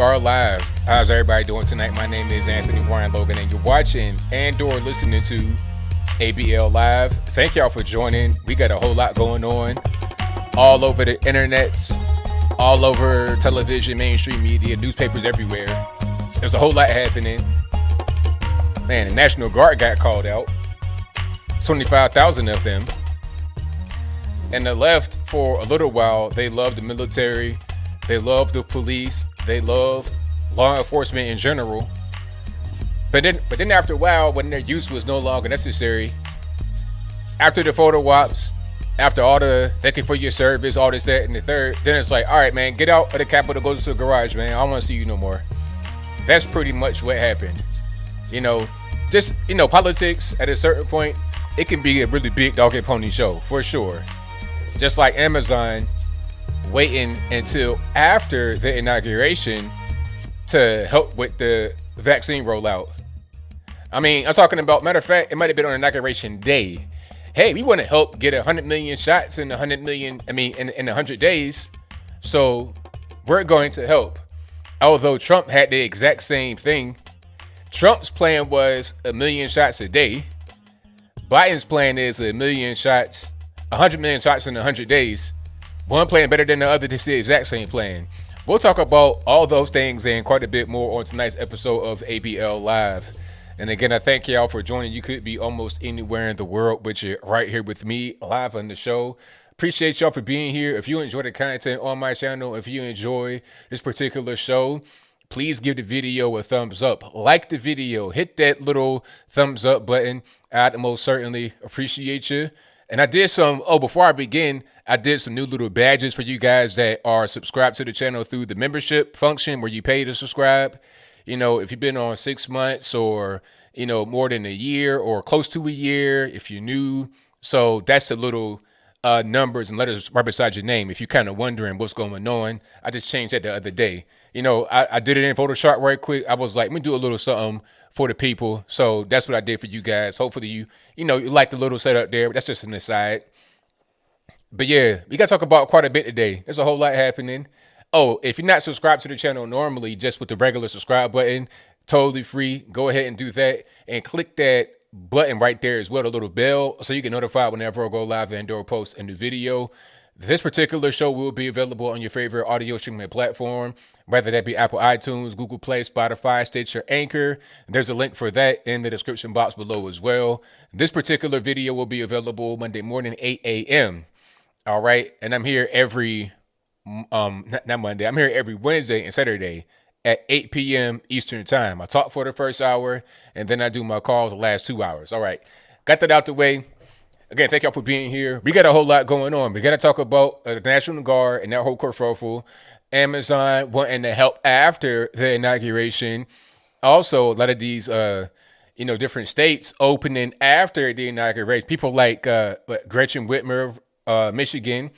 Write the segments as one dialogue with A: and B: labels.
A: are live. How's everybody doing tonight? My name is Anthony Warren Logan, and you're watching and/or listening to ABL Live. Thank y'all for joining. We got a whole lot going on all over the internets, all over television, mainstream media, newspapers everywhere. There's a whole lot happening. Man, the National Guard got called out. 25,000 of them. And the left, for a little while, they love the military. They love the police. They love law enforcement in general. But then after a while, when their use was no longer necessary, after the photo ops, after all the thank you for your service, all this, that, and the third, then it's like, all right, man, get out of the Capitol, go to the garage, man. I don't want to see you no more. That's pretty much what happened. Politics at a certain point, it can be a really big dog and pony show, for sure. Just like Amazon waiting until after the inauguration to help with the vaccine rollout. I mean, I'm talking about, matter of fact, it might have been on inauguration day. Hey, we want to help get 100 million shots in 100 days. So we're going to help. Although Trump had the exact same thing. Trump's plan was 1 million shots a day. Biden's plan is 100 million shots in 100 days. One plan better than the other. This is the exact same plan. We'll talk about all those things and quite a bit more on tonight's episode of ABL Live. And again, I thank y'all for joining. You could be almost anywhere in the world, but you're right here with me live on the show. Appreciate y'all for being here. If you enjoy the content on my channel, if you enjoy this particular show, please give the video a thumbs up. Like the video. Hit that little thumbs up button. I'd most certainly appreciate you. And I did before I begin, I did some new little badges for you guys that are subscribed to the channel through the membership function where you pay to subscribe. If you've been on 6 months or, more than a year or close to a year, if you're new. So that's the little numbers and letters right beside your name. If you're kind of wondering what's going on, I just changed that the other day. I did it in Photoshop right quick. I was like, let me do a little something for the people. So that's what I did for you guys. Hopefully you like the little setup there, but that's just an aside. But yeah, we got to talk about quite a bit today. There's a whole lot happening. Oh, if you're not subscribed to the channel normally, just with the regular subscribe button, totally free. Go ahead and do that and click that button right there as well, the little bell, so you get notified whenever I go live and/or post a new video. This particular show will be available on your favorite audio streaming platform, whether that be Apple iTunes, Google Play, Spotify, Stitcher, Anchor. There's a link for that in the description box below as well. This particular video will be available Monday morning, 8 a.m. All right. And I'm here every, not Monday, I'm here every Wednesday and Saturday at 8 p.m. Eastern time. I talk for the first hour and then I do my calls the last 2 hours. All right. Got that out the way. Again, thank y'all for being here. We got a whole lot going on. We got to talk about the National Guard and that whole kerfuffle. Amazon wanting to help after the inauguration. Also, a lot of these, different states opening after the inauguration. People like Gretchen Whitmer of Michigan,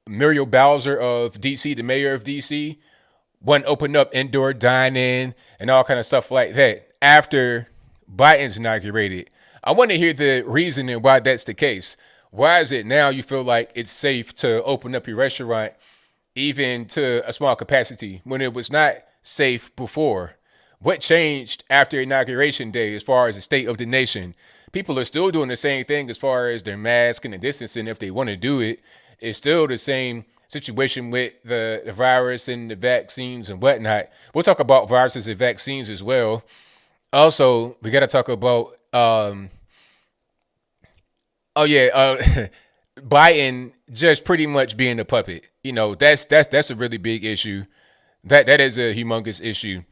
A: Muriel Bowser of D.C., the mayor of D.C., want to open up indoor dining and all kind of stuff like that after Biden's inaugurated. I want to hear the reasoning why that's the case. Why is it now you feel like it's safe to open up your restaurant even to a small capacity when it was not safe before? What changed after Inauguration Day as far as the state of the nation? People are still doing the same thing as far as their mask and the distancing if they want to do it. It's still the same situation with the virus and the vaccines and whatnot. We'll talk about viruses and vaccines as well. Also, we got to talk about Biden just pretty much being a puppet. That's a really big issue. That is a humongous issue.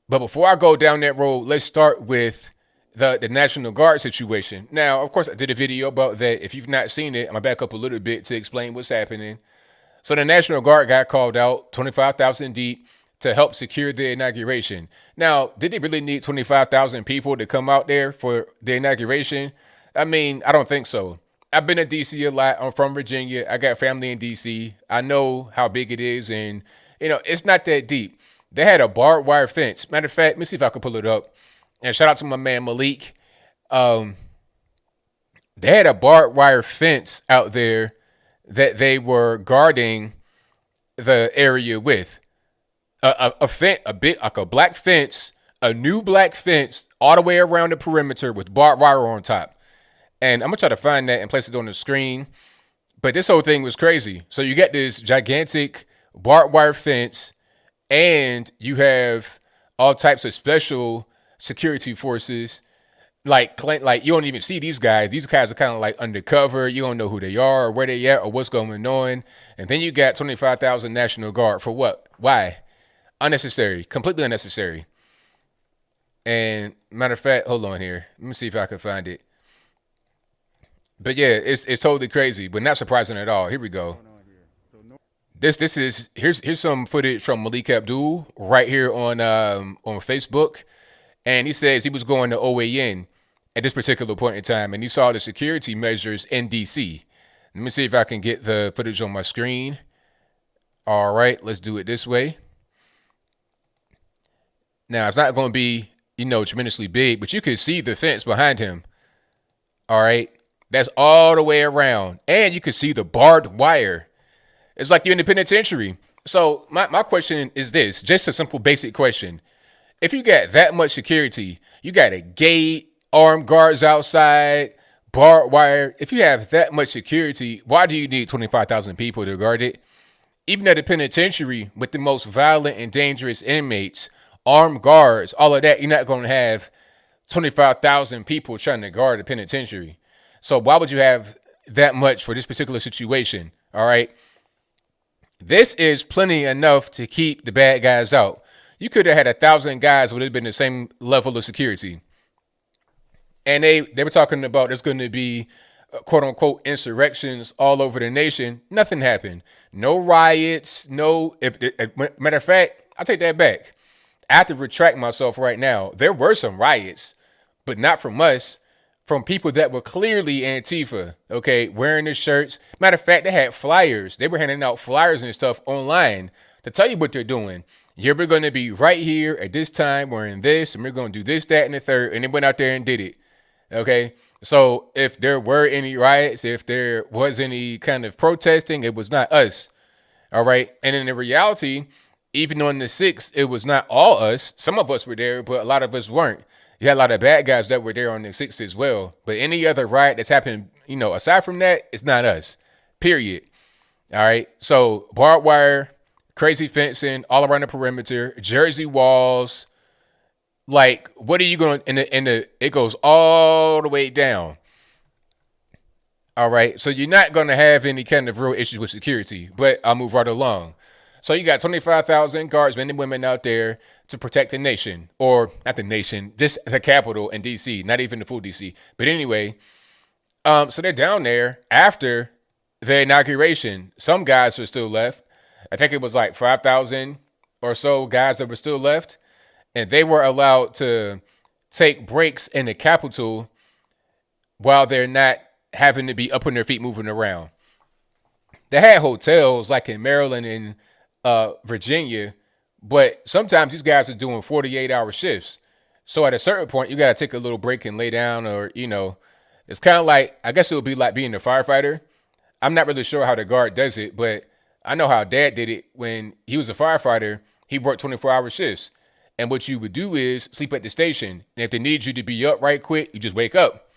A: But before I go down that road, let's start with the National Guard situation. Now, of course, I did a video about that. If you've not seen it, I'm going to back up a little bit to explain what's happening. So the National Guard got called out, 25,000 deep, to help secure the inauguration. Now, did they really need 25,000 people to come out there for the inauguration? I mean, I don't think so. I've been in D.C. a lot. I'm from Virginia. I got family in D.C. I know how big it is, and, it's not that deep. They had a barbed wire fence. Matter of fact, let me see if I can pull it up. And shout out to my man, Malik. They had a barbed wire fence out there that they were guarding the area with. A fence, a bit like a black fence, a new black fence all the way around the perimeter with barbed wire on top. And I'm gonna try to find that and place it on the screen. But this whole thing was crazy. So you get this gigantic barbed wire fence, and you have all types of special security forces. Like you don't even see these guys. These guys are kind of like undercover. You don't know who they are or where they at or what's going on. And then you got 25,000 National Guard for what? Why? Unnecessary. Completely unnecessary. And matter of fact, hold on here. Let me see if I can find it. But yeah, it's totally crazy, but not surprising at all. Here we go. This is here's some footage from Malik Abdul right here on Facebook, and he says he was going to OAN at this particular point in time, and he saw the security measures in DC. Let me see if I can get the footage on my screen. All right, let's do it this way. Now it's not going to be tremendously big, but you can see the fence behind him. All right, that's all the way around, and you can see the barbed wire. It's like you're in the penitentiary. So my question is this, just a simple basic question. If you got that much security, you got a gate, armed guards outside, barbed wire. If you have that much security, why do you need 25,000 people to guard it? Even at the penitentiary with the most violent and dangerous inmates, armed guards, all of that, you're not going to have 25,000 people trying to guard the penitentiary. So why would you have that much for this particular situation? All right. This is plenty enough to keep the bad guys out. You could have had 1,000 guys would have been the same level of security. And they were talking about there's going to be quote unquote insurrections all over the nation. Nothing happened. No riots. Matter of fact, I'll take that back. I have to retract myself right now. There were some riots, but not from us. From people that were clearly Antifa, okay, wearing the shirts. Matter of fact, they had flyers. They were handing out flyers and stuff online to tell you what they're doing. We're going to be right here at this time wearing this, and we're going to do this, that, and the third. And they went out there and did it, okay? So if there were any riots, if there was any kind of protesting, it was not us, all right? And in the reality, even on the 6th, it was not all us. Some of us were there, but a lot of us weren't. You had a lot of bad guys that were there on the 6th as well. But any other riot that's happened, aside from that, it's not us. Period. All right. So barbed wire, crazy fencing all around the perimeter, Jersey walls. Like, what are you going to, it goes all the way down. All right. So you're not going to have any kind of real issues with security, but I'll move right along. So you got 25,000 guardsmen and women out there to protect the nation, or not the nation, just the capital in D.C., not even the full D.C. But anyway, so they're down there after the inauguration. Some guys are still left. I think it was like 5,000 or so guys that were still left. And they were allowed to take breaks in the Capitol while they're not having to be up on their feet moving around. They had hotels like in Maryland and Virginia, but sometimes these guys are doing 48-hour shifts. So at a certain point, you got to take a little break and lay down, or, it's kind of like, I guess it would be like being a firefighter. I'm not really sure how the guard does it, but I know how Dad did it when he was a firefighter. He worked 24-hour shifts. And what you would do is sleep at the station. And if they need you to be up right quick, you just wake up.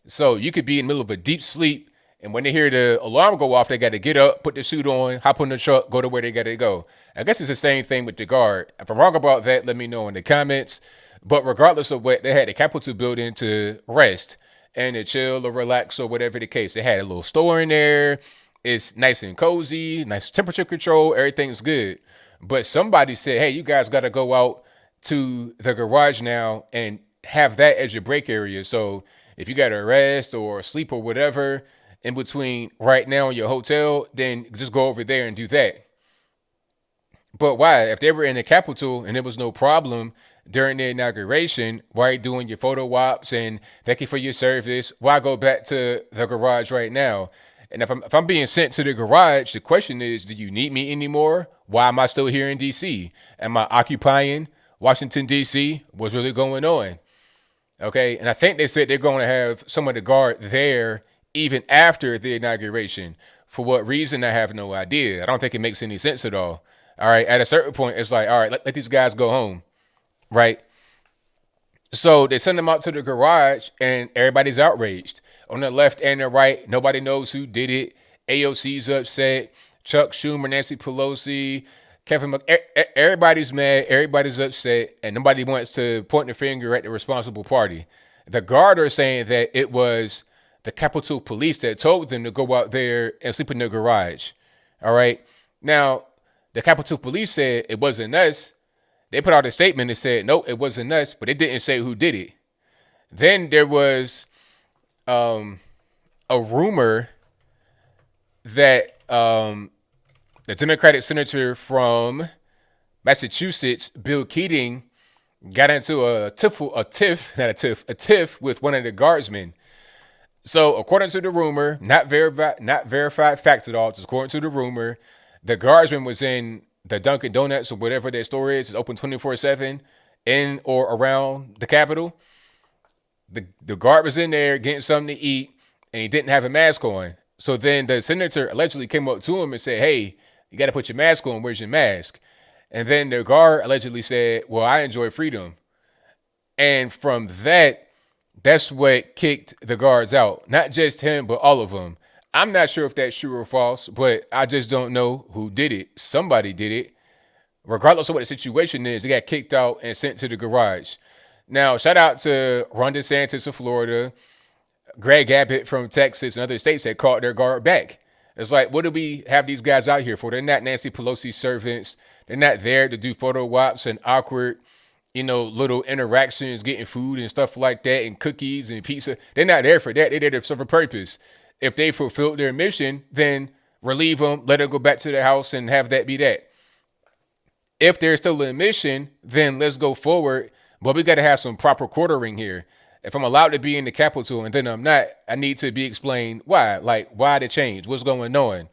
A: So you could be in the middle of a deep sleep, and when they hear the alarm go off, they got to get up, put the suit on, hop on the truck, go to where they got to go. I guess it's the same thing with the guard. If I'm wrong about that, let me know in the comments. But regardless of what, they had the Capitol building to rest and to chill or relax or whatever the case. They had a little store in there. It's nice and cozy, nice temperature control. Everything's good. But somebody said, hey, you guys got to go out to the garage now and have that as your break area. So if you got to rest or sleep or whatever in between right now in your hotel, then just go over there and do that. But why? If they were in the Capitol and there was no problem during the inauguration, why are you doing your photo ops and thank you for your service? Why go back to the garage right now? And if I'm being sent to the garage, the question is, do you need me anymore? Why am I still here in D.C.? Am I occupying Washington, D.C.? What's really going on? Okay, and I think they said they're going to have some of the guard there even after the inauguration. For what reason, I have no idea. I don't think it makes any sense at all. All right. At a certain point, it's like, all right, let these guys go home. Right. So they send them out to the garage and everybody's outraged. On the left and the right, nobody knows who did it. AOC's upset. Chuck Schumer, Nancy Pelosi, Kevin everybody's mad. Everybody's upset. And nobody wants to point the finger at the responsible party. The guard are saying that it was the Capitol Police that told them to go out there and sleep in the garage. All right. Now, the Capitol Police said it wasn't us. They put out a statement that said, no, it wasn't us, but it didn't say who did it. Then there was a rumor that the Democratic senator from Massachusetts, Bill Keating, got into a tiff with one of the guardsmen. So according to the rumor, not verified facts at all, just according to the rumor, the guardsman was in the Dunkin' Donuts or whatever their store is. It's open 24/7 in or around the Capitol. The guard was in there getting something to eat, and he didn't have a mask on. So then the senator allegedly came up to him and said, hey, you got to put your mask on. Where's your mask? And then the guard allegedly said, well, I enjoy freedom. And from that, that's what kicked the guards out. Not just him, but all of them. I'm not sure if that's true or false, but I just don't know who did it. Somebody did it. Regardless of what the situation is, they got kicked out and sent to the garage. Now, shout out to Ron DeSantis of Florida, Greg Abbott from Texas, and other states that caught their guard back. It's like, what do we have these guys out here for? They're not Nancy Pelosi's servants. They're not there to do photo ops and awkward, little interactions, getting food and stuff like that, and cookies and pizza. They're not there for that. They're there to serve a purpose. If they fulfilled their mission, then relieve them, let them go back to their house and have that be that. If there's still a mission, then let's go forward. But we got to have some proper quartering here. If I'm allowed to be in the Capitol and then I'm not, I need to be explained why. Like, why the change? What's going on?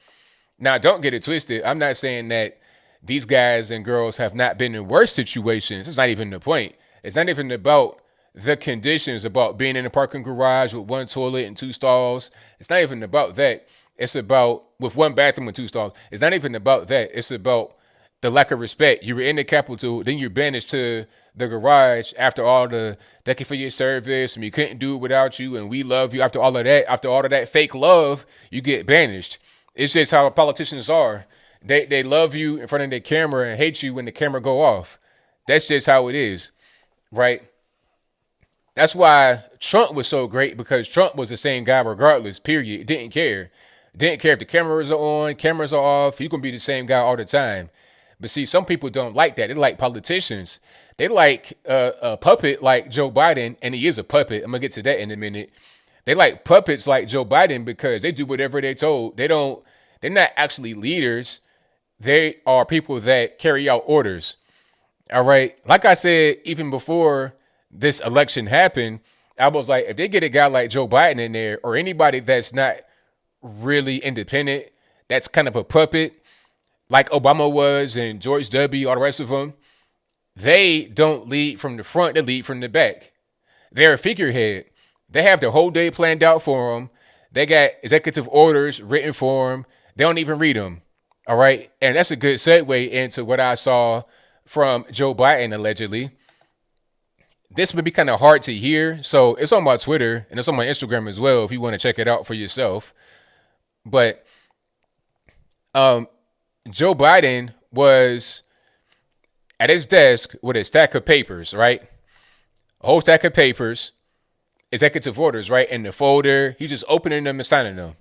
A: Now, don't get it twisted. I'm not saying that these guys and girls have not been in worse situations. It's not even the point. It's not even about the conditions, about being in a parking garage with one toilet and 2 stalls. It's not even about that. It's about with 1 bathroom and 2 stalls. It's not even about that. It's about the lack of respect. You were in the Capitol, then you're banished to the garage after all the thank you for your service, and we couldn't do it without you, and we love you. After all of that fake love, you get banished. It's just how politicians are. They love you in front of their camera and hate you when the camera go off. That's just how it is, right? That's why Trump was so great, because Trump was the same guy regardless, period. Didn't care. Didn't care if the cameras are on, cameras are off. He's going to be the same guy all the time. But see, some people don't like that. They like politicians. They like a puppet like Joe Biden, and he is a puppet. I'm going to get to that in a minute. They like puppets like Joe Biden because they do whatever they're told. They're not actually leaders. They are people that carry out orders. All right. Like I said, even before this election happened, I was like, if they get a guy like Joe Biden in there, or anybody that's not really independent, that's kind of a puppet, like Obama was and George W., all the rest of them, they don't lead from the front, they lead from the back. They're a figurehead. They have the whole day planned out for them. They got executive orders written for them. They don't even read them. All right. And that's a good segue into what I saw from Joe Biden, allegedly. This would be kind of hard to hear. So it's on my Twitter and it's on my Instagram as well, if you want to check it out for yourself. But Joe Biden was at his desk with a stack of papers, right? A whole stack of papers, executive orders, right? In the folder. He's just opening them and signing them.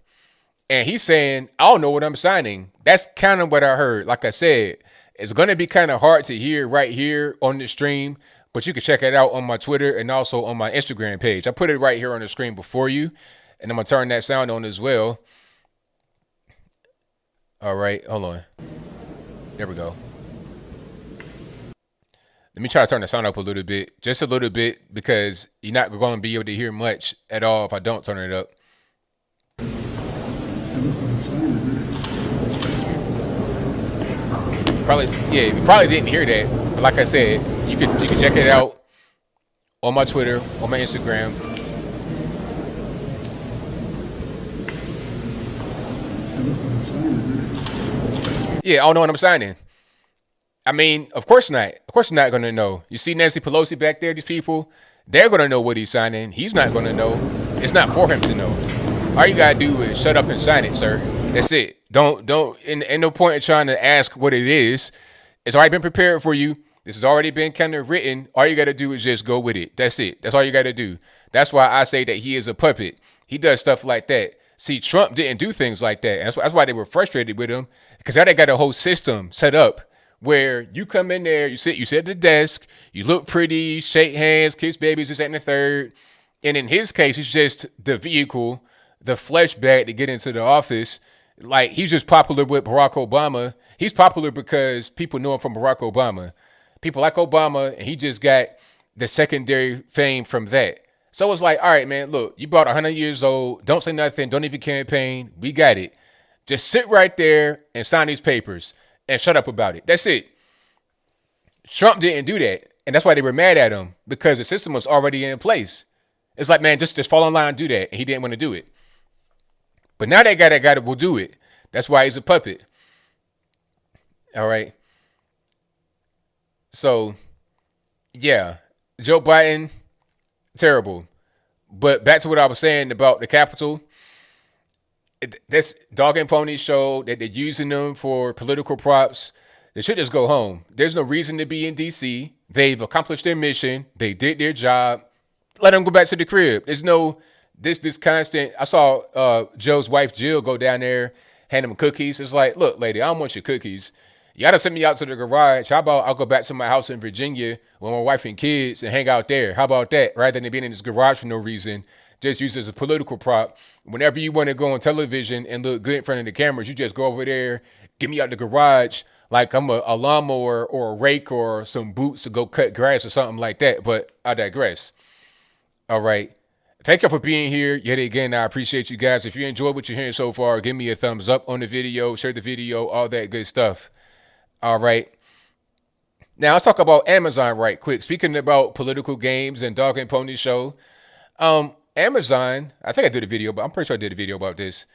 A: And he's saying, I don't know what I'm signing. That's kind of what I heard. Like I said, it's going to be kind of hard to hear right here on the stream, but you can check it out on my Twitter and also on my Instagram page. I put it right here on the screen before you, and I'm going to turn that sound on as well. All right, hold on. There we go. Let me try to turn the sound up a little bit, just a little bit, because you're not going to be able to hear much at all if I don't turn it up. You probably didn't hear that. But like I said, you can check it out on my Twitter, on my Instagram. Yeah, I don't know what I'm signing. I mean, of course not. Of course, not going to know. You see Nancy Pelosi back there, these people, they're going to know what he's signing. He's not going to know. It's not for him to know. All you got to do is shut up and sign it, sir. That's it. Don't, and no point in trying to ask what it is. It's already been prepared for you. This has already been kind of written. All you got to do is just go with it. That's it. That's all you got to do. That's why I say that he is a puppet. He does stuff like that. See, Trump didn't do things like that. That's why they were frustrated with him, because now they got a whole system set up where you come in there, you sit at the desk, you look pretty, shake hands, kiss babies, this, that, and the third. And in his case, it's just the vehicle, the flesh bag to get into the office. Like, he's just popular with Barack Obama. He's popular because people know him from Barack Obama. People like Obama, and he just got the secondary fame from that. So it's like, all right, man, look, you brought 100 years old. Don't say nothing. Don't even campaign. We got it. Just sit right there and sign these papers and shut up about it. That's it. Trump didn't do that. And that's why they were mad at him, because the system was already in place. It's like, man, just fall in line and do that. And he didn't want to do it. But now that guy will do it. That's why he's a puppet. All right. So, yeah, Joe Biden, terrible. But back to what I was saying about the Capitol. This dog and pony show that they're using them for political props. They should just go home. There's no reason to be in D.C. They've accomplished their mission. They did their job. Let them go back to the crib. There's no this constant. I saw Joe's wife Jill go down there, hand him cookies. It's like, look, lady, I don't want your cookies. You gotta send me out to the garage. How about I'll go back to my house in Virginia with my wife and kids and hang out there? How about that? Rather than being in this garage for no reason, just used as a political prop. Whenever you want to go on television and look good in front of the cameras, you just go over there, get me out the garage like I'm a lawnmower or a rake or some boots to go cut grass or something like that. But I digress. All right. Thank you for being here yet again. I appreciate you guys. If you enjoyed what you're hearing so far, give me a thumbs up on the video, share the video, all that good stuff. All right. Now let's talk about Amazon right quick. Speaking about political games and dog and pony show. Amazon, I think I did a video, but I'm pretty sure I did a video about this.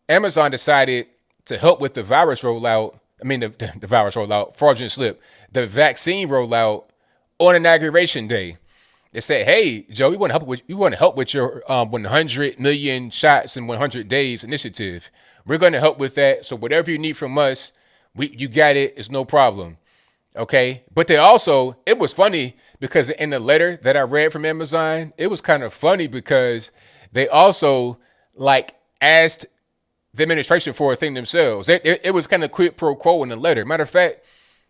A: Amazon decided to help with the virus rollout. I mean, the virus rollout, fraudulent slip, the vaccine rollout on Inauguration Day. They said, hey, Joe, we want to help with your 100 million shots in 100 days initiative. We're going to help with that. So whatever you need from us, you got it. It's no problem. Okay. But they also, it was funny because in the letter that I read from Amazon, it was kind of funny because they also like asked the administration for a thing themselves. It was kind of quid pro quo in the letter. Matter of fact,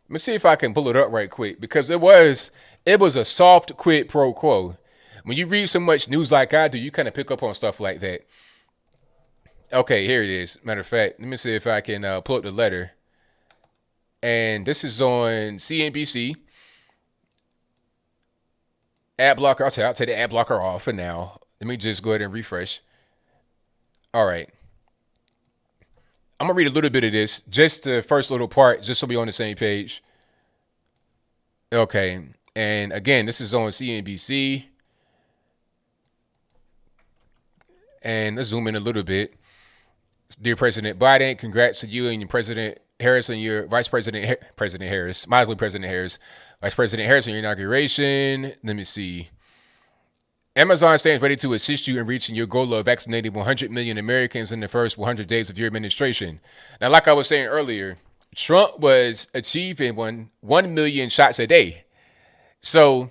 A: let me see if I can pull it up right quick, because it was a soft quid pro quo. When you read so much news like I do, you kind of pick up on stuff like that. Okay, here it is. Matter of fact, let me see if I can pull up the letter. And this is on CNBC. Ad blocker. I'll take the ad blocker off for now. Let me just go ahead and refresh. All right. I'm going to read a little bit of this, just the first little part, just so we're on the same page. Okay. And again, this is on CNBC. And let's zoom in a little bit. Dear President Biden, congrats to you and your President Harris and your Vice President, President Harris, might as well President Harris, Vice President Harris on your inauguration. Let me see. Amazon stands ready to assist you in reaching your goal of vaccinating 100 million Americans in the first 100 days of your administration. Now, like I was saying earlier, Trump was achieving 1 million shots a day. So,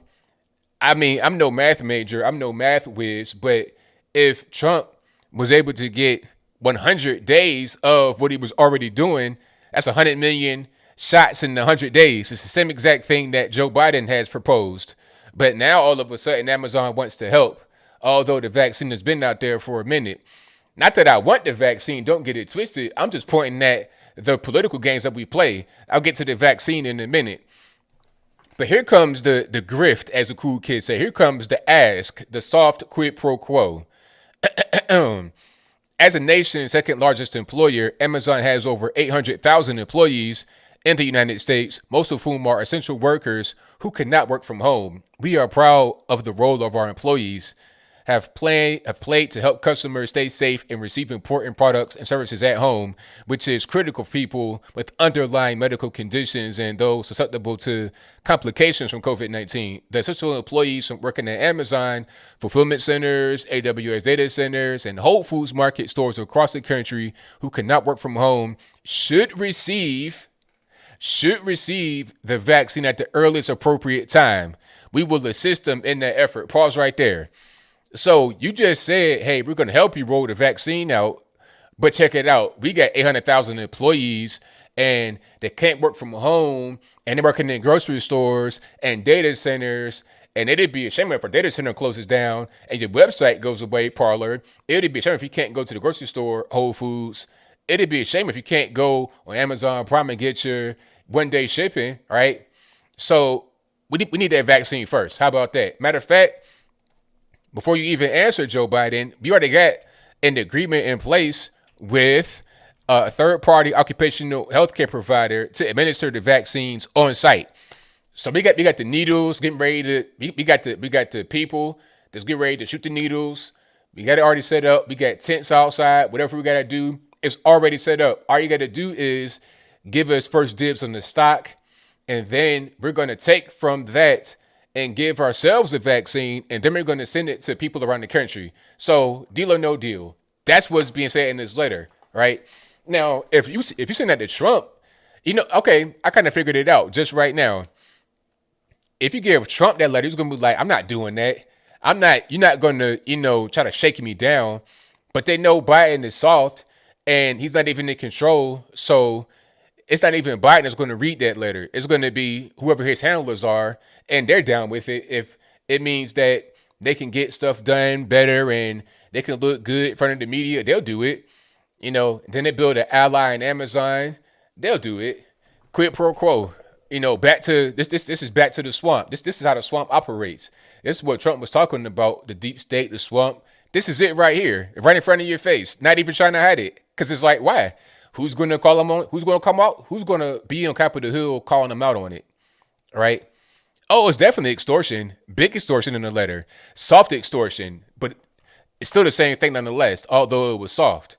A: I mean, I'm no math major, I'm no math whiz, but if Trump was able to get 100 days of what he was already doing, that's 100 million shots in 100 days. It's the same exact thing that Joe Biden has proposed. But now all of a sudden Amazon wants to help, although the vaccine has been out there for a minute. Not that I want the vaccine, don't get it twisted. I'm just pointing at the political games that we play. I'll get to the vaccine in a minute. But here comes the grift, as a cool kid say. Here comes the ask, the soft quid pro quo. As a nation's second largest employer, Amazon has over 800,000 employees in the United States, most of whom are essential workers who cannot work from home. We are proud of the role of our employees. have played to help customers stay safe and receive important products and services at home, which is critical for people with underlying medical conditions and those susceptible to complications from COVID-19. The essential employees working at Amazon, fulfillment centers, AWS data centers, and Whole Foods market stores across the country who cannot work from home should receive the vaccine at the earliest appropriate time. We will assist them in that effort. Pause right there. So you just said, hey, we're going to help you roll the vaccine out, but check it out. We got 800,000 employees and they can't work from home and they're working in grocery stores and data centers. And it'd be a shame if our data center closes down and your website goes away, Parler. It'd be a shame if you can't go to the grocery store, Whole Foods. It'd be a shame if you can't go on Amazon Prime and get your one-day shipping, right? So we need that vaccine first. How about that? Matter of fact, before you even answer Joe Biden, we already got an agreement in place with a third-party occupational healthcare provider to administer the vaccines on site. So we got the needles getting ready to. We got the people that's getting ready to shoot the needles. We got it already set up. We got tents outside. Whatever we got to do, it's already set up. All you got to do is give us first dibs on the stock. And then we're going to take from that and give ourselves the vaccine. And then we're going to send it to people around the country. So deal or no deal. That's what's being said in this letter, right? Now, if you send that to Trump, okay, I kind of figured it out just right now. If you give Trump that letter, he's going to be like, I'm not doing that. You're not going to, try to shake me down. But they know Biden is soft and he's not even in control. So it's not even Biden that's going to read that letter. It's going to be whoever his handlers are, and they're down with it. If it means that they can get stuff done better and they can look good in front of the media, they'll do it. Then they build an ally in Amazon, they'll do it. Quid pro quo. Back to this. This is back to the swamp. This is how the swamp operates. This is what Trump was talking about, the deep state, the swamp. This is it right here, right in front of your face. Not even trying to hide it. Because it's like, why? Who's going to call them on? Who's going to come out? Who's going to be on Capitol Hill calling them out on it? Right? Oh, it's definitely extortion. Big extortion in the letter. Soft extortion. But it's still the same thing nonetheless, although it was soft.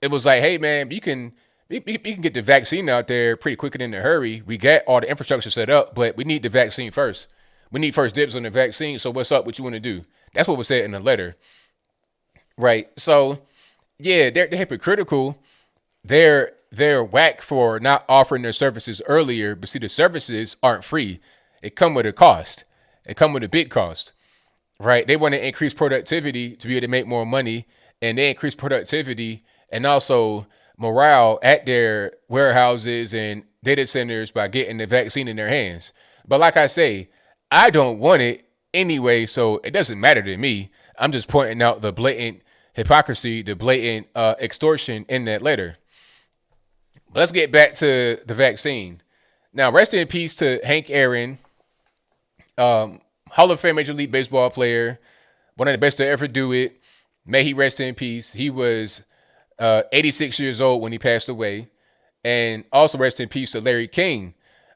A: It was like, hey, man, you can get the vaccine out there pretty quick and in a hurry. We got all the infrastructure set up, but we need the vaccine first. We need first dibs on the vaccine. So what's up? What you want to do? That's what was said in the letter. Right? So, yeah, they're hypocritical. They're whack for not offering their services earlier, but see, the services aren't free. It come with a cost. It come with a big cost, right? They want to increase productivity to be able to make more money, and they increase productivity and also morale at their warehouses and data centers by getting the vaccine in their hands. But like I say, I don't want it anyway, so it doesn't matter to me. I'm just pointing out the blatant hypocrisy, the blatant extortion in that letter. Let's get back to the vaccine. Now, rest in peace to Hank Aaron, Hall of Fame Major League Baseball player, one of the best to ever do it. May he rest in peace. He was 86 years old when he passed away. And also rest in peace to Larry King.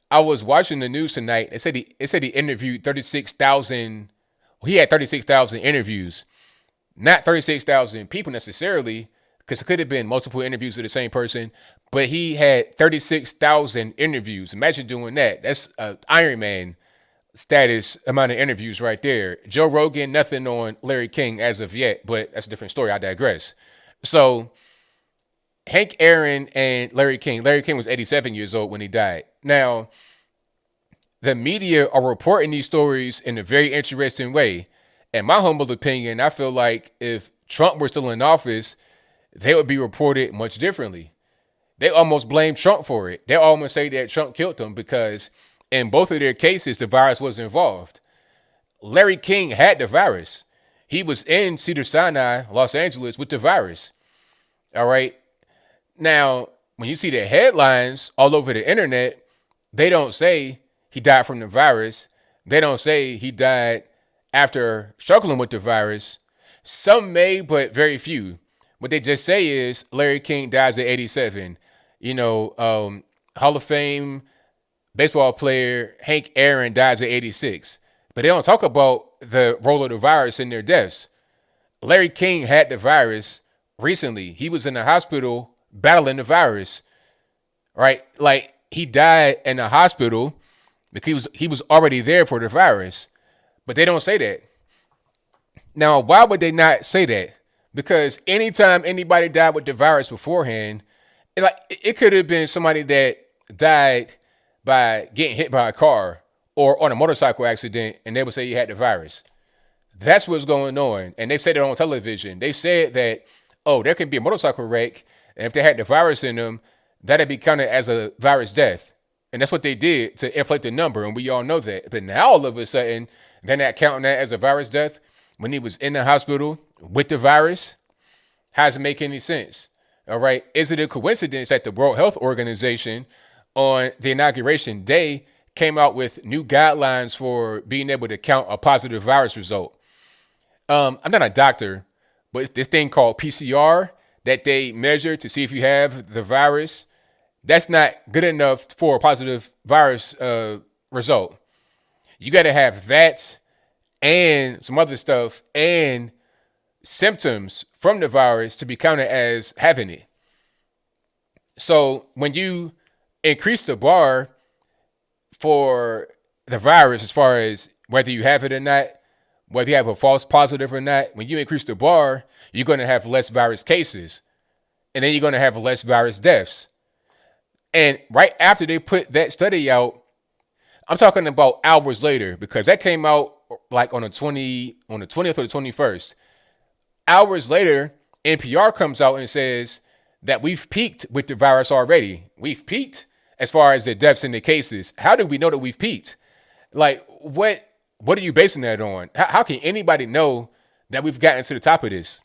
A: I was watching the news tonight. It said he interviewed 36,000. He had 36,000 interviews, not 36,000 people necessarily, because it could have been multiple interviews with the same person, but he had 36,000 interviews. Imagine doing that. That's Iron Man status amount of interviews right there. Joe Rogan, nothing on Larry King as of yet, but that's a different story. I digress. So Hank Aaron and Larry King. Larry King was 87 years old when he died. Now, the media are reporting these stories in a very interesting way. In my humble opinion, I feel like if Trump were still in office, they would be reported much differently. They almost blame Trump for it. They almost say that Trump killed him because in both of their cases, the virus was involved. Larry King had the virus. He was in Cedars-Sinai, Los Angeles, with the virus. All right. Now, when you see the headlines all over the internet, they don't say he died from the virus. They don't say he died after struggling with the virus. Some may, but very few. What they just say is Larry King dies at 87. Hall of Fame baseball player Hank Aaron dies at 86. But they don't talk about the role of the virus in their deaths. Larry King had the virus recently. He was in the hospital battling the virus, right? Like he died in the hospital because he was already there for the virus. But they don't say that. Now, why would they not say that? Because anytime anybody died with the virus beforehand, it could have been somebody that died by getting hit by a car or on a motorcycle accident, and they would say you had the virus. That's what's going on. And they've said it on television. They said that, oh, there can be a motorcycle wreck, and if they had the virus in them, that'd be counted as a virus death. And that's what they did to inflate the number, and we all know that. But now all of a sudden, they're not counting that as a virus death when he was in the hospital with the virus. How does it make any sense? All right. Is it a coincidence that the World Health Organization on the inauguration day came out with new guidelines for being able to count a positive virus result? I'm not a doctor, but this thing called PCR that they measure to see if you have the virus, that's not good enough for a positive virus result. You got to have that and some other stuff and symptoms from the virus to be counted as having it. So when you increase the bar for the virus, as far as whether you have it or not, whether you have a false positive or not, when you increase the bar, you're going to have less virus cases, and then you're going to have less virus deaths. And right after they put that study out, I'm talking about hours later, because that came out like on the 20th or the 21st. Hours later, NPR comes out and says that we've peaked with the virus already. We've peaked as far as the deaths and the cases. How do we know that we've peaked? Like, what are you basing that on? How can anybody know that we've gotten to the top of this?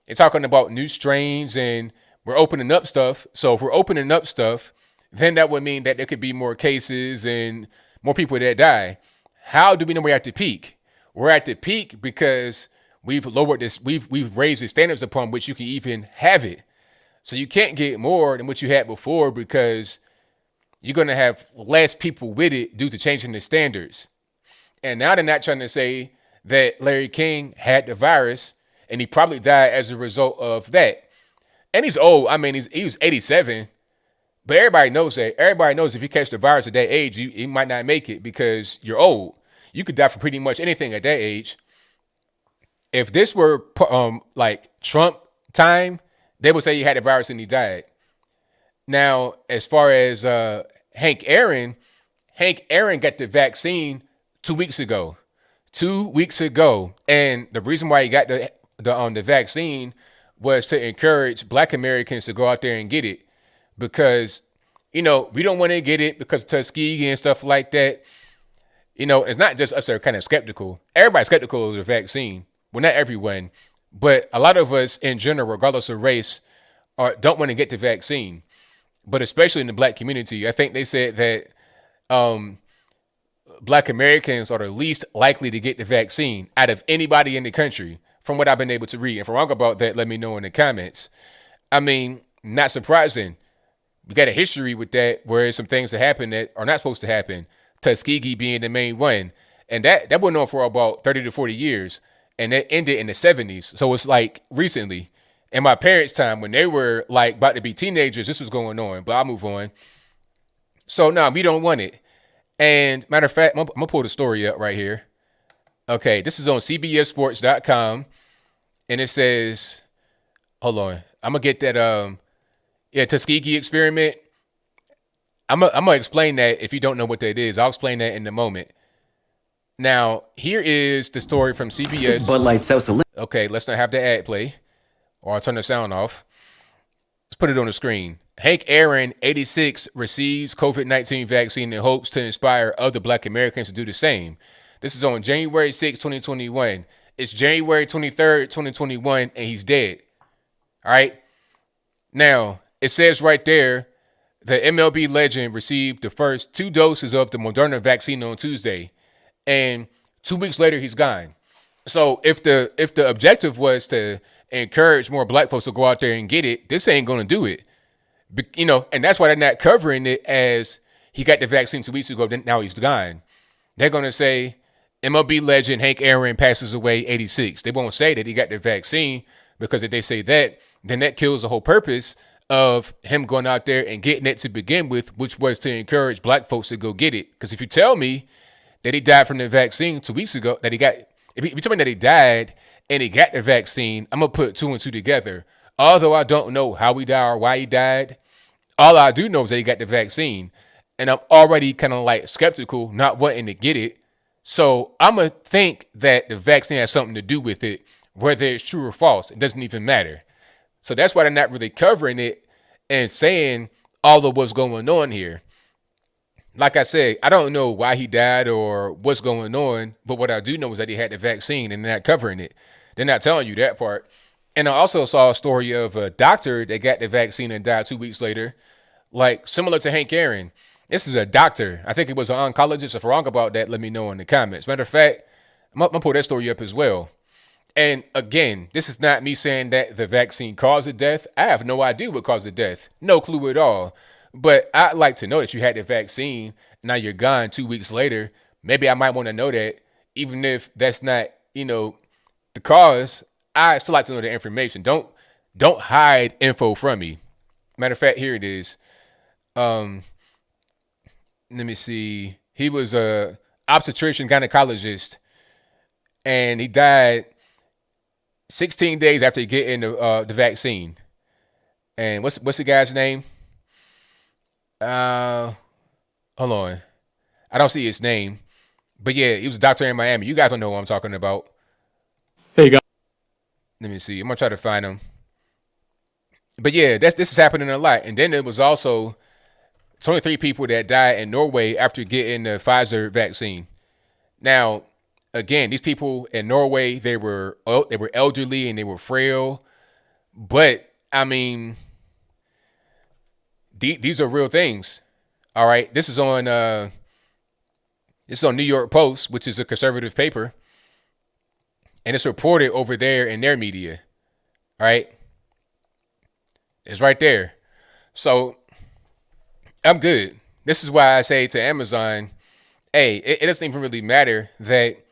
A: They're talking about new strains and we're opening up stuff. So if we're opening up stuff, then that would mean that there could be more cases and more people that die. How do we know we're at the peak? We're at the peak because we've lowered this. We've raised the standards upon which you can even have it. So you can't get more than what you had before because you're going to have less people with it due to changing the standards. And now they're not trying to say that Larry King had the virus and he probably died as a result of that. And he's old. I mean, he was 87. But everybody knows that. Everybody knows if you catch the virus at that age, you might not make it because you're old. You could die from pretty much anything at that age. If this were like Trump time, they would say he had the virus and he died. Now, as far as Hank Aaron got the vaccine 2 weeks ago. 2 weeks ago. And the reason why he got the vaccine was to encourage Black Americans to go out there and get it. Because, we don't want to get it because of Tuskegee and stuff like that. It's not just us that are kind of skeptical. Everybody's skeptical of the vaccine. Well, not everyone, but a lot of us in general, regardless of race, don't want to get the vaccine. But especially in the Black community, I think they said that Black Americans are the least likely to get the vaccine out of anybody in the country, from what I've been able to read. And if I'm wrong about that, let me know in the comments. I mean, not surprising. We got a history with that where some things that happen that are not supposed to happen. Tuskegee being the main one. And that went on for about 30 to 40 years. And that ended in the 70s. So it's like recently. In my parents' time, when they were like about to be teenagers, this was going on. But I'll move on. So no, we don't want it. And matter of fact, I'm going to pull the story up right here. Okay, this is on CBSSports.com. And it says, hold on. I'm going to get that Tuskegee Experiment. I'm gonna explain that if you don't know what that is. I'll explain that in a moment. Now, here is the story from CBS.
B: Bud Light sells
A: Okay, let's not have the ad play. Or I'll turn the sound off. Let's put it on the screen. Hank Aaron, 86, receives COVID-19 vaccine in hopes to inspire other Black Americans to do the same. This is on January 6, 2021. It's January 23rd, 2021, and he's dead. All right? Now, it says right there, the MLB legend received the first 2 doses of the Moderna vaccine on Tuesday, and 2 weeks later, he's gone. So if the objective was to encourage more Black folks to go out there and get it, this ain't going to do it. And that's why they're not covering it as he got the vaccine 2 weeks ago, then now he's gone. They're going to say MLB legend Hank Aaron passes away 86. They won't say that he got the vaccine, because if they say that, then that kills the whole purpose of him going out there and getting it to begin with, which was to encourage black folks to go get it. Because if you tell me that he died from the vaccine 2 weeks ago, that he got, if you tell me that he died and he got the vaccine, I'm going to put 2 and 2 together. Although I don't know how he died or why he died, all I do know is that he got the vaccine. And I'm already kind of like skeptical, not wanting to get it. So I'm going to think that the vaccine has something to do with it, whether it's true or false. It doesn't even matter. So that's why they're not really covering it and saying all of what's going on here. Like I said, I don't know why he died or what's going on, but what I do know is that he had the vaccine, and they're not covering it. They're not telling you that part. And I also saw a story of a doctor that got the vaccine and died 2 weeks later, like similar to Hank Aaron. This is a doctor. I think it was an oncologist. If I'm wrong about that, let me know in the comments. Matter of fact, I'm going to pull that story up as well. And again, this is not me saying that the vaccine caused the death. I have no idea what caused the death. No clue at all. But I'd like to know that you had the vaccine. Now you're gone 2 weeks later. Maybe I might want to know that, even if that's not, the cause. I still like to know the information. Don't hide info from me. Matter of fact, here it is. Let me see. He was a obstetrician gynecologist, and he died 16 days after getting the vaccine. And what's the guy's name? Hold on. I don't see his name. But yeah, he was a doctor in Miami. You guys don't know what I'm talking about.
B: Hey, guys.
A: Let me see. I'm going to try to find him. But yeah, this is happening a lot. And then there was also 23 people that died in Norway after getting the Pfizer vaccine. Now, again, these people in Norway, they were elderly and they were frail. But, I mean, these are real things. All right. This is on New York Post, which is a conservative paper. And it's reported over there in their media. All right. It's right there. So I'm good. This is why I say to Amazon, hey, it doesn't even really matter that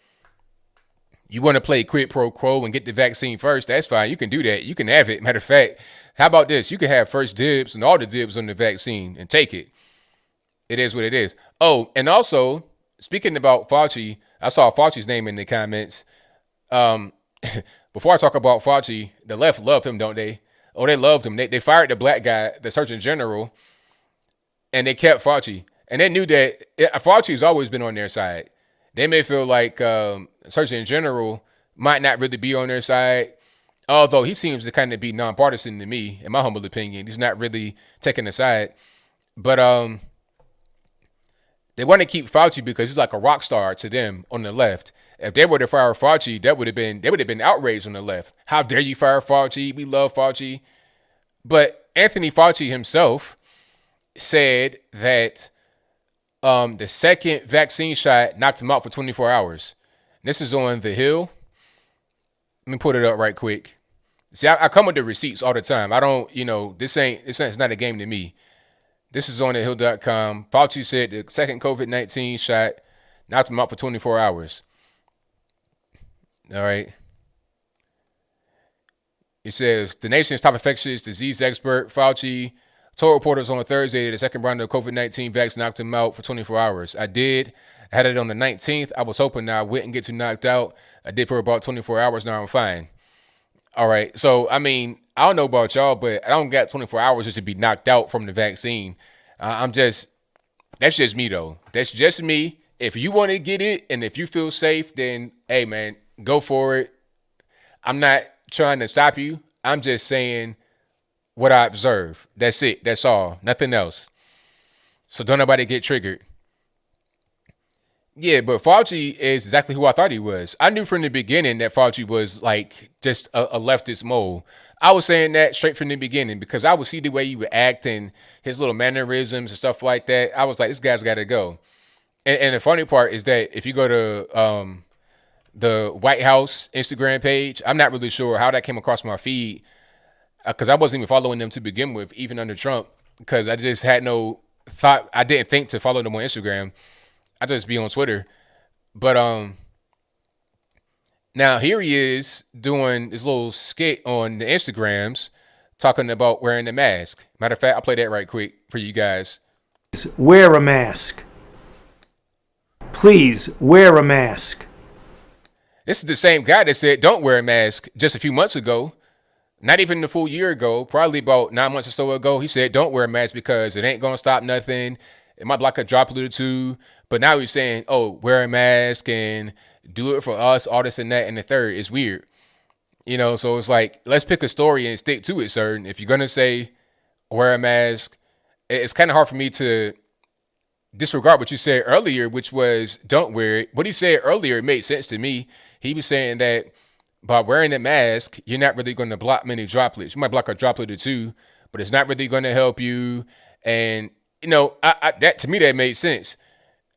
A: you want to play quid pro quo and get the vaccine first. That's fine. You can do that. You can have it. Matter of fact, how about this? You can have first dibs and all the dibs on the vaccine and take it. It is what it is. Oh, and also, speaking about Fauci, I saw Fauci's name in the comments. Before I talk about Fauci, the left love him, don't they? Oh, they loved him. They fired the black guy, the Surgeon General, and they kept Fauci. And they knew that Fauci's always been on their side. They may feel like Surgeon General might not really be on their side, although he seems to kind of be nonpartisan to me, in my humble opinion. He's not really taking a side. But they want to keep Fauci because he's like a rock star to them on the left. If they were to fire Fauci, they would have been outraged on the left. How dare you fire Fauci? We love Fauci. But Anthony Fauci himself said that the second vaccine shot knocked him out for 24 hours. This is on The Hill. Let me put it up right quick. See, I come with the receipts all the time. I don't, it's not a game to me. This is on thehill.com. Fauci said the second COVID-19 shot knocked him out for 24 hours. All right. It says the nation's top infectious disease expert, Fauci, told reporters on Thursday the second round of COVID-19 vaccine knocked him out for 24 hours. I had it on the 19th. I was hoping that I wouldn't get too knocked out. I did for about 24 hours. Now I'm fine. All right. So, I mean, I don't know about y'all, but I don't got 24 hours just to be knocked out from the vaccine. That's just me, though. That's just me. If you want to get it and if you feel safe, then, hey, man, go for it. I'm not trying to stop you. I'm just saying what I observe. That's it. That's all. Nothing else. So don't nobody get triggered. Yeah, but Fauci is exactly who I thought he was. I knew from the beginning that Fauci was like just a leftist mole. I was saying that straight from the beginning because I would see the way he would act and his little mannerisms and stuff like that. I was like, this guy's got to go. And the funny part is that if you go to the White House Instagram page, I'm not really sure how that came across my feed because I wasn't even following them to begin with, even under Trump, because I just had no thought. I didn't think to follow them on Instagram. I just be on Twitter. But Now here he is doing this little skit on the Instagrams talking about wearing the mask. Matter of fact, I'll play that right quick for you guys.
B: Wear a mask. Please wear a mask.
A: This is the same guy that said don't wear a mask just a few months ago. Not even the full year ago, probably about 9 months or so ago. He said don't wear a mask because it ain't going to stop nothing. It might block a droplet or two. But now he's saying, oh, wear a mask and do it for us, all this and that and the third. It's weird. You know, so it's like, let's pick a story and stick to it, sir. If you're going to say wear a mask, it's kind of hard for me to disregard what you said earlier, which was don't wear it. What he said earlier made sense to me. He was saying that by wearing a mask, you're not really going to block many droplets. You might block a droplet or two, but it's not really going to help you. And, you know, that to me, that made sense.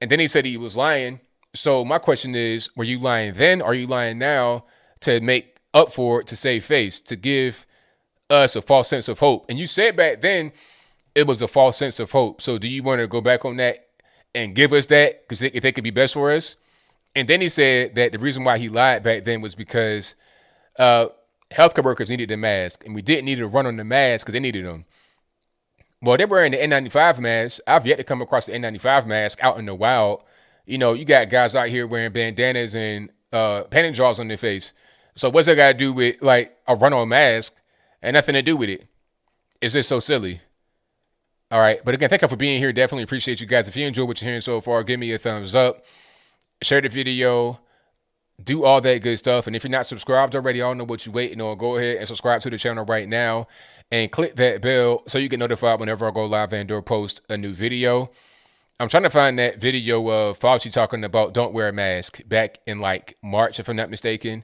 A: And then he said he was lying. So my question is, were you lying then? Or are you lying now to make up for it, to save face, to give us a false sense of hope? And you said back then it was a false sense of hope. So do you want to go back on that and give us that because they could be best for us? And then he said that the reason why he lied back then was because healthcare workers needed the mask and we didn't need to run on the mask because they needed them. Well, they're wearing the N95 mask. I've yet to come across the N95 mask out in the wild. You know, you got guys out here wearing bandanas and panty drawers on their face. So what's that got to do with like a run-on mask? And nothing to do with it. It's just so silly. All right. But again, thank you for being here. Definitely appreciate you guys. If you enjoyed what you're hearing so far, give me a thumbs up. Share the video. Do all that good stuff. And if you're not subscribed already, I don't know what you're waiting on. Go ahead and subscribe to the channel right now. And click that bell so you get notified whenever I go live and or post a new video. I'm trying to find that video of Fauci talking about don't wear a mask back in like March, if I'm not mistaken.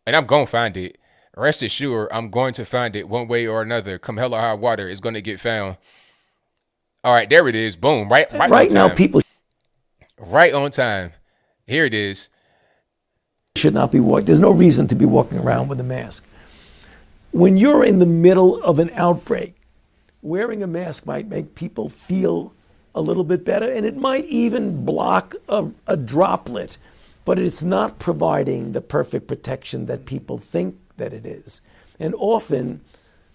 A: And I'm going to find it. Rest assured, I'm going to find it one way or another. Come hell or high water, it's going to get found. All right, there it is. Boom. Right
B: now, people
A: right on time. Here it is.
B: Should not be walking. There's no reason to be walking around with a mask. When you're in the middle of an outbreak, wearing a mask might make people feel a little bit better, and it might even block a droplet, but it's not providing the perfect protection that people think that it is. And often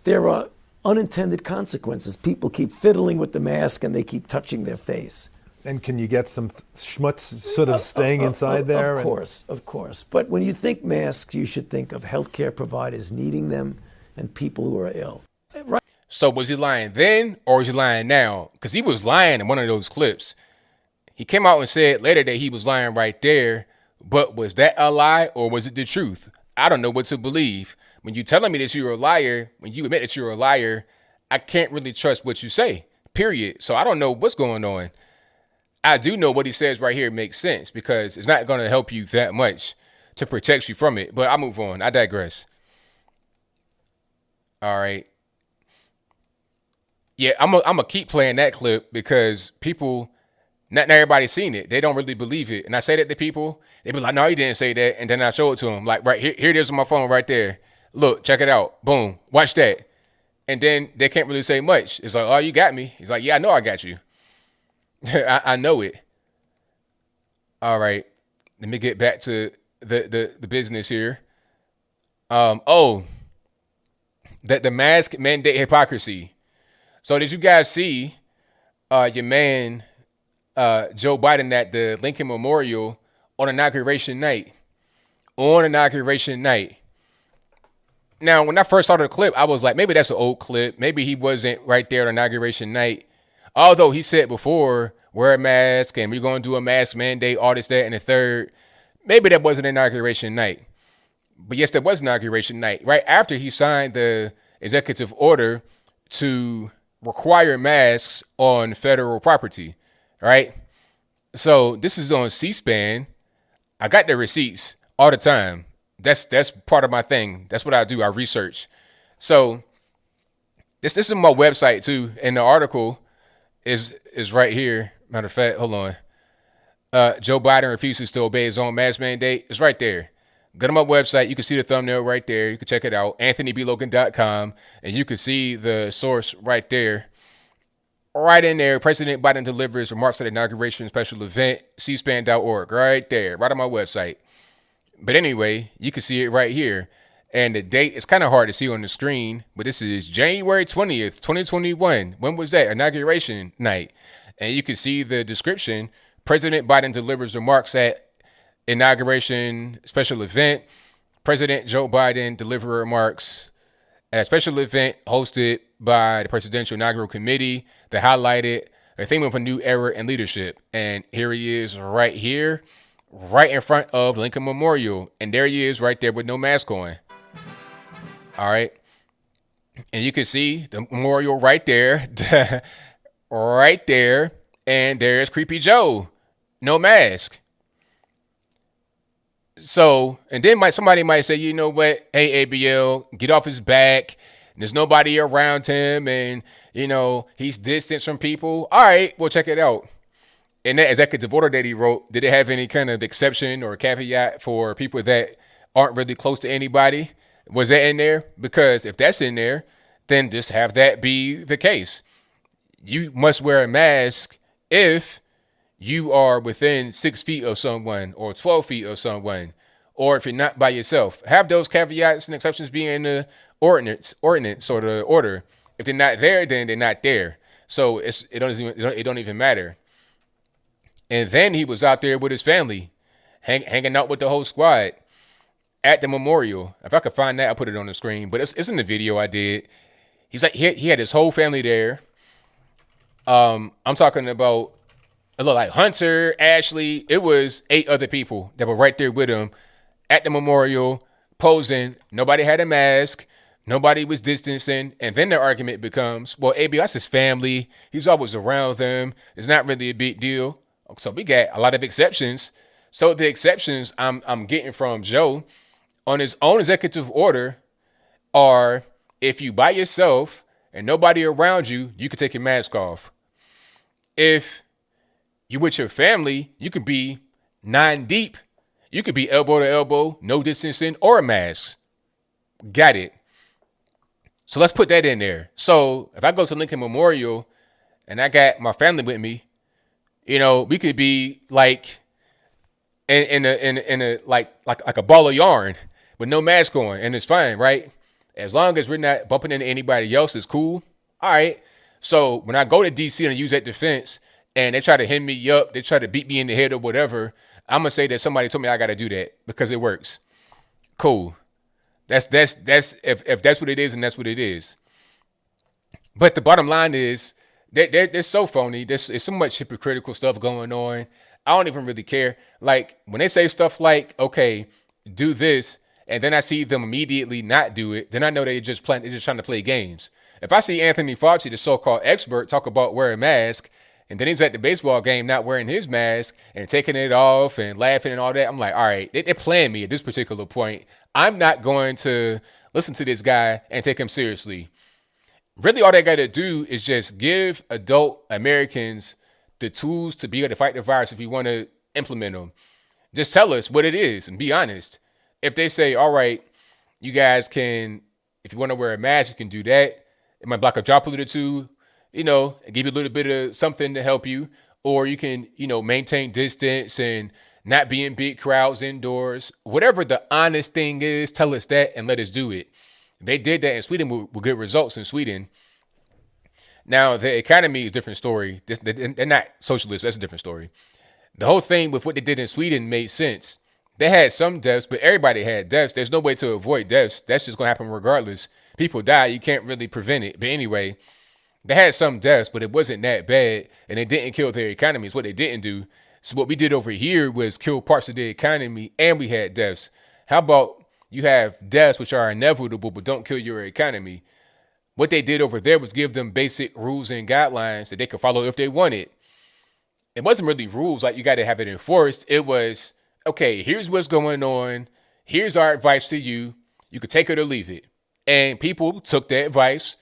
B: there are unintended consequences. People keep fiddling with the mask and they keep touching their face.
C: And can you get some schmutz sort of staying inside there?
B: Of course. But when you think masks, you should think of healthcare providers needing them and people who are ill. Right.
A: So was he lying then or is he lying now? Because he was lying in one of those clips. He came out and said later that he was lying right there. But was that a lie or was it the truth? I don't know what to believe. When you're telling me that you're a liar, when you admit that you're a liar, I can't really trust what you say, period. So I don't know what's going on. I do know what he says right here makes sense because it's not going to help you that much to protect you from it. But I'll move on. I digress. All right. Yeah, I'm gonna keep playing that clip because people, not everybody's seen it. They don't really believe it. And I say that to people. They be like, no, he didn't say that. And then I show it to them. Like, right here it is on my phone right there. Look, check it out. Boom. Watch that. And then they can't really say much. It's like, oh, you got me. He's like, yeah, I know I got you. I know it. All right. Let me get back to the business here. The mask mandate hypocrisy. So did you guys see your man Joe Biden at the Lincoln Memorial on inauguration night? Now, when I first saw the clip, I was like, maybe that's an old clip. Maybe he wasn't right there on inauguration night. Although he said before, wear a mask and we're going to do a mask mandate, all this, that, and the third. Maybe that wasn't inauguration night. But yes, that was inauguration night. Right after he signed the executive order to require masks on federal property, right? So this is on C-SPAN. I got the receipts all the time. That's part of my thing. That's what I do. I research. So this is my website too. And the article is right here. Matter of fact, hold on. Joe Biden refuses to obey his own mask mandate. It's right there. Go to my website. You can see the thumbnail right there. You can check it out. AnthonyBLogan.com. And you can see the source right there. Right in there. President Biden delivers remarks at inauguration special event. cspan.org. Right there. Right on my website. But anyway, you can see it right here. And the date, it's kind of hard to see on the screen, but this is January 20th, 2021. When was that? Inauguration night. And you can see the description. President Biden delivers remarks at inauguration special event. President Joe Biden delivered remarks at a special event hosted by the Presidential Inaugural Committee that highlighted a theme of a new era in leadership. And here he is right here, right in front of Lincoln Memorial. And there he is right there with no mask on. All right. And you can see the memorial right there, right there. And there's Creepy Joe, no mask. So, and then somebody might say, you know what? Hey, ABL, get off his back. There's nobody around him. And, you know, he's distanced from people. All right, well, check it out. In that executive order that he wrote, did it have any kind of exception or caveat for people that aren't really close to anybody? Was that in there? Because if that's in there, then just have that be the case. You must wear a mask if you are within 6 feet of someone or 12 feet of someone, or if you're not by yourself. Have those caveats and exceptions be in the ordinance or the order. If they're not there, then they're not there. So it don't even matter. And then he was out there with his family, hanging out with the whole squad at the memorial. If I could find that, I'll put it on the screen. But it's in the video I did. He's like he had his whole family there. I'm talking about it looked like Hunter, Ashley. It was 8 other people that were right there with him at the memorial, posing. Nobody had a mask. Nobody was distancing. And then the argument becomes, well, ABL, that's his family. He's always around them. It's not really a big deal. So we got a lot of exceptions. So the exceptions I'm getting from Joe on his own executive order are if you by yourself and nobody around you, you can take your mask off. If you with your family, you could be 9 deep. You could be elbow to elbow, no distancing, or a mask. Got it. So let's put that in there. So if I go to Lincoln Memorial and I got my family with me, you know, we could be like in a like a ball of yarn with no mask on, and it's fine, right? As long as we're not bumping into anybody else, it's cool. All right. So when I go to DC and use that defense, and they try to hem me up, they try to beat me in the head or whatever, I'm gonna say that somebody told me I gotta do that because it works. Cool. That's if that's what it is, and that's what it is. But the bottom line is they're so phony. There's so much hypocritical stuff going on. I don't even really care. Like when they say stuff like, okay, do this, and then I see them immediately not do it, then I know they're just trying to play games. If I see Anthony Fauci, the so-called expert, talk about wearing a mask, and then he's at the baseball game not wearing his mask and taking it off and laughing and all that, I'm like, all right, they're playing me at this particular point. I'm not going to listen to this guy and take him seriously. Really, all they got to do is just give adult Americans the tools to be able to fight the virus if you want to implement them. Just tell us what it is and be honest. If they say, all right, you guys can, if you want to wear a mask, you can do that. It might block a droplet or two, you know, give you a little bit of something to help you. Or you can, you know, maintain distance and not be in big crowds indoors. Whatever the honest thing is, tell us that and let us do it. They did that in Sweden with good results in Sweden. Now, the economy is a different story. They're not socialists. That's a different story. The whole thing with what they did in Sweden made sense. They had some deaths, but everybody had deaths. There's no way to avoid deaths. That's just going to happen regardless. People die. You can't really prevent it. But anyway, they had some deaths, but it wasn't that bad. And they didn't kill their economy. It's what they didn't do. So what we did over here was kill parts of the economy, and we had deaths. How about you have deaths which are inevitable but don't kill your economy? What they did over there was give them basic rules and guidelines that they could follow if they wanted. It wasn't really rules like you got to have it enforced. It was, okay, here's what's going on. Here's our advice to you. You could take it or leave it. And people took that advice,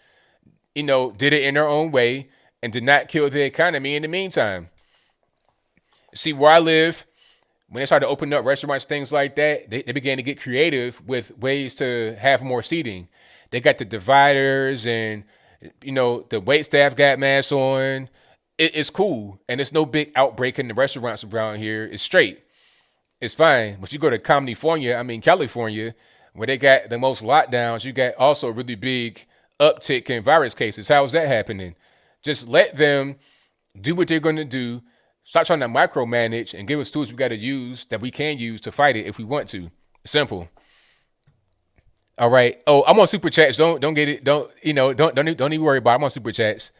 A: you know, did it in their own way and did not kill the economy in the meantime. See, where I live, when they started to open up restaurants, things like that, they began to get creative with ways to have more seating. They got the dividers and, you know, the wait staff got masks on. It's cool. And there's no big outbreak in the restaurants around here. It's straight. it's fine. But you go to California, where they got the most lockdowns, you got also a really big uptick in virus cases. How is that happening? Just let them do what they're going to do. Stop trying to micromanage and give us tools we got to use that we can use to fight it if we want to. Simple. All right. Oh, I'm on super chats. Don't get it. Don't even worry about it. I'm on super chats.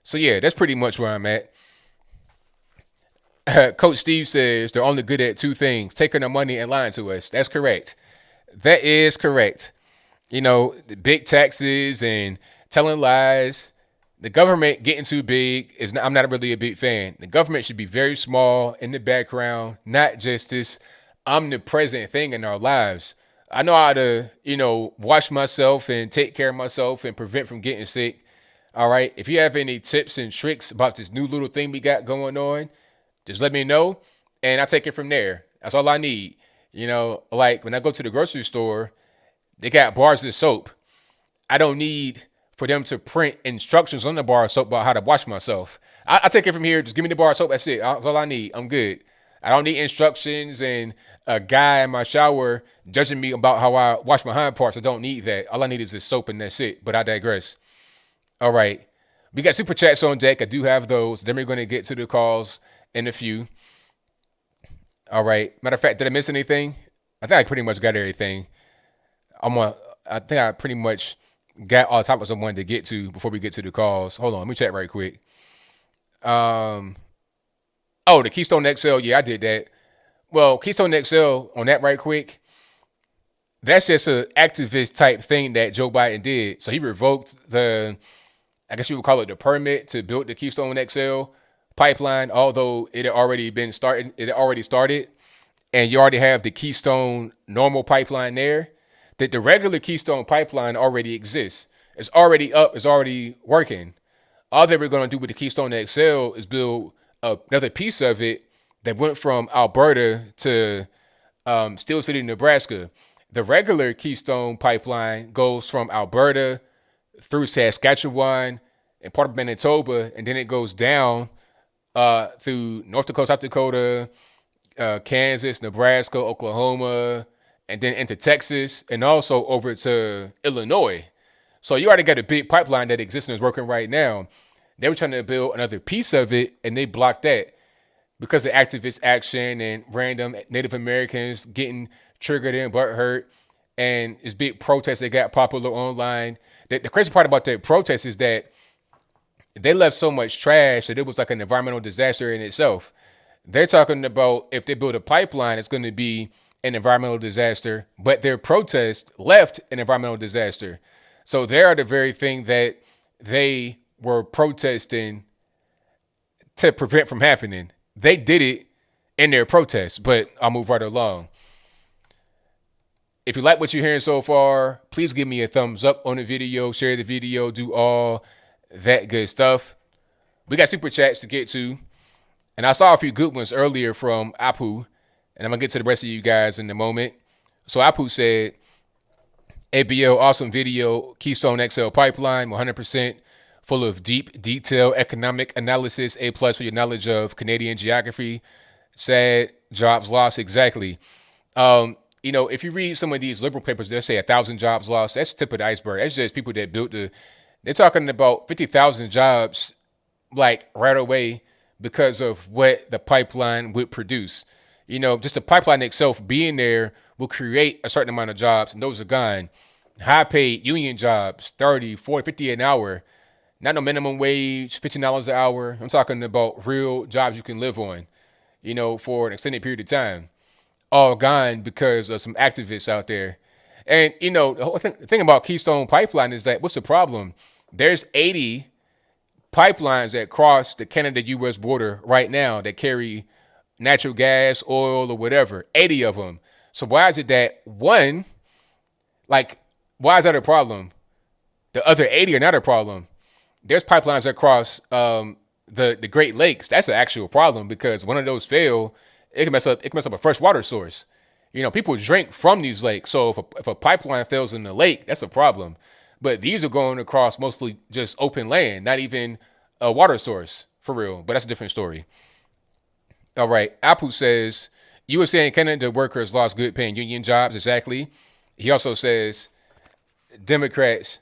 A: So yeah, that's pretty much where I'm at. Coach Steve says they're only good at two things: taking our money and lying to us. That's correct. That is correct. The big taxes and telling lies. The government getting too big I'm not really a big fan. The government should be very small in the background, not just this omnipresent thing in our lives. I know how to, wash myself and take care of myself and prevent from getting sick. All right. If you have any tips and tricks about this new little thing we got going on, just let me know and I'll take it from there. That's all I need. Like when I go to the grocery store, they got bars of soap. I don't need for them to print instructions on the bar of soap about how to wash myself. I take it from here. Just give me the bar of soap. That's it. That's all I need. I'm good. I don't need instructions and a guy in my shower judging me about how I wash my hind parts. I don't need that. All I need is this soap and that's it. But I digress. All right. We got super chats on deck. I do have those. Then we're going to get to the calls in a few. All right. Matter of fact, did I miss anything? I think I pretty much got everything. I think I pretty much got all the topics I wanted to get to before we get to the calls. Hold on, let me check right quick. The Keystone XL, yeah, I did that. Well, Keystone XL, on that right quick, that's just an activist type thing that Joe Biden did. So he revoked I guess you would call it the permit to build the Keystone XL pipeline, although it had already started, and you already have the Keystone normal pipeline there. That the regular Keystone pipeline already exists. It's already up. It's already working. All that we're going to do with the Keystone XL is build another piece of it that went from Alberta to Steel City, Nebraska. The regular Keystone pipeline goes from Alberta through Saskatchewan and part of Manitoba, and then it goes down through North Dakota, South Dakota, Kansas, Nebraska, Oklahoma, and then into Texas, and also over to Illinois. So you already got a big pipeline that exists and is working right now. They were trying to build another piece of it, and they blocked that because of activist action and random Native Americans getting triggered and butthurt, and this big protest that got popular online. The crazy part about that protest is that they left so much trash that it was like an environmental disaster in itself. They're talking about if they build a pipeline, it's going to be an environmental disaster, but their protest left an environmental disaster. So they are the very thing that they were protesting to prevent from happening. They did it in their protest, but I'll move right along. If you like what you're hearing so far, please give me a thumbs up on the video, share the video, do all that good stuff. We got super chats to get to, and I saw a few good ones earlier from Apu, and I'm going to get to the rest of you guys in a moment. So Apu said, ABL, awesome video, Keystone XL pipeline, 100% full of deep, detailed economic analysis, A+ for your knowledge of Canadian geography. Sad, jobs lost, exactly. If you read some of these liberal papers, they'll say 1,000 jobs lost. That's the tip of the iceberg. That's just people that built they're talking about 50,000 jobs, like right away because of what the pipeline would produce. Just the pipeline itself being there will create a certain amount of jobs, and those are gone. High-paid union jobs, 30, 40, 50 an hour. Not no minimum wage, $15 an hour. I'm talking about real jobs you can live on, for an extended period of time. All gone because of some activists out there. And, the whole thing about Keystone Pipeline is that what's the problem? There's 80 pipelines that cross the Canada-U.S. border right now that carry natural gas, oil, or whatever. 80 of them. So why is it that why is that a problem? The other 80 are not a problem. There's pipelines that cross the Great Lakes. That's an actual problem because one of those fail, it can mess up a fresh water source. People drink from these lakes. So if a pipeline fails in the lake, that's a problem. But these are going across mostly just open land, not even a water source for real. But that's a different story. All right. Apu says, You were saying Canada workers lost good paying union jobs. Exactly. He also says Democrats,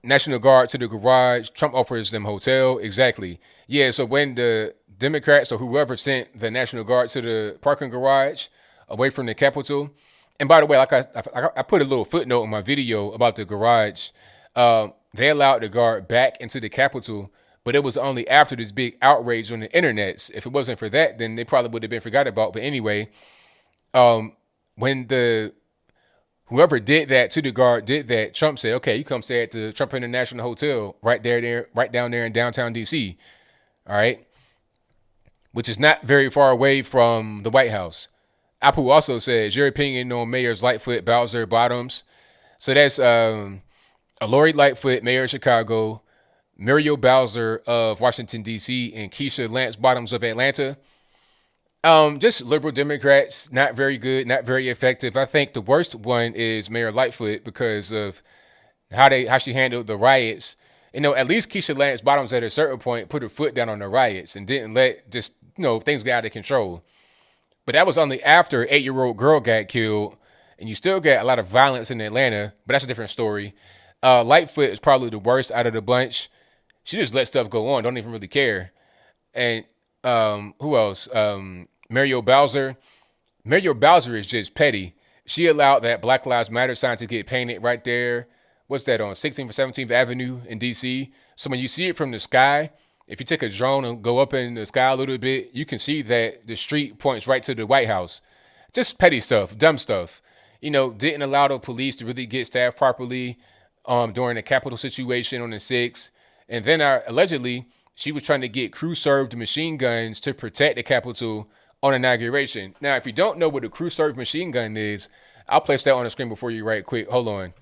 A: National Guard to the garage. Trump offers them hotel. Exactly. Yeah. So when the Democrats or whoever sent the National Guard to the parking garage away from the Capitol, and by the way, like I put a little footnote in my video about the garage. They allowed the guard back into the Capitol, but it was only after this big outrage on the internet. If it wasn't for that, then they probably would have been forgot about. But anyway, when the whoever did that to the guard did that, Trump said, "Okay, you come stay at the Trump International Hotel right down there in downtown D.C. All right, which is not very far away from the White House." Apu also says, "Your opinion on Mayors Lightfoot, Bowser, Bottoms." So that's Lori Lightfoot, Mayor of Chicago, Muriel Bowser of Washington, D.C., and Keisha Lance Bottoms of Atlanta. Just liberal Democrats, not very good, not very effective. I think the worst one is Mayor Lightfoot because of how she handled the riots. You know, at least Keisha Lance Bottoms at a certain point put her foot down on the riots and didn't let things get out of control. But that was only after an 8-year-old girl got killed, and you still get a lot of violence in Atlanta, but that's a different story. Lightfoot is probably the worst out of the bunch. She just let stuff go on, don't even really care. And who else? Muriel Bowser. Muriel Bowser is just petty. She allowed that Black Lives Matter sign to get painted right there. What's that, on 16th or 17th Avenue in D.C.? So when you see it from the sky, if you take a drone and go up in the sky a little bit, you can see that the street points right to the White House. Just petty stuff, dumb stuff. You know, didn't allow the police to really get staffed properly during the Capitol situation on the 6th. And then allegedly, she was trying to get crew-served machine guns to protect the Capitol on inauguration. Now, if you don't know what a crew-served machine gun is, I'll place that on the screen before you right quick. Hold on.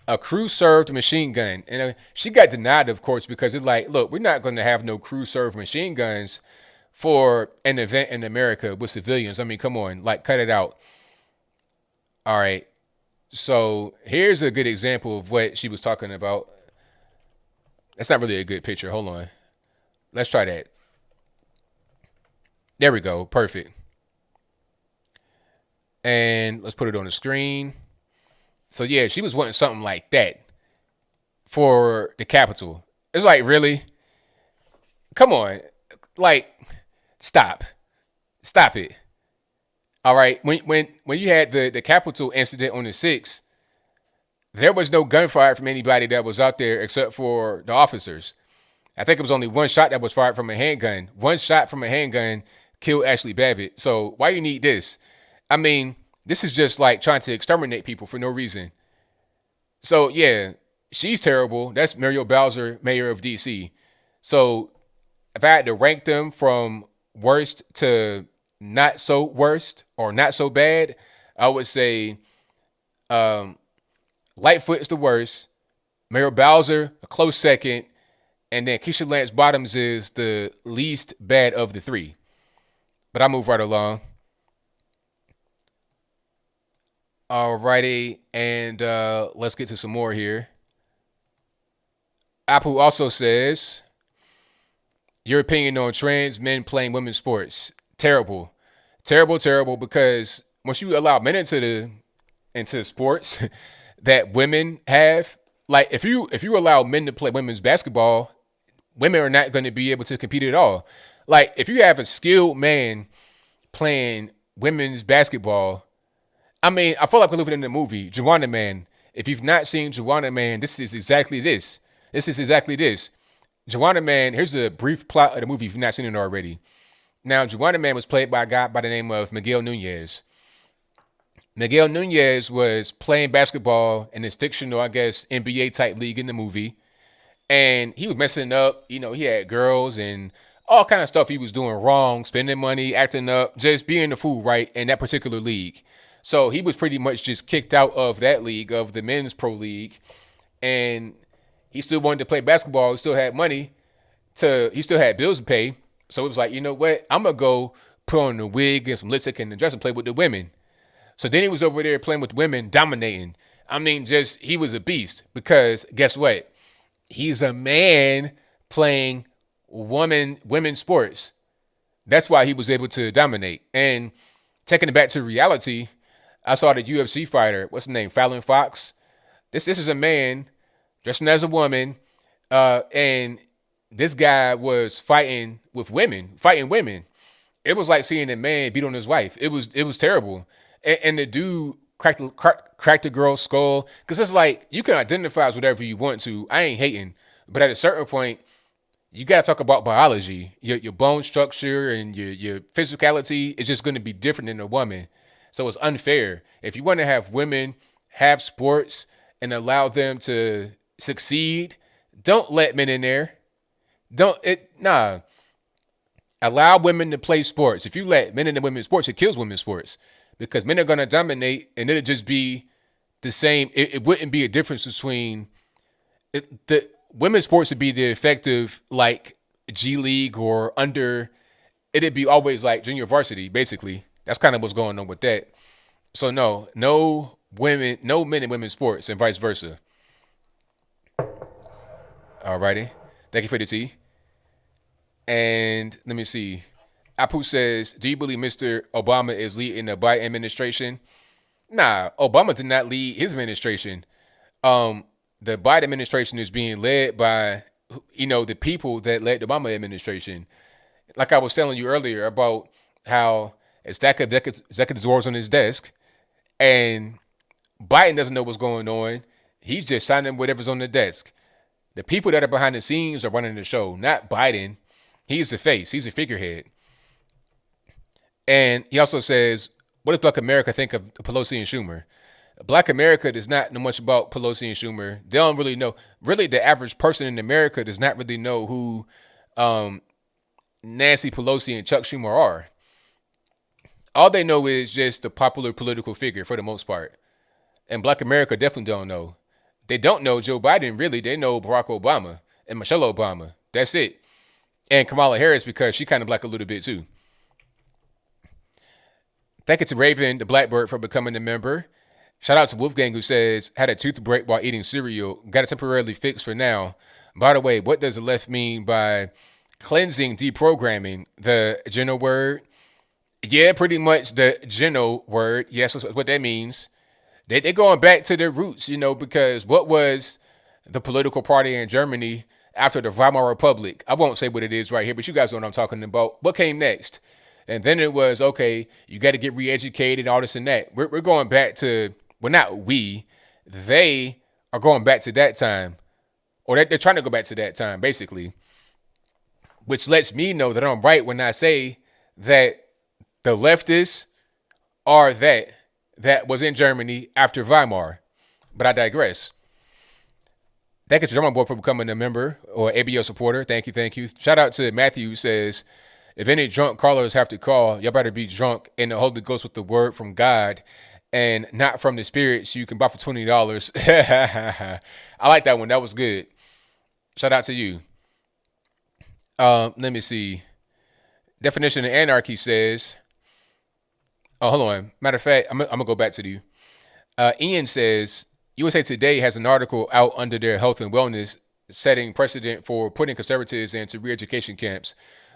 A: A crew-served machine gun. And she got denied, of course, because it's like, look, we're not going to have no crew-served machine guns for an event in America with civilians. I mean, come on, like, cut it out. All right. So here's a good example of what she was talking about. That's not really a good picture. Hold on. Let's try that. There we go. Perfect. And let's put it on the screen. So yeah, she was wanting something like that for the Capitol. It's like, really? Come on. Like, stop it. All right. When you had the Capitol incident on the 6th, there was no gunfire from anybody that was out there except for the officers. I think it was only one shot that was fired from a handgun. One shot from a handgun killed Ashley Babbitt. So why you need this? I mean, this is just like trying to exterminate people for no reason. So yeah, she's terrible. That's Muriel Bowser, mayor of D.C. So if I had to rank them from worst to not so worst or not so bad, I would say Lightfoot is the worst, Muriel Bowser a close second, and then Keisha Lance Bottoms is the least bad of the three. But I'll move right along. Alrighty, and let's get to some more here. Apu also says, your opinion on trans men playing women's sports. Terrible, because once you allow men into sports that women have, like if you allow men to play women's basketball, women are not going to be able to compete at all. Like if you have a skilled man playing women's basketball, I mean, I feel like we're living in the movie Juwanna Man. If you've not seen Juwanna Man, this is exactly this. Juwanna Man, here's a brief plot of the movie if you've not seen it already. Now, Juwanna Man was played by a guy by the name of Miguel Nunez. Miguel Nunez was playing basketball in this fictional, I guess, NBA type league in the movie. And he was messing up. You know, he had girls and all kind of stuff he was doing wrong, spending money, acting up, just being the fool, right, in that particular league. So he was pretty much just kicked out of that league, of the men's pro league. And he still wanted to play basketball. He still had money. He still had bills to pay. So it was like, you know what? I'm going to go put on the wig and some lipstick and dress and play with the women. So then he was over there playing with women, dominating. I mean, just he was a beast because guess what? He's a man playing women's sports. That's why he was able to dominate. And taking it back to reality, I saw the UFC fighter, what's his name, Fallon Fox. This is a man dressing as a woman, and this guy was fighting women. It was like seeing a man beat on his wife. It was terrible. And the dude cracked the girl's skull, because it's like, you can identify as whatever you want to. I ain't hating, but at a certain point, you got to talk about biology. Your bone structure and your physicality is just going to be different than a woman. So it's unfair. If you want to have women have sports and allow them to succeed, don't let men in there. Allow women to play sports. If you let men into women's sports, it kills women's sports, because men are going to dominate, and it'll just be the same. It wouldn't be a difference between the women's sports would be the effective like G League or under. It'd be always like junior varsity, basically. That's kind of what's going on with that. So no men in women's sports, and vice versa. Alrighty, thank you for the tea. And let me see. Apu says, do you believe Mr. Obama is leading the Biden administration? Nah, Obama did not lead his administration. The Biden administration is being led by, the people that led the Obama administration. Like I was telling you earlier about how a stack of executive orders on his desk, and Biden doesn't know what's going on. He's just signing whatever's on the desk. The people that are behind the scenes are running the show, not Biden. He's the face. He's a figurehead. And he also says, what does Black America think of Pelosi and Schumer? Black America does not know much about Pelosi and Schumer. They don't really know. Really, the average person in America does not really know who Nancy Pelosi and Chuck Schumer are. All they know is just a popular political figure for the most part. And Black America definitely don't know. They don't know Joe Biden, really. They know Barack Obama and Michelle Obama. That's it. And Kamala Harris, because she kind of black a little bit too. Thank you to Raven, the Blackbird, for becoming a member. Shout out to Wolfgang, who says, had a tooth break while eating cereal. Got it temporarily fixed for now. By the way, what does the left mean by cleansing, deprogramming? The general word? Yeah, pretty much the general word. Yes, that's what that means. They're going back to their roots, because what was the political party in Germany after the Weimar Republic? I won't say what it is right here, but you guys know what I'm talking about. What came next? And then it was, okay, you got to get re-educated, all this and that. We're going back to, well, not we. They are going back to that time. Or they're trying to go back to that time, basically. Which lets me know that I'm right when I say that the leftists are that was in Germany after Weimar. But I digress. Thank you to German Boy for becoming a member or ABL supporter. Thank you. Shout out to Matthew, who says, if any drunk callers have to call, y'all better be drunk in the Holy Ghost with the word from God and not from the Spirit, so you can buy for $20. I like that one. That was good. Shout out to you. Let me see. Definition of anarchy says, hold on. Matter of fact, I'm going to go back to you. Ian says, USA Today has an article out under their health and wellness setting precedent for putting conservatives into re-education camps.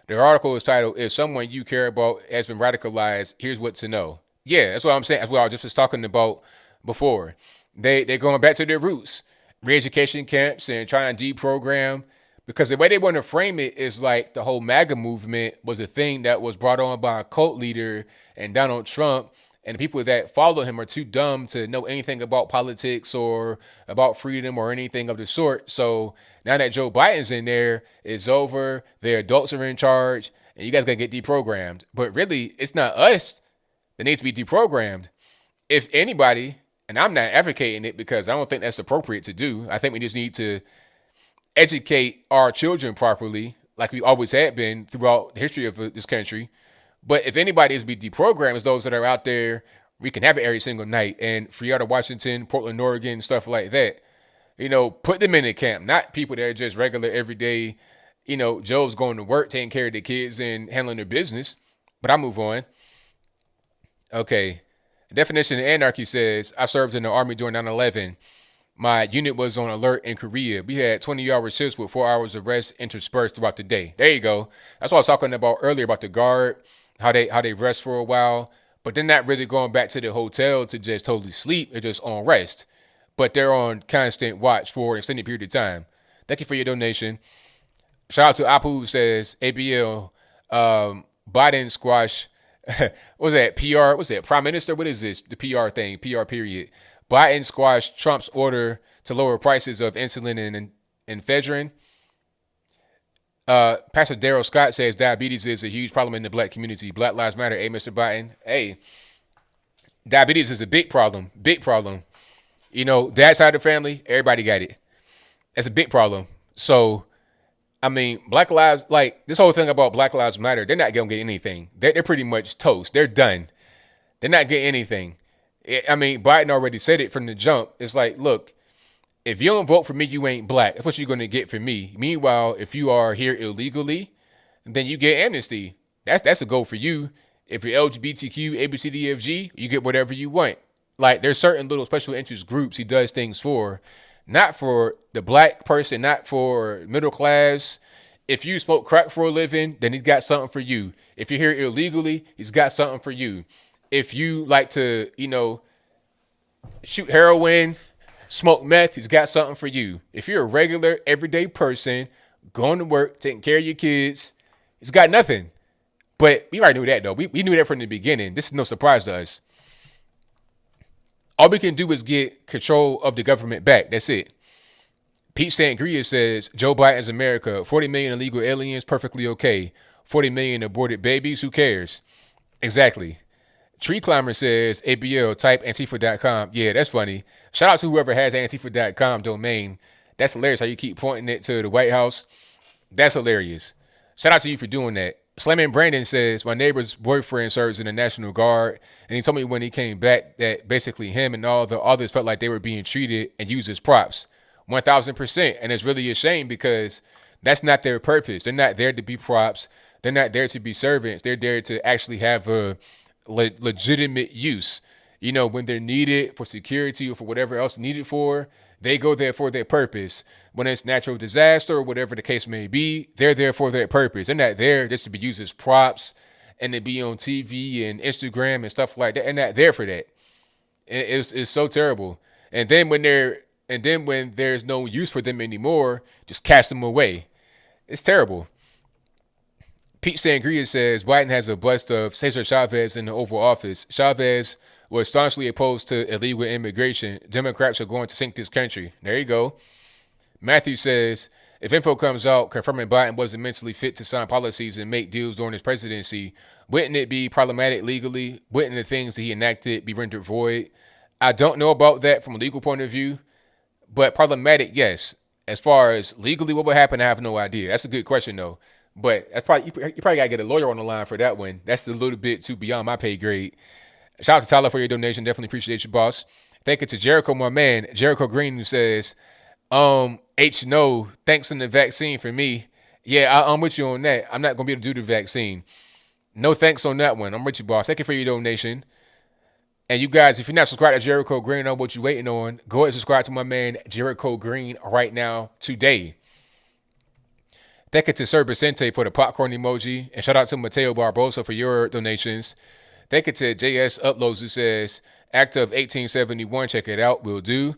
A: Their article is titled, if someone you care about has been radicalized, here's what to know. Yeah, that's what I'm saying. That's what I was just talking about before. They're going back to their roots. Re-education camps and trying to deprogram. Because the way they want to frame it is like the whole MAGA movement was a thing that was brought on by a cult leader and Donald Trump. And the people that follow him are too dumb to know anything about politics or about freedom or anything of the sort. So now that Joe Biden's in there, it's over. The adults are in charge, and you guys got to get deprogrammed. But really, it's not us that needs to be deprogrammed. If anybody, and I'm not advocating it because I don't think that's appropriate to do. I think we just need to educate our children properly, like we always have been throughout the history of this country. But if anybody is to be deprogrammed, it's those that are out there. We can have it every single night. And free out of Washington, Portland, Oregon, stuff like that. Put them in the camp, not people that are just regular, everyday. Joe's going to work, taking care of the kids and handling their business. But I'll move on. Okay. The definition of anarchy says, I served in the Army during 9/11. My unit was on alert in Korea. We had 20-hour shifts with 4 hours of rest interspersed throughout the day. There you go. That's what I was talking about earlier about the guard, how they rest for a while, but they're not really going back to the hotel to just totally sleep. They're just on rest, but they're on constant watch for an extended period of time. Thank you for your donation. Shout out to Apu who says ABL, Biden squash. What was that? PR? What's that? Prime Minister? What is this? The PR thing? PR period. Biden squashed Trump's order to lower prices of insulin and ephedrine. Pastor Daryl Scott says diabetes is a huge problem in the black community. Black Lives Matter. Hey, Mr. Biden. Hey, diabetes is a big problem. Big problem. You know, dad's side of the family, everybody got it. That's a big problem. So, I mean, Black Lives, like this whole thing about Black Lives Matter, they're not going to get anything. They're pretty much toast. They're done. They're not getting anything. I mean, Biden already said it from the jump. It's like, look, if you don't vote for me, you ain't black. That's what you're going to get from me. Meanwhile, if you are here illegally, then you get amnesty. That's a goal for you. If you're LGBTQ, ABCDFG, you get whatever you want. Like, there's certain little special interest groups he does things for. Not for the black person, not for middle class. If you smoke crack for a living, then he's got something for you. If you're here illegally, he's got something for you. If you like to, you know, shoot heroin, smoke meth, he's got something for you. If you're a regular, everyday person, going to work, taking care of your kids, he's got nothing. But we already knew that, though. We knew that from the beginning. This is no surprise to us. All we can do is get control of the government back. That's it. Pete Sangria says, Joe Biden's America, 40 million illegal aliens, perfectly okay. 40 million aborted babies, who cares? Exactly. Tree Climber says, ABL, type Antifa.com. Yeah, that's funny. Shout out to whoever has Antifa.com domain. That's hilarious how you keep pointing it to the White House. That's hilarious. Shout out to you for doing that. Slamming Brandon says, my neighbor's boyfriend serves in the National Guard, and he told me when he came back that basically him and all the others felt like they were being treated and used as props. 1,000%. And it's really a shame because that's not their purpose. They're not there to be props. They're not there to be servants. They're there to actually have a legitimate use. You know, when they're needed for security or for whatever else needed for, they go there for their purpose. When it's natural disaster or whatever the case may be, they're there for their purpose. They're not there just to be used as props and to be on TV and Instagram and stuff like that. They're not there for that. It's so terrible. And then when there's no use for them anymore, just cast them away. It's terrible. Pete Sangria says Biden has a bust of Cesar Chavez in the Oval Office. Chavez was staunchly opposed to illegal immigration. Democrats are going to sink this country. There you go. Matthew says, if info comes out confirming Biden wasn't mentally fit to sign policies and make deals during his presidency, wouldn't it be problematic legally? Wouldn't the things that he enacted be rendered void? I don't know about that from a legal point of view, but problematic, yes. As far as legally what would happen, I have no idea. That's a good question, though. But that's probably you probably got to get a lawyer on the line for that one. That's a little bit too beyond my pay grade. Shout out to Tyler for your donation. Definitely appreciate you, boss. Thank you to Jericho, my man. Jericho Green, who says, no, thanks on the vaccine for me. Yeah, I'm with you on that. I'm not going to be able to do the vaccine. No thanks on that one. I'm with you, boss. Thank you for your donation. And you guys, if you're not subscribed to Jericho Green, I know what you're waiting on. Go ahead and subscribe to my man, Jericho Green, right now, today. Thank you to Sir Vicente for the popcorn emoji. And shout out to Mateo Barbosa for your donations. Thank you to JS Uploads, who says, Act of 1871, check it out, will do.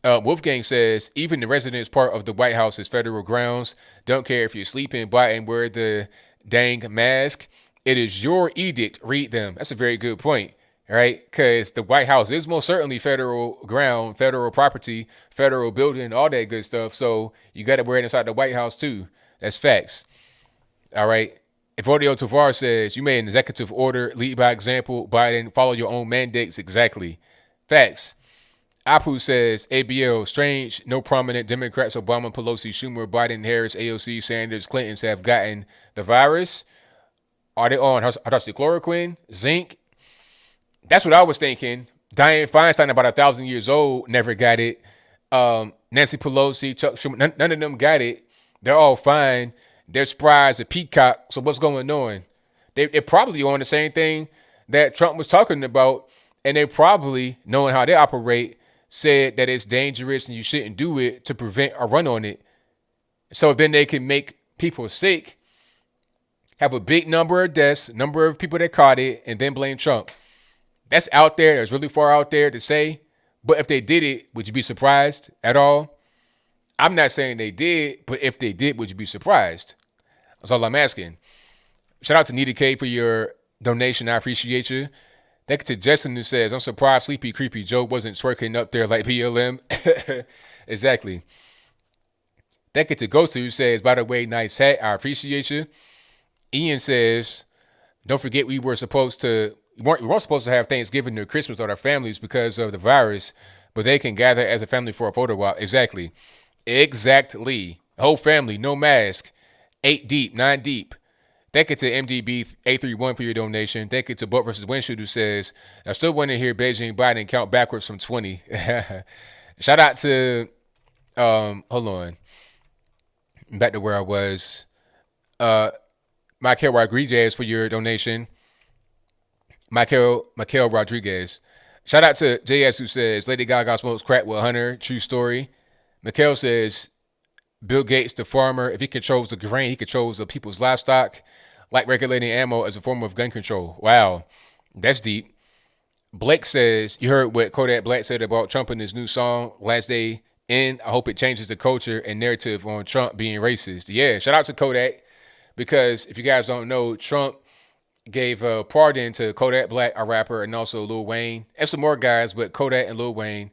A: Wolfgang says, even the residence part of the White House is federal grounds. Don't care if you're sleeping, Biden, wear the dang mask. It is your edict, read them. That's a very good point, right? Because the White House is most certainly federal ground, federal property, federal building, all that good stuff. So you got to wear it inside the White House too. That's facts. All right. Evodio Tovar says, you made an executive order, lead by example, Biden, follow your own mandates. Exactly. Facts. Apu says, ABL, strange, no prominent Democrats, Obama, Pelosi, Schumer, Biden, Harris, AOC, Sanders, Clintons have gotten the virus. Are they on hydroxychloroquine, zinc? That's what I was thinking. Dianne Feinstein, about 1,000 years old, never got it. Nancy Pelosi, Chuck Schumer, none of them got it. They're all fine. They're spry as a peacock. So what's going on? They're probably on the same thing that Trump was talking about, and they're probably, knowing how they operate, said that it's dangerous and you shouldn't do it to prevent a run on it. So then they can make people sick, have a big number of deaths, number of people that caught it, and then blame Trump. That's out there. That's really far out there to say. But if they did it, would you be surprised at all? I'm not saying they did, but if they did, would you be surprised? That's all I'm asking. Shout out to Nita K for your donation. I appreciate you. Thank you to Justin who says, I'm surprised Sleepy Creepy Joe wasn't twerking up there like BLM. Exactly. Thank you to Ghost who says, by the way, nice hat. I appreciate you. Ian says, don't forget we weren't supposed to have Thanksgiving or Christmas with our families because of the virus, but they can gather as a family for a photo op. Exactly. Whole family, no mask, 8 deep, 9 deep. Thank you to MDB831 for your donation. Thank you to Butt vs. Windshield who says, I still want to hear Beijing Biden count backwards from 20. Shout out to, hold on. Back to where I was. Michael Rodriguez for your donation. Michael Rodriguez. Shout out to JS who says, Lady Gaga smokes crack with Hunter. True story. Mikhail says, Bill Gates, the farmer, if he controls the grain, he controls the people's livestock, like regulating ammo as a form of gun control. Wow, that's deep. Blake says, you heard what Kodak Black said about Trump in his new song, Last Day In. I hope it changes the culture and narrative on Trump being racist. Yeah, shout out to Kodak, because if you guys don't know, Trump gave a pardon to Kodak Black, a rapper, and also Lil Wayne, and some more guys, but Kodak and Lil Wayne.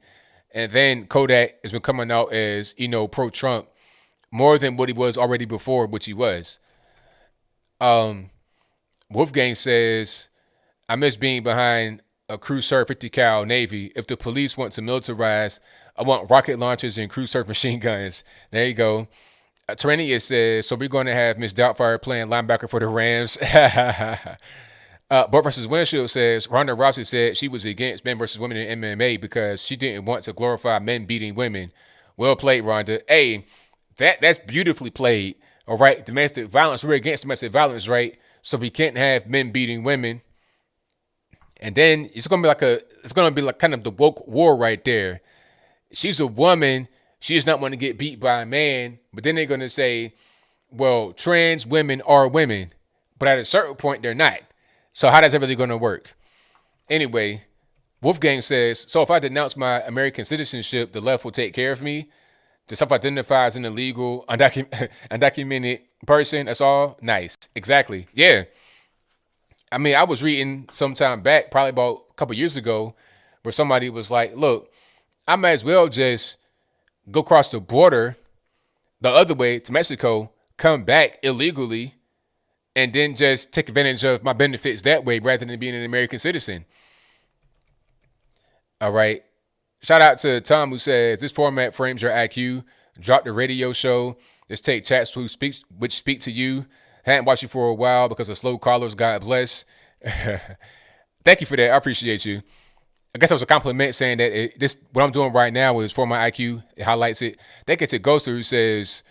A: And then Kodak has been coming out as, pro-Trump more than what he was already before, which he was. Wolfgang says, I miss being behind a crew serve 50 cal Navy. If the police want to militarize, I want rocket launchers and crew serve machine guns. There you go. Terrania says, so we're going to have Miss Doubtfire playing linebacker for the Rams. Butt vs. Windshield says, Ronda Rousey said she was against men versus women in MMA because she didn't want to glorify men beating women. Well played, Ronda. Hey, that's beautifully played. All right, domestic violence. We're against domestic violence, right? So we can't have men beating women. And then it's gonna be like kind of the woke war right there. She's a woman. She does not want to get beat by a man. But then they're gonna say, well, trans women are women, but at a certain point they're not. So how is that really gonna work? Anyway, Wolfgang says, so if I denounce my American citizenship, the left will take care of me. To self-identify as an illegal, undocumented person, that's all? Nice. Exactly. Yeah. I mean, I was reading some time back, probably about a couple years ago, where somebody was like, look, I might as well just go across the border the other way to Mexico, come back illegally, and then just take advantage of my benefits that way rather than being an American citizen. All right. Shout out to Tom who says, this format frames your IQ. Drop the radio show. Just take chats which speak to you. Hadn't watched you for a while because of slow callers. God bless. Thank you for that. I appreciate you. I guess that was a compliment saying that what I'm doing right now is for my IQ. It highlights it. Thank you to Ghoster who says,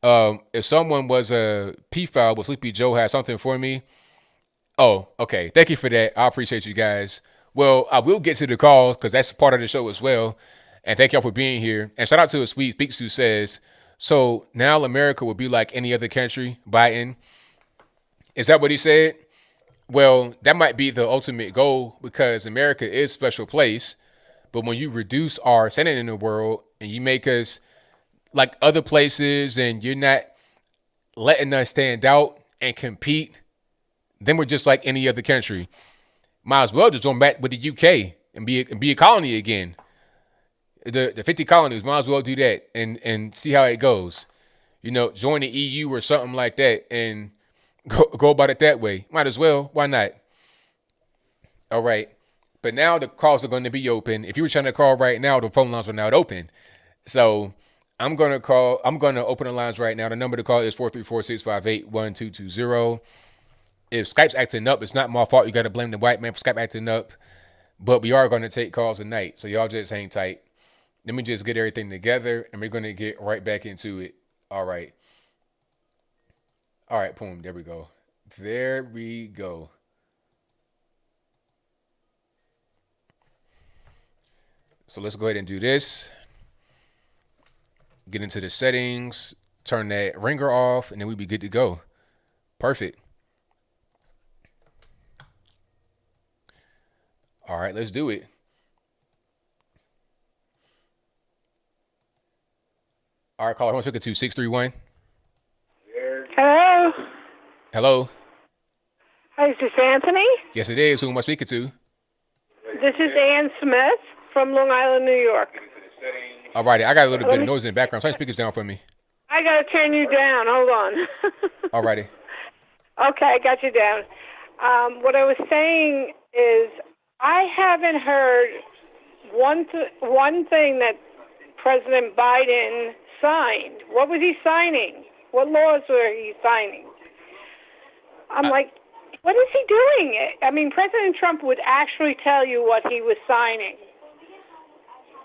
A: if someone was a pedophile, would Sleepy Joe have something for me? Oh, okay. Thank you for that. I appreciate you guys. Well, I will get to the calls because that's part of the show as well. And thank y'all for being here. And shout out to a Sweet Speaks who says, so now America will be like any other country, Biden. Is that what he said? Well, that might be the ultimate goal because America is a special place. But when you reduce our standing in the world and you make us like other places and you're not letting us stand out and compete, then we're just like any other country. Might as well just join back with the UK and be a colony again. The 50 colonies, might as well do that and see how it goes. Join the EU or something like that and go about it that way. Might as well. Why not? All right. But now the calls are going to be open. If you were trying to call right now, the phone lines are now open. So I'm going to open the lines right now. The number to call is 434-658-1220. If Skype's acting up, it's not my fault. You got to blame the white man for Skype acting up. But we are going to take calls tonight. So y'all just hang tight. Let me just get everything together, and we're going to get right back into it. All right. All right, boom. There we go. There we go. So let's go ahead and do this. Get into the settings, turn that ringer off, and then we'd be good to go. Perfect. All right, let's do it. All right, caller, I want to speak to 631.
D: Hello.
A: Hello.
D: Hi, is this Anthony?
A: Yes, it is. Who am I speaking to?
D: This is Ann Smith from Long Island, New York.
A: All righty, I got a little bit of noise in the background. Turn speakers down for me.
D: I got to turn you down. Hold on.
A: All righty.
D: Okay, I got you down. What I was saying is I haven't heard one thing that President Biden signed. What was he signing? What laws were he signing? I'm like, what is he doing? I mean, President Trump would actually tell you what he was signing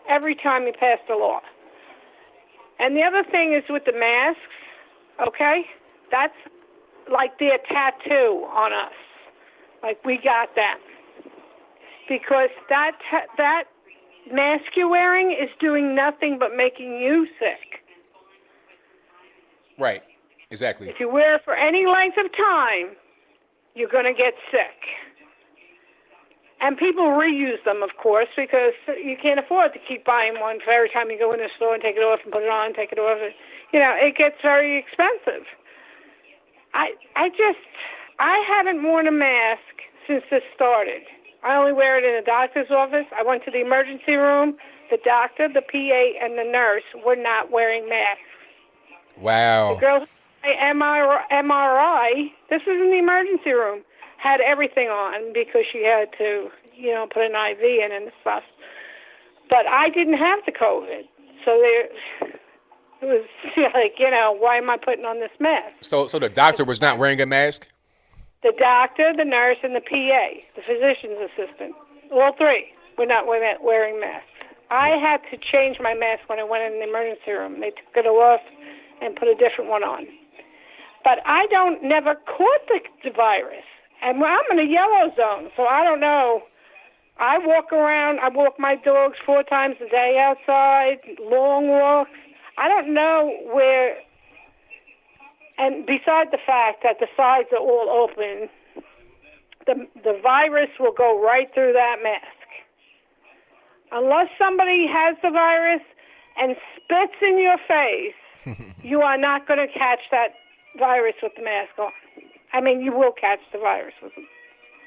D: every time he passed a law. And the other thing is with the masks, okay? That's like their tattoo on us. Like, we got that. Because that mask you're wearing is doing nothing but making you sick.
A: Right. Exactly.
D: If you wear it for any length of time, you're going to get sick. And people reuse them, of course, because you can't afford to keep buying one for every time you go in the store and take it off and put it on, take it off. You know, it gets very expensive. I haven't worn a mask since this started. I only wear it in a doctor's office. I went to the emergency room. The doctor, the PA, and the nurse were not wearing masks.
A: Wow.
D: The girl MRI, this was in the emergency room, had everything on because she had to, put an IV in and stuff. But I didn't have the COVID. So it was like, why am I putting on this mask?
A: So the doctor was not wearing a mask?
D: The doctor, the nurse, and the PA, the physician's assistant, all three were not wearing masks. I had to change my mask when I went in the emergency room. They took it off and put a different one on. But I never caught the virus. And I'm in a yellow zone, so I don't know. I walk my dogs 4 times a day outside, long walks. I don't know where, and beside the fact that the sides are all open, the virus will go right through that mask. Unless somebody has the virus and spits in your face, you are not going to catch that virus with the mask on. I mean, you will catch the virus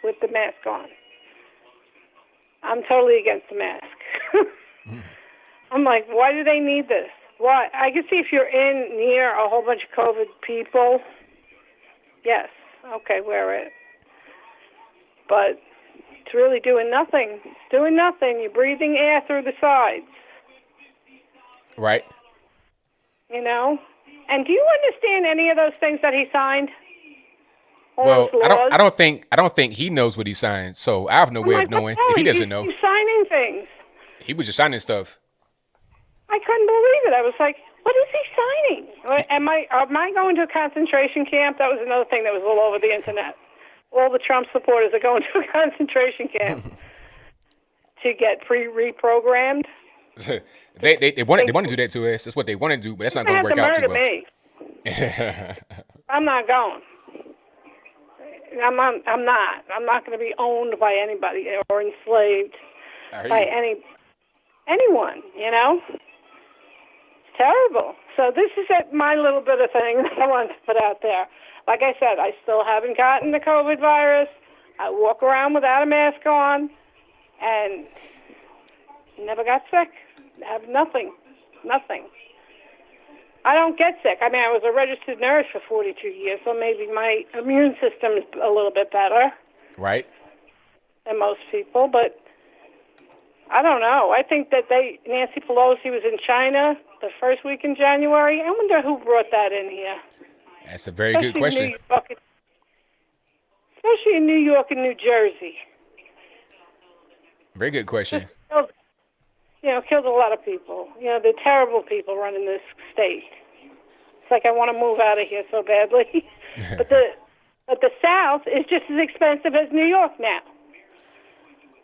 D: with the mask on. I'm totally against the mask. I'm like, why do they need this? Why? I can see if you're near a whole bunch of COVID people, yes, okay, wear it. But it's really doing nothing. It's doing nothing. You're breathing air through the sides.
A: Right.
D: And do you understand any of those things that he signed?
A: Well, I don't think he knows what he signed. So I have no way of knowing if he doesn't know.
D: He's signing things.
A: He was just signing stuff.
D: I couldn't believe it. I was like, what is he signing? Am I going to a concentration camp? That was another thing that was all over the internet. All the Trump supporters are going to a concentration camp to get reprogrammed.
A: they want to do that to us. That's what they want to do, but that's not going to work out too well.
D: Me. I'm not going. I'm not. I'm not going to be owned by anybody or enslaved by anyone. It's terrible. So this is my little bit of thing that I wanted to put out there. Like I said, I still haven't gotten the COVID virus. I walk around without a mask on, and never got sick. I have nothing. I don't get sick. I mean, I was a registered nurse for 42 years, so maybe my immune system is a little bit better.
A: Right.
D: Than most people, but I don't know. I think that Nancy Pelosi was in China the first week in January. I wonder who brought that in here.
A: That's a very good question.
D: Especially in New York and New Jersey.
A: Very good question.
D: Killed a lot of people. They're terrible people running this state. It's like I want to move out of here so badly. But the South is just as expensive as New York now.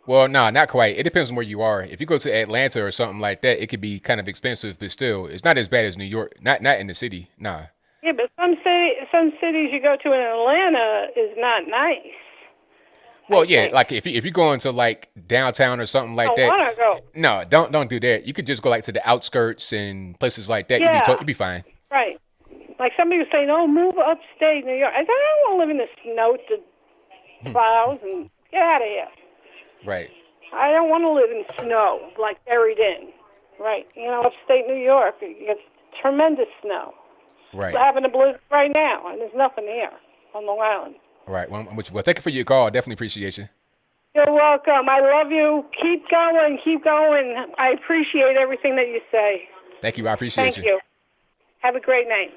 A: Well, no, not quite. It depends on where you are. If you go to Atlanta or something like that, it could be kind of expensive, but still, it's not as bad as New York. Not in the city. Nah.
D: Yeah, but some cities you go to in Atlanta is not nice.
A: Well,
D: I
A: yeah,
D: think.
A: like if you go into like downtown or something like
D: I
A: that,
D: want to go.
A: no, don't do that. You could just go like to the outskirts and places like that.
D: Yeah,
A: You'd be fine.
D: right. Like somebody was saying, "Oh, move upstate New York." I don't want to live in the snow, the clouds, and get out of here.
A: Right.
D: I don't want to live in snow, like buried in. Right. Upstate New York, you get tremendous snow.
A: Right.
D: We're having a blizzard right now, and there's nothing here on Long Island.
A: Right. Well, well, thank you for your call. Definitely appreciate you.
D: You're welcome. I love you. Keep going. Keep going. I appreciate everything that you say.
A: Thank you. I appreciate
D: Thank you. Have a great night.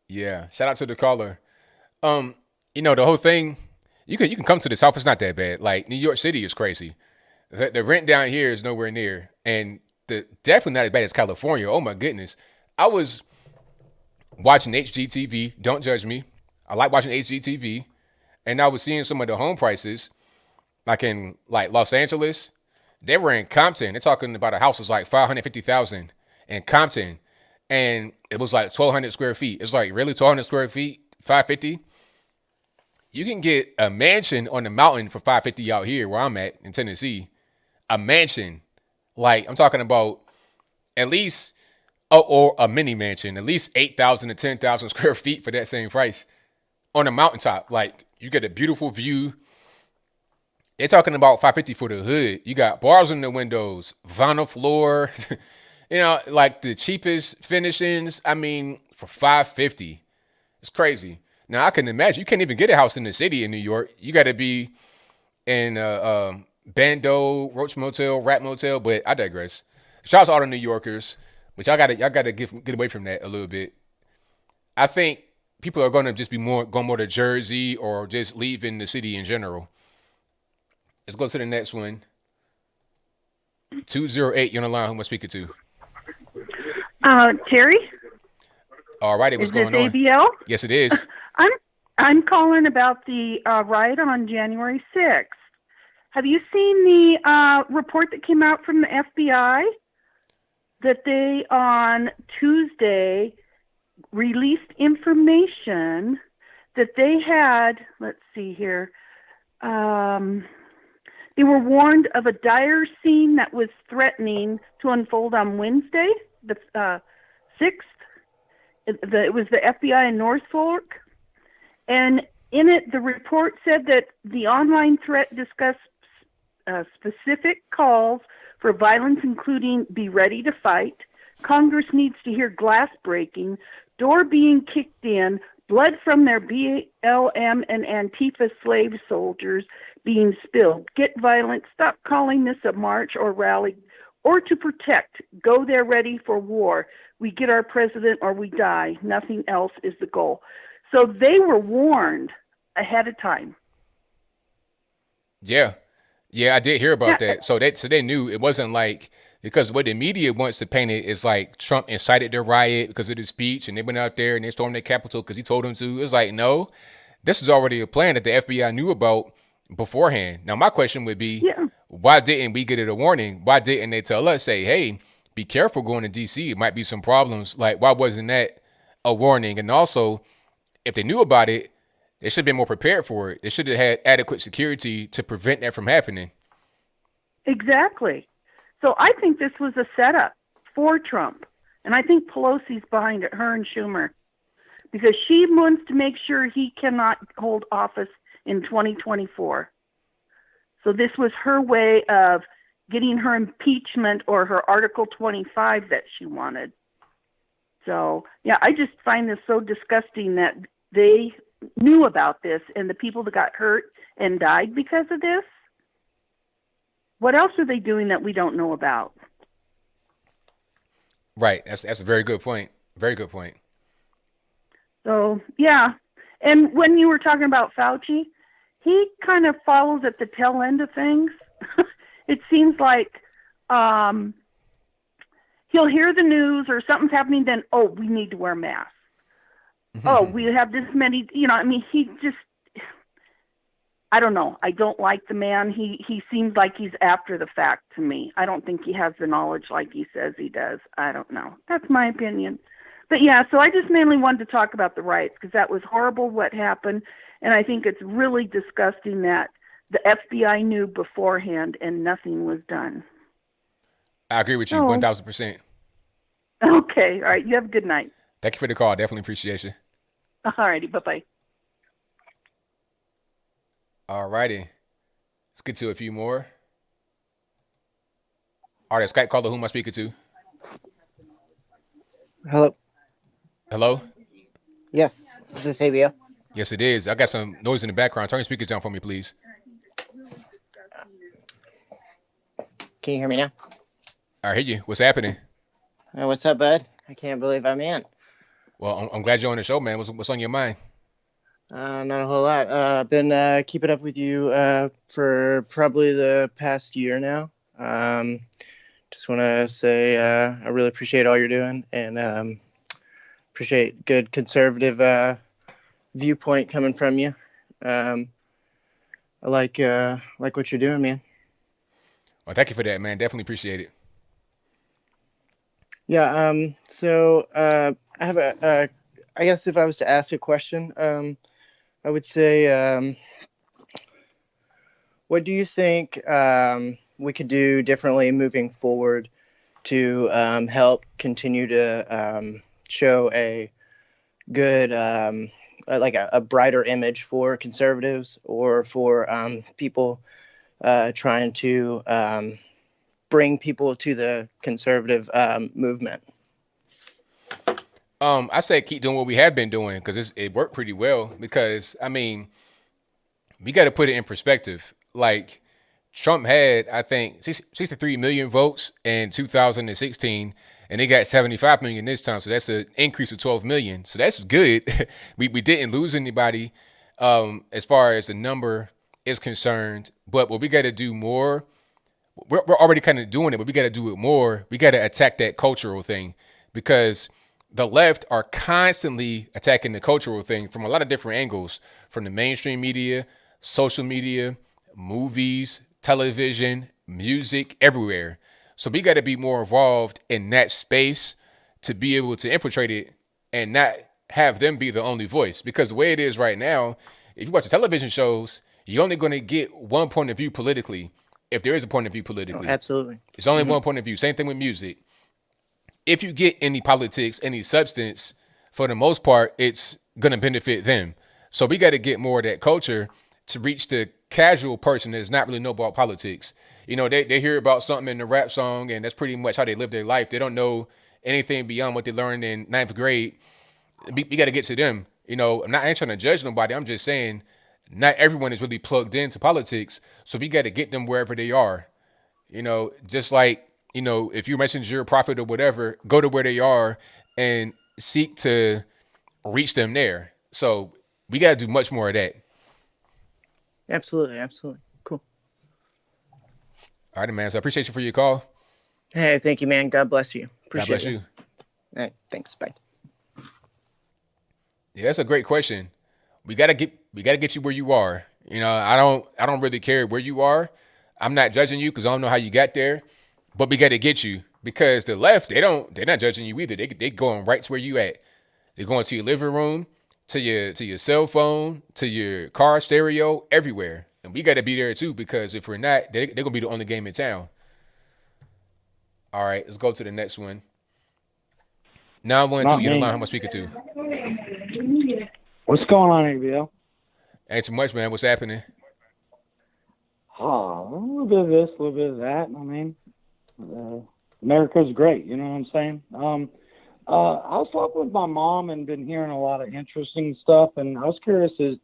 A: Yeah. Shout out to the caller. The whole thing, you can come to the South. It's not that bad. Like New York City is crazy. The rent down here is nowhere near, and definitely not as bad as California. Oh my goodness. I was watching HGTV. Don't judge me. I like watching HGTV, and I was seeing some of the home prices, like in like Los Angeles. They were in Compton. They're talking about a house was like $550,000 in Compton, and it was like 1,200 square feet. It's like really 1,200 square feet, 550. You can get a mansion on the mountain for 550 out here where I'm at in Tennessee. A mansion, like I'm talking about at least, or a mini mansion, at least 8,000 to 10,000 square feet for that same price on a mountaintop. Like you get a beautiful view. They're talking about 550 for the hood. You got bars in the windows, vinyl floor, like the cheapest finishings. I mean, for 550, it's crazy. Now I can imagine you can't even get a house in the city in New York. You got to be in Bando, Roach Motel, Rat Motel. But I digress. Shout out to all the New Yorkers, but y'all gotta get away from that a little bit. I think people are gonna just be going more to Jersey or just leaving the city in general. Let's go to the next one. 208, you're on the line. Who am I speaking to?
E: Terry?
A: All righty, what's going on?
E: Is this ABL?
A: Yes, it is.
E: I'm calling about the riot on January 6th. Have you seen the report that came out from the FBI that they on Tuesday released information that they had? Let's see here. They were warned of a dire scene that was threatening to unfold on Wednesday, the 6th. It was the FBI in Norfolk. And in it, the report said that the online threat discussed specific calls for violence, including be ready to fight. Congress needs to hear glass breaking, door being kicked in, blood from their BLM and Antifa slave soldiers being spilled. Get violent. Stop calling this a march or rally or to protect. Go there ready for war. We get our president or we die. Nothing else is the goal. So they were warned ahead of time.
A: Yeah, I did hear about that. So they knew it wasn't like, because what the media wants to paint it is like Trump incited the riot because of the speech, and they went out there and they stormed the Capitol because he told them to. It's like, no, this is already a plan that the FBI knew about beforehand. Now my question would be, why didn't we get it a warning? Why didn't they tell us, say, hey, be careful going to DC? It might be some problems. Like, why wasn't that a warning? And also, if they knew about it, they should have been more prepared for it. They should have had adequate security to prevent that from happening.
E: Exactly. So I think this was a setup for Trump. And I think Pelosi's behind it, her and Schumer, because she wants to make sure he cannot hold office in 2024. So this was her way of getting her impeachment or her Article 25 that she wanted. So, yeah, I just find this so disgusting that they knew about this and the people that got hurt and died because of this. What else are they doing that we don't know about?
A: Right. That's a very good point. Very good point.
E: So, yeah. And when you were talking about Fauci, he kind of follows at the tail end of things. It seems like he'll hear the news or something's happening, then, we need to wear masks. We have this many, he just, I don't know. I don't like the man. He seems like he's after the fact to me. I don't think he has the knowledge like he says he does. I don't know. That's my opinion. But yeah, so I just mainly wanted to talk about the riots because that was horrible what happened. And I think it's really disgusting that the FBI knew beforehand and nothing was done.
A: I agree with you 1,000%.
E: Okay. All right. You have a good night.
A: Thank you for the call. Definitely appreciate you.
E: All righty. Bye-bye.
A: All righty. Let's get to a few more. All right, Skype caller, who am I speaking to?
F: Hello.
A: Hello?
F: Yes. Is this ABL?
A: Yes, it is. I got some noise in the background. Turn your speakers down for me, please.
F: Can you hear me now?
A: I hear you. What's happening?
F: What's up, bud? I can't believe I'm in.
A: Well, I'm glad you're on the show, man. What's on your mind?
F: Not a whole lot. I've been keeping up with you for probably the past year now. Just want to say I really appreciate all you're doing and appreciate good conservative viewpoint coming from you. I like what you're doing, man.
A: Well, thank you for that, man. Definitely appreciate it.
F: Yeah. So I have I guess if I was to ask a question, I would say, what do you think we could do differently moving forward to help continue to show a good, like a brighter image for conservatives or for people trying to bring people to the conservative movement?
A: I say keep doing what we have been doing because it worked pretty well. Because I mean, we got to put it in perspective. Like Trump had, I think, 63 million votes in 2016, and they got 75 million this time. So that's an increase of 12 million. So that's good. we didn't lose anybody as far as the number is concerned. But what we got to do more, we're already kind of doing it, but we got to do it more. We got to attack that cultural thing because the left are constantly attacking the cultural thing from a lot of different angles, from the mainstream media, social media, movies, television, music, everywhere. So we got to be more involved in that space to be able to infiltrate it and not have them be the only voice. Because the way it is right now, if you watch the television shows, you're only going to get one point of view politically, if there is a point of view politically.
F: Oh, absolutely.
A: It's only one point of view. Same thing with music. If you get any politics, any substance, for the most part, it's going to benefit them. So we got to get more of that culture to reach the casual person that does not really know about politics. You know, they hear about something in the rap song, and that's pretty much how they live their life. They don't know anything beyond what they learned in 9th grade. We got to get to them. You know, I ain't trying to judge nobody. I'm just saying not everyone is really plugged into politics. So we got to get them wherever they are. You know, just like, you know, if you're a messenger, prophet, or whatever, go to where they are and seek to reach them there. So we got to do much more of that.
F: Absolutely. Absolutely. Cool.
A: All right, man. So I appreciate you for your call.
F: Hey, thank you, man. God bless you. Appreciate
A: God bless you.
F: All right, thanks. Bye.
A: Yeah, that's a great question. We gotta get you where you are. You know, I don't really care where you are. I'm not judging you because I don't know how you got there. But we got to get you because the left, they're not judging you either. They going right to where you at. They're going to your living room, to your cell phone, to your car stereo, everywhere. And we got to be there too because if we're not, they're going to be the only game in town. All right, let's go to the next one. 912, you don't know who I'm speaking to.
G: What's going on, ABL?
A: Ain't too much, man. What's happening?
G: Oh, a little bit of this, a little bit of that. I mean, America's great, you know what I'm saying? I was talking with my mom and been hearing a lot of interesting stuff, and I was curious as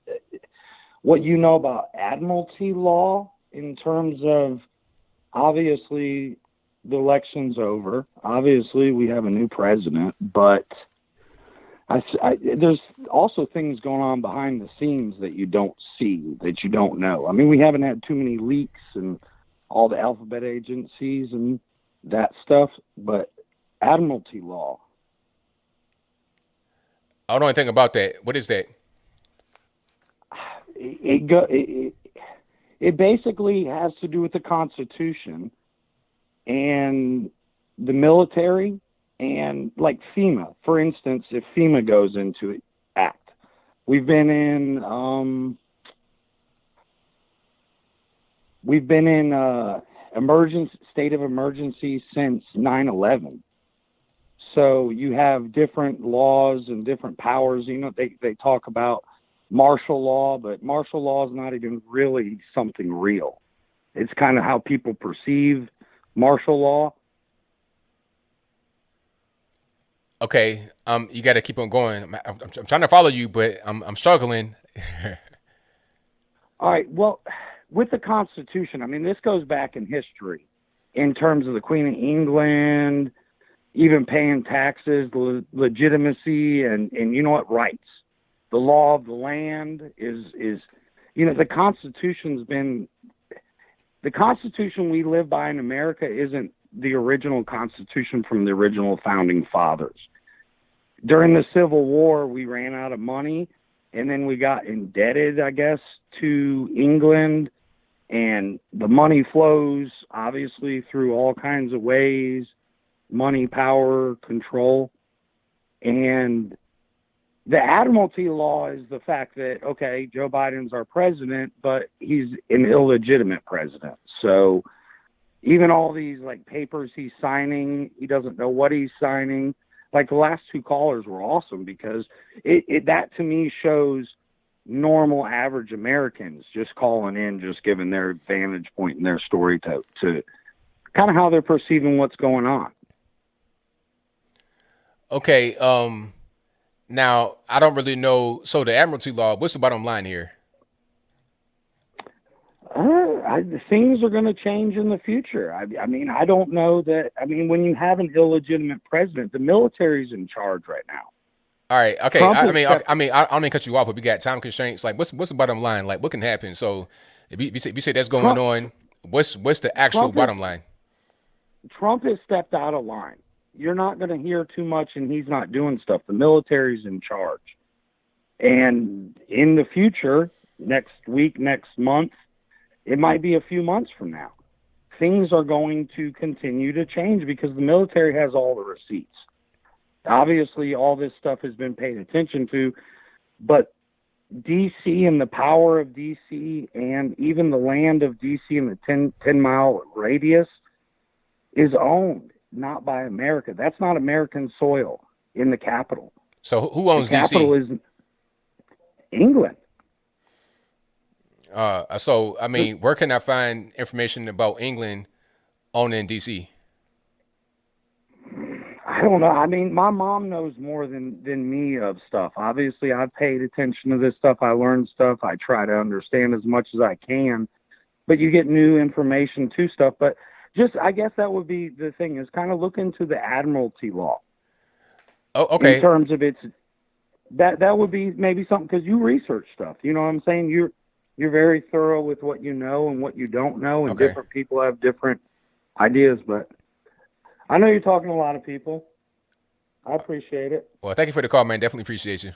G: what you know about admiralty law in terms of, obviously the election's over. Obviously we have a new president, but there's also things going on behind the scenes that you don't see, that you don't know. I mean, we haven't had too many leaks and all the alphabet agencies and that stuff, but admiralty law.
A: I don't know anything about that. What is that?
G: it basically has to do with the Constitution and the military and like FEMA. For instance, if FEMA goes into act, we've been in state of emergency since 9/11. So you have different laws and different powers. You know, they talk about martial law, but martial law is not even really something real. It's kind of how people perceive martial law.
A: Okay, you got to keep on going. I'm trying to follow you, but I'm struggling.
G: All right. Well, with the Constitution, I mean, this goes back in history in terms of the Queen of England, even paying taxes, legitimacy, and you know what, rights. The law of the land is you know, the Constitution we live by in America isn't the original Constitution from the original founding fathers. During the Civil War, we ran out of money, and then we got indebted, I guess, to England, and the money flows, obviously, through all kinds of ways, money, power, control. And the Admiralty law is the fact that, okay, Joe Biden's our president, but he's an illegitimate president. So even all these like papers he's signing, he doesn't know what he's signing. Like the last two callers were awesome because that to me shows normal average Americans just calling in, just giving their vantage point and their story to kind of how they're perceiving what's going on.
A: Okay, now I don't really know. So the Admiralty law, what's the bottom line here?
G: Things are going to change in the future. I mean, I don't know that. I mean, when you have an illegitimate president, the military's in charge right now.
A: All right. Okay. I mean, I don't mean to cut you off, but we got time constraints. Like, what's the bottom line? Like, what can happen? So, if you say that's going on, what's the actual bottom line?
G: Trump has stepped out of line. You're not going to hear too much, and he's not doing stuff. The military's in charge, and in the future, next week, next month, it might be a few months from now, things are going to continue to change because the military has all the receipts. Obviously, all this stuff has been paid attention to, but D.C. and the power of D.C. and even the land of D.C. in the 10-mile radius is owned, not by America. That's not American soil in the capital.
A: So who owns D.C.?
G: The capital is England.
A: So, I mean, where can I find information about England owning D.C.?
G: I don't know. I mean, my mom knows more than me of stuff. Obviously, I've paid attention to this stuff. I learned stuff. I try to understand as much as I can. But you get new information to stuff. But just, I guess that would be the thing, is kind of look into the Admiralty law.
A: Oh, okay.
G: In terms of its, that would be maybe something, because you research stuff. You know what I'm saying? You're very thorough with what you know and what you don't know, and different people have different ideas. But I know you're talking to a lot of people. I appreciate it.
A: Well, thank you for the call, man. Definitely appreciate you.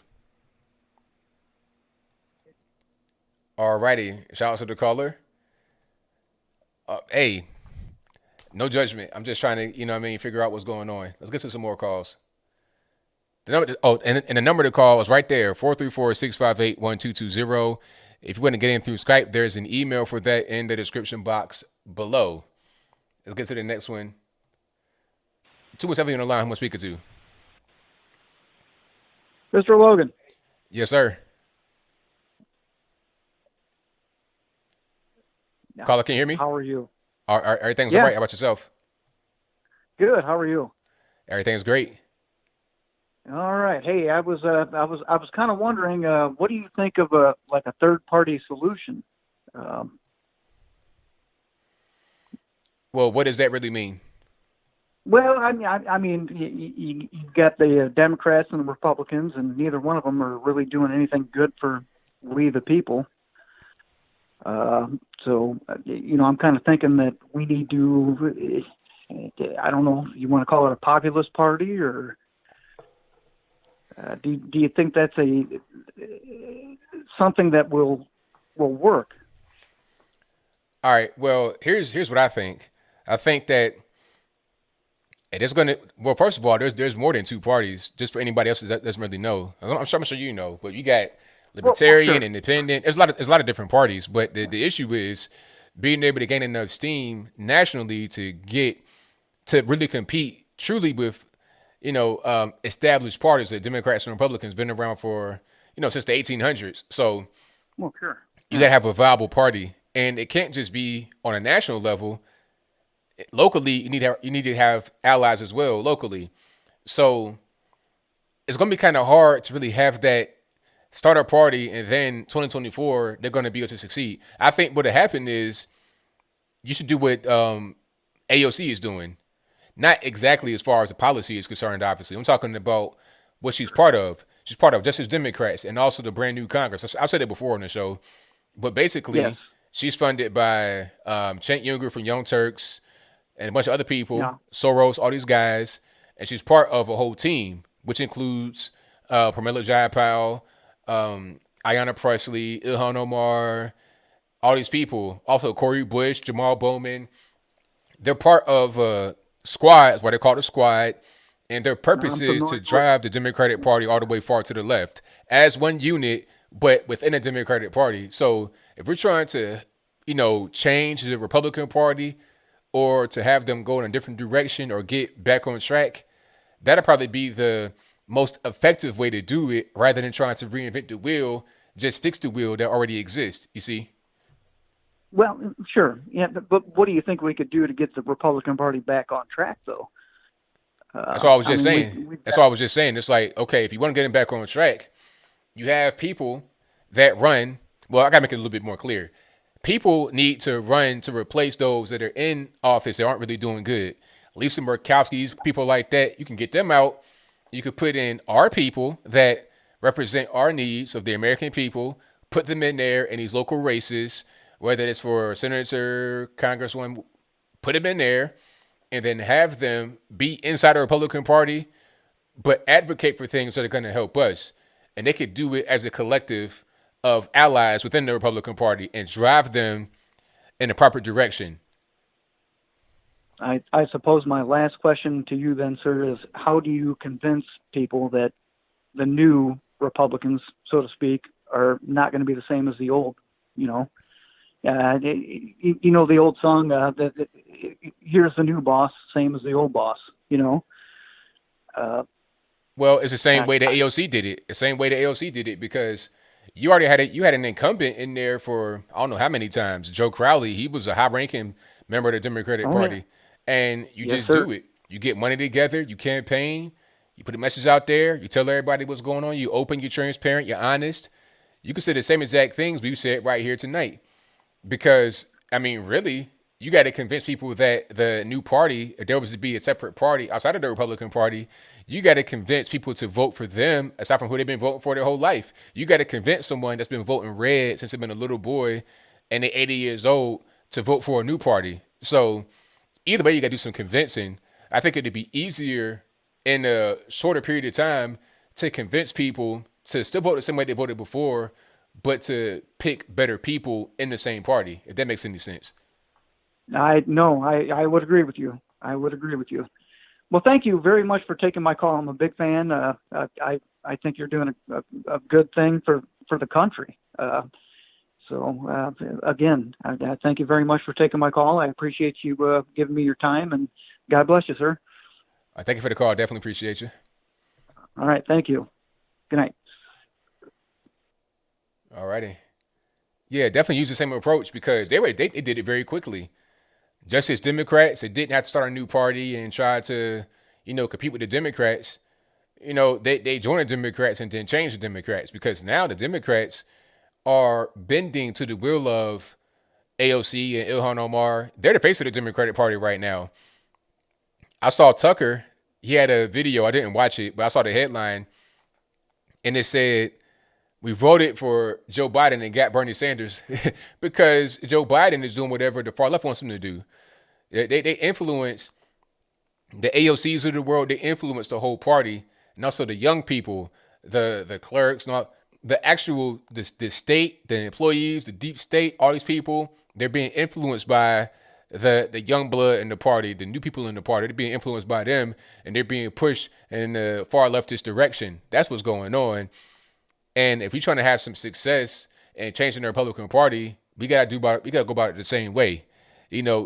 A: All righty. Shout out to the caller. Hey, no judgment. I'm just trying to, figure out what's going on. Let's get to some more calls. The number, and the number to call is right there, 434-658-1220. If you want to get in through Skype, there's an email for that in the description box below. Let's get to the next one. 217 on the line. Who am I speaking to?
H: Mr. Logan.
A: Yes, sir. Caller, can you hear me?
H: How are you?
A: Everything's all right. How about yourself?
H: Good. How are you?
A: Everything's great.
H: All right. Hey, I was kind of wondering, what do you think of a third-party solution?
A: Well, what does that really mean?
H: Well, I mean, you got the Democrats and the Republicans, and neither one of them are really doing anything good for we the people. So, I'm kind of thinking that we need to, I don't know if you want to call it a populist party, or do you think that's something that will work?
A: All right. Well, here's what I think. I think that it is going to. Well, first of all, there's more than two parties. Just for anybody else that doesn't really know, I'm sure you know, but you got
H: Well,
A: Libertarian,
H: sure.
A: Independent. There's a lot of different parties, but the issue is being able to gain enough steam nationally to get to really compete truly with established parties. That Democrats and Republicans been around for since the 1800s. So
H: Well, sure.
A: you got to have a viable party, and it can't just be on a national level. Locally, you need to have allies as well locally. So it's going to be kind of hard to really have that start a party and then 2024 they're going to be able to succeed. I think what happened is you should do what AOC is doing. Not exactly as far as the policy is concerned, obviously. I'm talking about what she's part of. She's part of Justice Democrats and also the brand new Congress. I've said it before on the show, but basically,
H: Yes.
A: she's funded by Cenk Uygur from Young Turks and a bunch of other people,
H: Yeah.
A: Soros, all these guys, and she's part of a whole team, which includes Pramila Jayapal, Ayanna Pressley, Ilhan Omar, all these people. Also, Corey Bush, Jamal Bowman. They're part of a squad, is why they call it a squad, and their purpose is to drive the Democratic Party all the way far to the left as one unit, but within the Democratic Party. So if we're trying to, change the Republican Party or to have them go in a different direction or get back on track, that'll probably be the most effective way to do it rather than trying to reinvent the wheel. Just fix the wheel that already exists, you see?
H: Well, sure. Yeah, but what do you think we could do to get the Republican Party back on track, though?
A: That's what I was just saying.
H: we've
A: That's what I was just saying. It's like, okay, if you want to get him back on track, you have people that run. Well, I got to make it a little bit more clear. People need to run to replace those that are in office that aren't really doing good. Lisa Murkowski's, people like that, you can get them out. You could put in our people that represent our needs of the American people, put them in there in these local races, whether it's for senator, congresswoman, put them in there, and then have them be inside the Republican Party, but advocate for things that are going to help us. And they could do it as a collective of allies within the Republican Party and drive them in the proper direction.
H: I suppose my last question to you then, sir, is how do you convince people that the new Republicans, so to speak, are not going to be the same as the old, the old song, that here's the new boss, same as the old boss,
A: Well, it's the same way that AOC did it. The same way that AOC did it, because you already had you had an incumbent in there for I don't know how many times. Joe Crowley, he was a high-ranking member of the Democratic Party, and you
H: Yes,
A: just
H: sir.
A: do it. You get money together, you campaign, you put a message out there, you tell everybody what's going on, you open, you're transparent, you're honest. You can say the same exact things we said right here tonight. Because, really, you got to convince people that the new party, if there was to be a separate party outside of the Republican Party, you got to convince people to vote for them aside from who they've been voting for their whole life. You got to convince someone that's been voting red since they've been a little boy and they're 80 years old to vote for a new party. So either way, you got to do some convincing. I think it'd be easier in a shorter period of time to convince people to still vote the same way they voted before, but to pick better people in the same party, if that makes any sense.
H: I would agree with you. I would agree with you. Well, thank you very much for taking my call. I'm a big fan. I think you're doing a good thing for the country. Again, I thank you very much for taking my call. I appreciate you giving me your time, and God bless you, sir.
A: Thank you for the call. Definitely appreciate you.
H: All right. Thank you. Good night.
A: All righty. Yeah, definitely use the same approach because they did it very quickly. Just as Democrats, they didn't have to start a new party and try to, compete with the Democrats. They joined the Democrats and then changed the Democrats because now the Democrats are bending to the will of AOC and Ilhan Omar. They're the face of the Democratic Party right now. I saw Tucker. He had a video. I didn't watch it, but I saw the headline, and it said, "We voted for Joe Biden and got Bernie Sanders," because Joe Biden is doing whatever the far left wants him to do. They influence the AOCs of the world. They influence the whole party, and also the young people, the clerks, not the actual the state, the employees, the deep state. All these people, They're being influenced by the young blood in the party, the new people in the party. They're being influenced by them, and they're being pushed in the far leftist direction. That's what's going on. And if we're trying to have some success in changing the Republican Party, we gotta go about it the same way.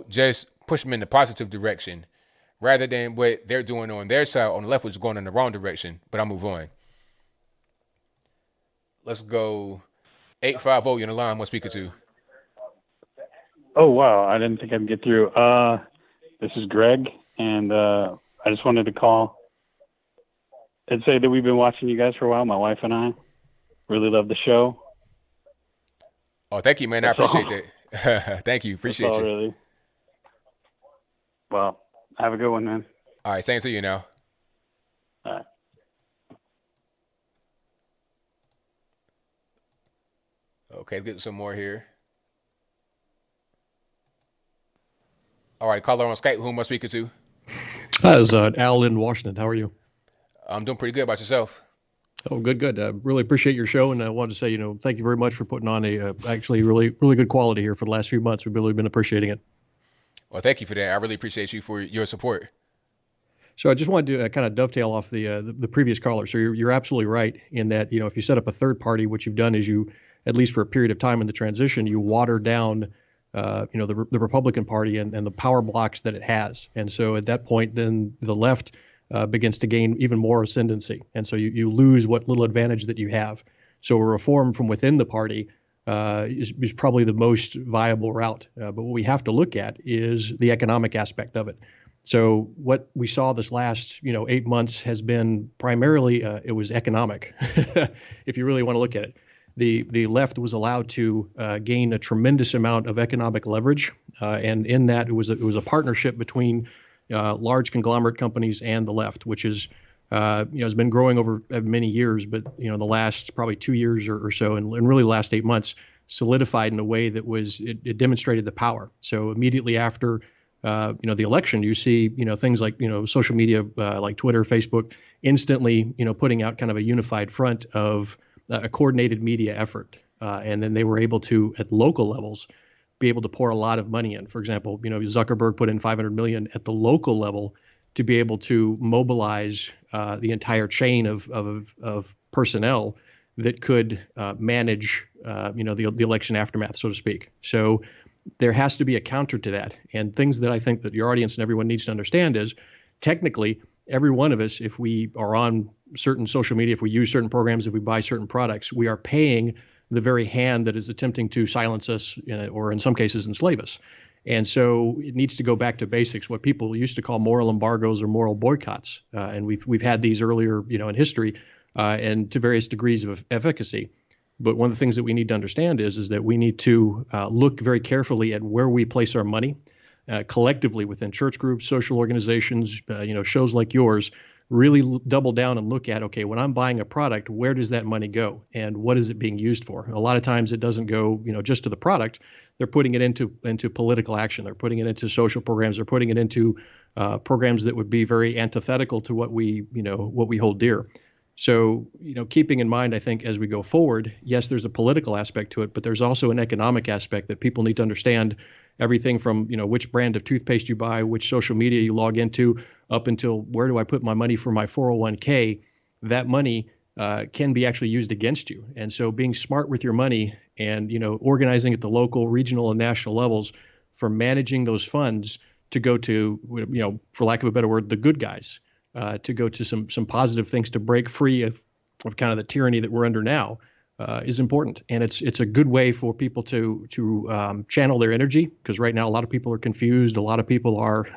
A: Just push them in the positive direction, rather than what they're doing on their side on the left, which is going in the wrong direction. But I'll move on. Let's go 850. You're on the line. What speaker to?
I: Oh, wow. I didn't think I'd get through. This is Greg, and I just wanted to call and say that we've been watching you guys for a while, my wife and I. Really love the show.
A: Oh, thank you, man.
I: That's
A: I appreciate that. Thank you. Appreciate
I: That's all,
A: you.
I: really. Well, have a good one, man.
A: All right, same to you now.
I: All right.
A: Okay, let's get some more here. All right, caller on Skype. Who am I speaking to?
J: Hi, this is Al in Washington. How are you?
A: I'm doing pretty good. About yourself?
J: Oh, good. Really appreciate your show, and I wanted to say, thank you very much for putting on a actually really good quality here for the last few months. We've really been appreciating it.
A: Well, thank you for that. I really appreciate you for your support.
J: So I just wanted to kind of dovetail off the previous caller. So you're absolutely right in that, if you set up a third party, what you've done is you, at least for a period of time in the transition, you water down the Republican Party and the power blocks that it has. And so at that point, then the left begins to gain even more ascendancy. And so you lose what little advantage that you have. So a reform from within the party is probably the most viable route. But what we have to look at is the economic aspect of it. So what we saw this last, 8 months has been primarily, it was economic, if you really want to look at it. The left was allowed to gain a tremendous amount of economic leverage, and in that it was a partnership between large conglomerate companies and the left, which is has been growing over many years, but the last probably 2 years or so, and really the last 8 months, solidified in a way that it demonstrated the power. So immediately after the election, you see things like social media like Twitter, Facebook, instantly putting out kind of a unified front of a coordinated media effort, and then they were able to, at local levels, be able to pour a lot of money in. For example, Zuckerberg put in $500 million at the local level to be able to mobilize the entire chain of personnel that could manage the election aftermath, so to speak. So there has to be a counter to that. And things that I think that your audience and everyone needs to understand is, technically, every one of us, if we are on certain social media, if we use certain programs, if we buy certain products, we are paying the very hand that is attempting to silence us, or in some cases enslave us. And so it needs to go back to basics, what people used to call moral embargoes or moral boycotts. And we've had these earlier, in history, and to various degrees of efficacy. But one of the things that we need to understand is that we need to look very carefully at where we place our money, collectively within church groups, social organizations, shows like yours. Really double down and look at, okay, when I'm buying a product, where does that money go and what is it being used for? A lot of times it doesn't go, just to the product. They're putting it into political action. They're putting it into social programs. They're putting it into programs that would be very antithetical to what we hold dear. So, keeping in mind, I think as we go forward, yes, there's a political aspect to it, but there's also an economic aspect that people need to understand. Everything from, which brand of toothpaste you buy, which social media you log into, up until where do I put my money for my 401k, that money can be actually used against you. And so being smart with your money and, organizing at the local, regional, and national levels for managing those funds to go to, for lack of a better word, the good guys, to go to some positive things to break free of kind of the tyranny that we're under now. Is important, and it's a good way for people to channel their energy, because right now a lot of people are confused, a lot of people are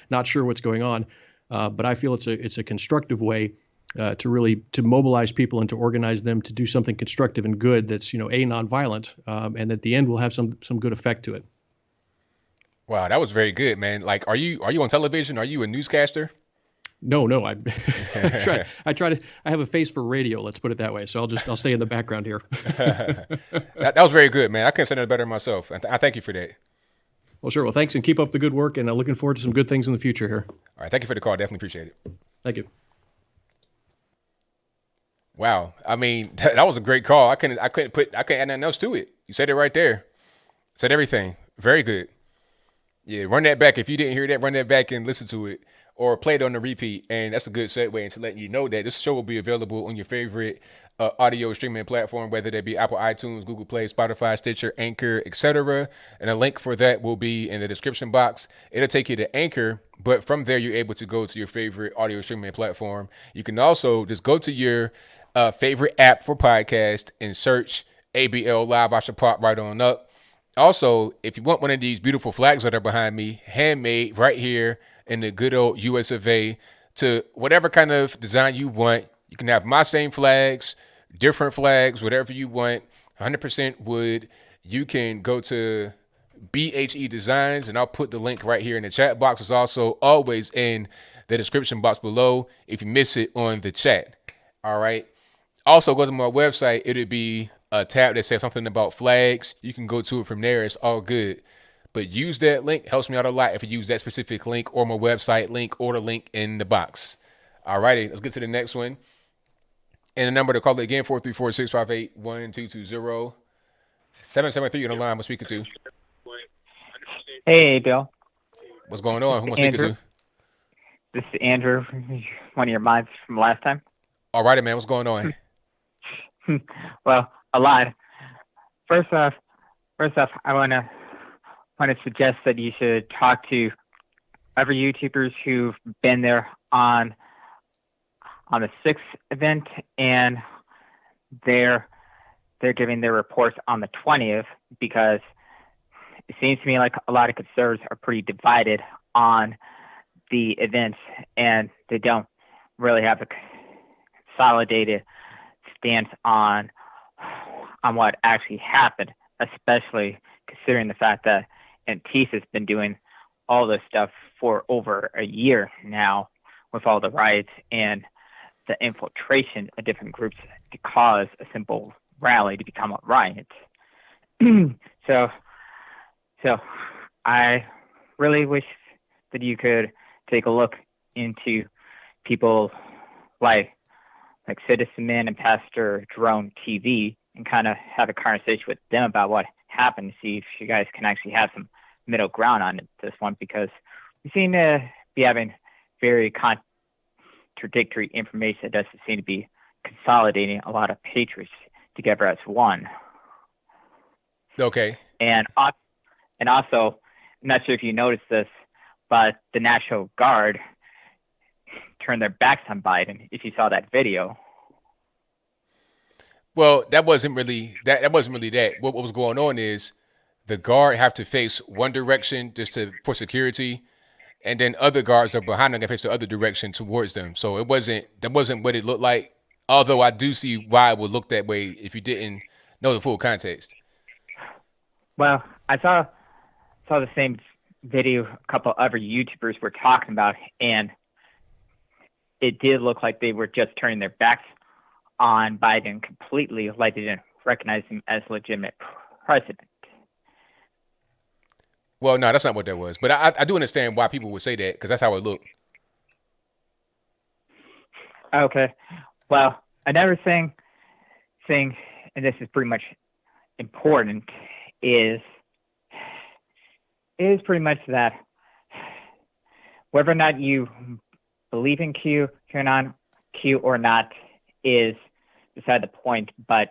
J: not sure what's going on, but I feel it's a constructive way to mobilize people and to organize them to do something constructive and good that's nonviolent, and at the end will have some good effect to it.
A: Wow, that was very good, man. Like, are you on television? Are you a newscaster?
J: No, I have a face for radio, let's put it that way. So I'll stay in the background here.
A: that was very good, man. I couldn't say that better myself. I thank you for that.
J: Well, sure. Well, thanks, and keep up the good work, and I'm looking forward to some good things in the future here.
A: All right. Thank you for the call. Definitely appreciate it.
J: Thank you.
A: Wow. I mean, that was a great call. I couldn't add nothing else to it. You said it right there. Said everything. Very good. Yeah, run that back. If you didn't hear that, run that back and listen to it or play it on the repeat. And that's a good segue into letting you know that this show will be available on your favorite audio streaming platform, whether that be Apple iTunes, Google Play, Spotify, Stitcher, Anchor, etc. And a link for that will be in the description box. It'll take you to Anchor, but from there, you're able to go to your favorite audio streaming platform. You can also just go to your favorite app for podcast and search ABL Live. I should pop right on up. Also, if you want one of these beautiful flags that are behind me, handmade right here in the good old US of A, to whatever kind of design you want, you can have my same flags, different flags, whatever you want, 100% wood. You can go to BHE Designs, and I'll put the link right here in the chat box. It's also always in the description box below if you miss it on the chat. All right. Also, go to my website. It'll be a tab that says something about flags. You can go to it from there. It's all good. But use that link. Helps me out a lot if you use that specific link or my website link or the link in the box. All righty. Let's get to the next one. And the number to call it again, 434-658-1220. 773 on the line I'm speaking to.
K: Hey, Bill.
A: What's going on? Who am I speaking to?
K: This is Andrew, one of your mods from last time.
A: All righty, man. What's going on?
K: Well, a lot. First off, I want to suggest that you should talk to other YouTubers who've been there on the 6th event, and they're giving their reports on the 20th, because it seems to me like a lot of conservatives are pretty divided on the events, and they don't really have a consolidated stance on what actually happened, especially considering the fact that Antifa's been doing all this stuff for over a year now, with all the riots and the infiltration of different groups to cause a simple rally to become a riot. So I really wish that you could take a look into people like Citizen Man and Pastor Drone TV and kind of have a conversation with them about what happened, to see if you guys can actually have some middle ground on this one, because we seem to be having very contradictory information that doesn't seem to be consolidating a lot of patriots together as one.
A: Okay.
K: And also, I'm not sure if you noticed this, but the National Guard turned their backs on Biden, if you saw that video.
A: Well, that wasn't really that. What was going on is the guard have to face one direction for security, and then other guards are behind them and face the other direction towards them. So that wasn't what it looked like. Although I do see why it would look that way if you didn't know the full context.
K: Well, I saw the same video a couple other YouTubers were talking about, and it did look like they were just turning their backs on Biden completely, like they didn't recognize him as legitimate president.
A: Well, no, that's not what that was. But I do understand why people would say that, because that's how it looked.
K: Okay. Well, another thing, and this is pretty much important, is pretty much that whether or not you believe in QAnon or not is beside the point, but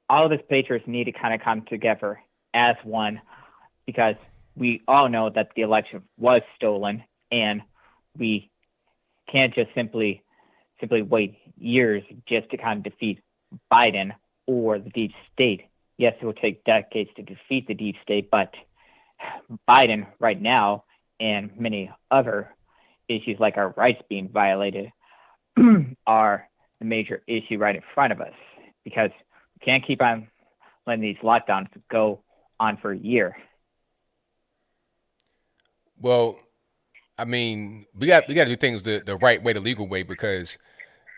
K: all of us patriots need to kind of come together as one, because we all know that the election was stolen, and we can't just simply wait years just to kind of defeat Biden or the deep state. Yes, it will take decades to defeat the deep state, but Biden right now and many other issues like our rights being violated are the major issue right in front of us, because we can't keep on letting these lockdowns go on for a year.
A: Well, I mean, we got to do things the right way, the legal way, because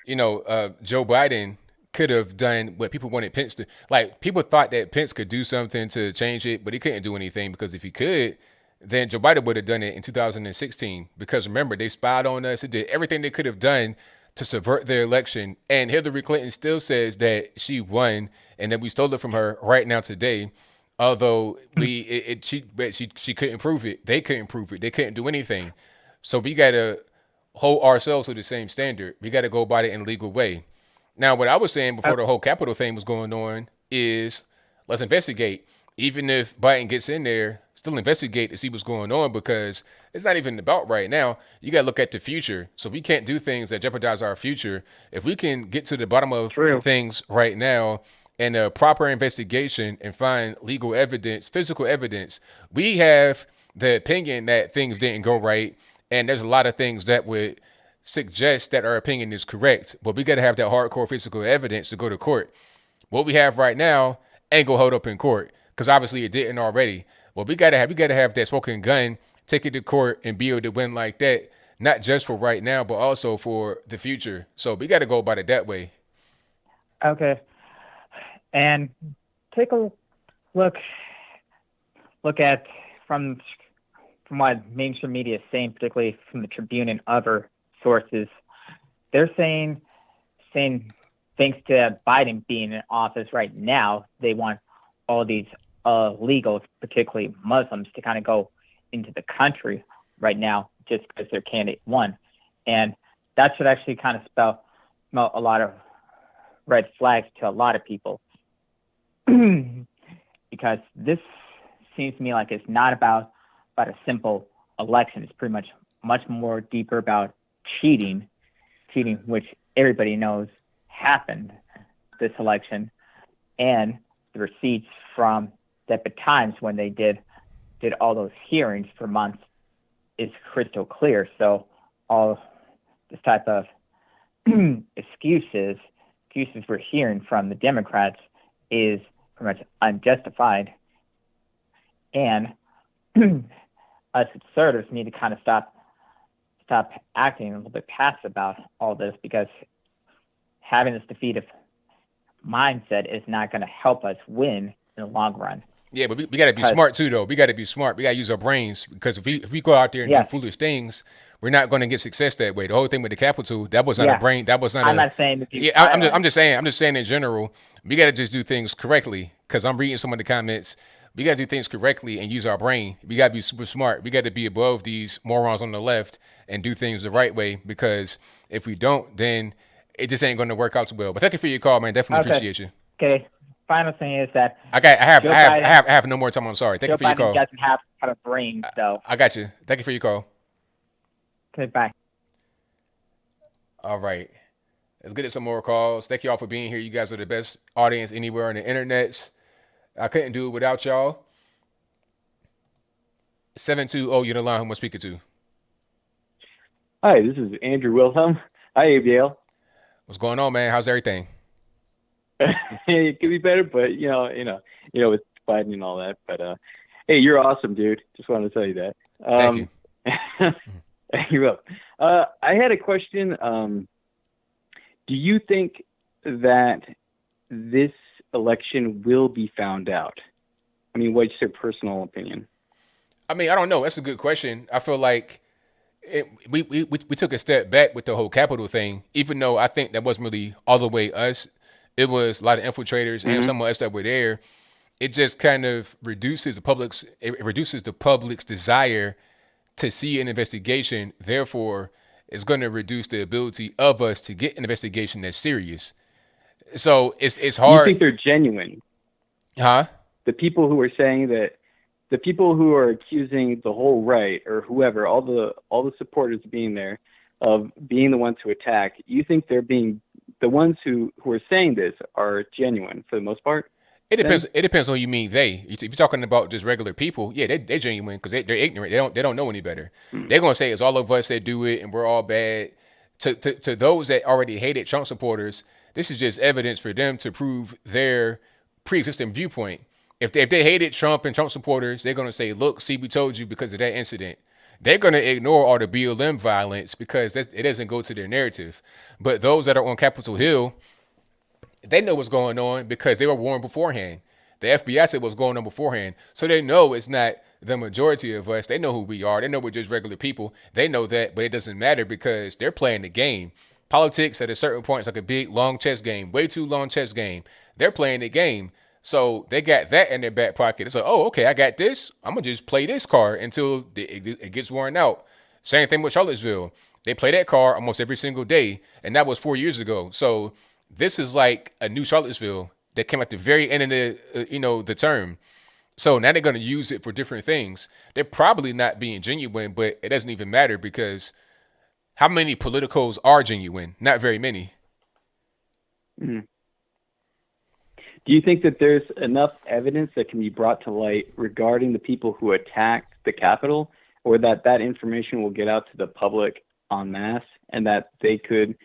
A: Joe Biden could have done what people wanted Pence to. Like, people thought that Pence could do something to change it, but he couldn't do anything, because if he could, then Joe Biden would have done it in 2016. Because remember, they spied on us. They did everything they could have done to subvert their election. And Hillary Clinton still says that she won and that we stole it from her right now today. Although she couldn't prove it. They couldn't prove it. They couldn't do anything. So we gotta hold ourselves to the same standard. We gotta go about it in a legal way. Now, what I was saying before the whole Capitol thing was going on is let's investigate. Even if Biden gets in there, still investigate to see what's going on, because it's not even about right now. You got to look at the future. So we can't do things that jeopardize our future. If we can get to the bottom of things right now and a proper investigation and find legal evidence, physical evidence, we have the opinion that things didn't go right. And there's a lot of things that would suggest that our opinion is correct. But we got to have that hardcore physical evidence to go to court. What we have right now ain't gonna hold up in court, because obviously it didn't already. Well, we gotta have that smoking gun, take it to court, and be able to win like that, not just for right now, but also for the future. So we gotta go about it that way.
K: Okay. And take a look at from what mainstream media is saying, particularly from the Tribune and other sources. They're saying thanks to Biden being in office right now, they want all these illegals, particularly Muslims, to kind of go into the country right now just because their candidate won. And that should actually kind of spell a lot of red flags to a lot of people. Because this seems to me like it's not about a simple election. It's pretty much more deeper about cheating, which everybody knows happened this election, and the receipts from the times when they did all those hearings for months is crystal clear. So all this type of excuses we're hearing from the Democrats is pretty much unjustified. And us conservatives need to kind of stop acting a little bit passive about all this, because having this defeated mindset is not going to help us win in the long run.
A: Yeah, but we got to be smart too, though. We got to be smart. We got to use our brains, because if we go out there and do foolish things, we're not going to get success that way. The whole thing with the Capitol, that was not a brain. That was not.
K: I'm not saying.
A: I'm just saying in general, we got to just do things correctly. Because I'm reading some of the comments. We got to do things correctly and use our brain. We got to be super smart. We got to be above these morons on the left and do things the right way. Because if we don't, then it just ain't going to work out too well. But thank you for your call, man. Definitely appreciate you.
K: Okay. Final thing is that
A: I have no more time. I'm sorry. Thank you for your call.
K: Joe Biden doesn't have a brain, so
A: I got you. Thank you for your call.
K: Okay, bye.
A: All right. Let's get some more calls. Thank you all for being here. You guys are the best audience anywhere on the internet. I couldn't do it without y'all. 720, you're the line. Who am I speaking to?
L: Hi, this is Andrew Wilhelm. Hi, ABL.
A: What's going on, man? How's everything?
L: It could be better, but you know, with Biden and all that. But hey, you're awesome, dude. Just wanted to tell you that.
A: Thank you.
L: You're welcome. I had a question. Do you think that this election will be found out? I mean, what's your personal opinion?
A: I mean, I don't know. That's a good question. I feel like we took a step back with the whole Capitol thing, even though I think that wasn't really all the way us. It was a lot of infiltrators and some of us that were there. It just kind of reduces the public's desire to see an investigation. Therefore, it's going to reduce the ability of us to get an investigation that's serious. So it's hard.
L: You think they're genuine?
A: Huh?
L: The people who are saying that, the people who are accusing the whole right or whoever, all the supporters being there, of being the ones who attack, you think they're being, the ones who are saying this are genuine for the most part?
A: It depends. Then? It depends on who you mean they. If you're talking about just regular people, yeah, they're genuine because they're ignorant. They don't know any better. They're gonna say it's all of us that do it and we're all bad. To those that already hated Trump supporters, this is just evidence for them to prove their pre-existing viewpoint. If they hated Trump and Trump supporters, they're gonna say, "Look, see, we told you because of that incident." They're gonna ignore all the BLM violence because it doesn't go to their narrative. But those that are on Capitol Hill, they know what's going on because they were warned beforehand. The FBI said what's going on beforehand. So they know it's not the majority of us. They know who we are. They know we're just regular people. They know that, but it doesn't matter because they're playing the game. Politics at a certain point is like a big, long chess game, way too long chess game. They're playing the game. So they got that in their back pocket. It's like, oh, okay, I got this. I'm gonna just play this card until it gets worn out. Same thing with Charlottesville. They play that card almost every single day, and that was 4 years ago. So this is like a new Charlottesville that came at the very end of the term. So now they're going to use it for different things. They're probably not being genuine, but it doesn't even matter because how many politicals are genuine? Not very many.
L: Mm. Do you think that there's enough evidence that can be brought to light regarding the people who attacked the Capitol, or that information will get out to the public en masse, and that they could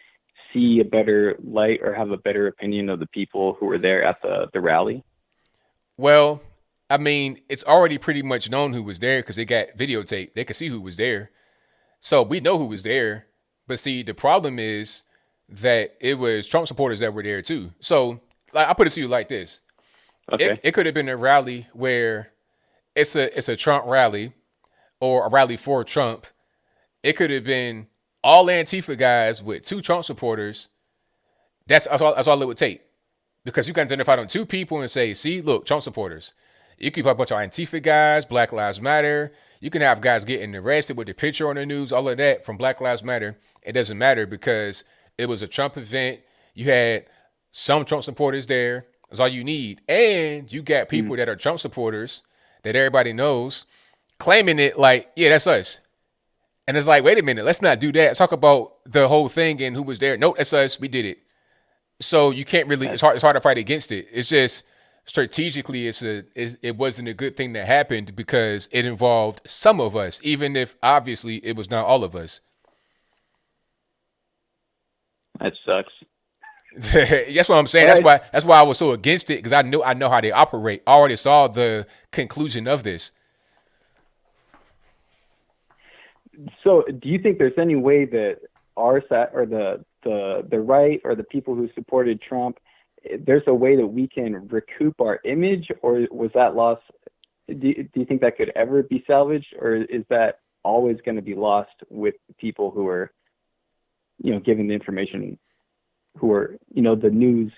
L: see a better light or have a better opinion of the people who were there at the rally?
A: Well, I mean, it's already pretty much known who was there because they got videotape. They could see who was there. So we know who was there. But see, the problem is that it was Trump supporters that were there too. So like, I'll put it to you like this.
L: Okay.
A: It could have been a rally where it's a Trump rally or a rally for Trump. It could have been all Antifa guys with 2 Trump supporters. That's all it would take. Because you can identify them 2 people and say, see, look, Trump supporters. You can have a bunch of Antifa guys, Black Lives Matter. You can have guys getting arrested with the picture on the news, all of that from Black Lives Matter. It doesn't matter because it was a Trump event. You had some Trump supporters there. That's all you need. And you got people that are Trump supporters that everybody knows claiming it like, yeah, that's us. And it's like, wait a minute, let's not do that. Let's talk about the whole thing and who was there. No, that's us. We did it. So you can't really, it's hard to fight against it. It's just strategically, it wasn't a good thing that happened because it involved some of us, even if obviously it was not all of us.
L: That sucks.
A: That's what I'm saying. That's why I was so against it, because I know how they operate. I already saw the conclusion of this.
L: So do you think there's any way that our side or the right or the people who supported Trump, there's a way that we can recoup our image, or was that lost? Do you think that could ever be salvaged, or is that always going to be lost with people who are, giving the information, who are, the news,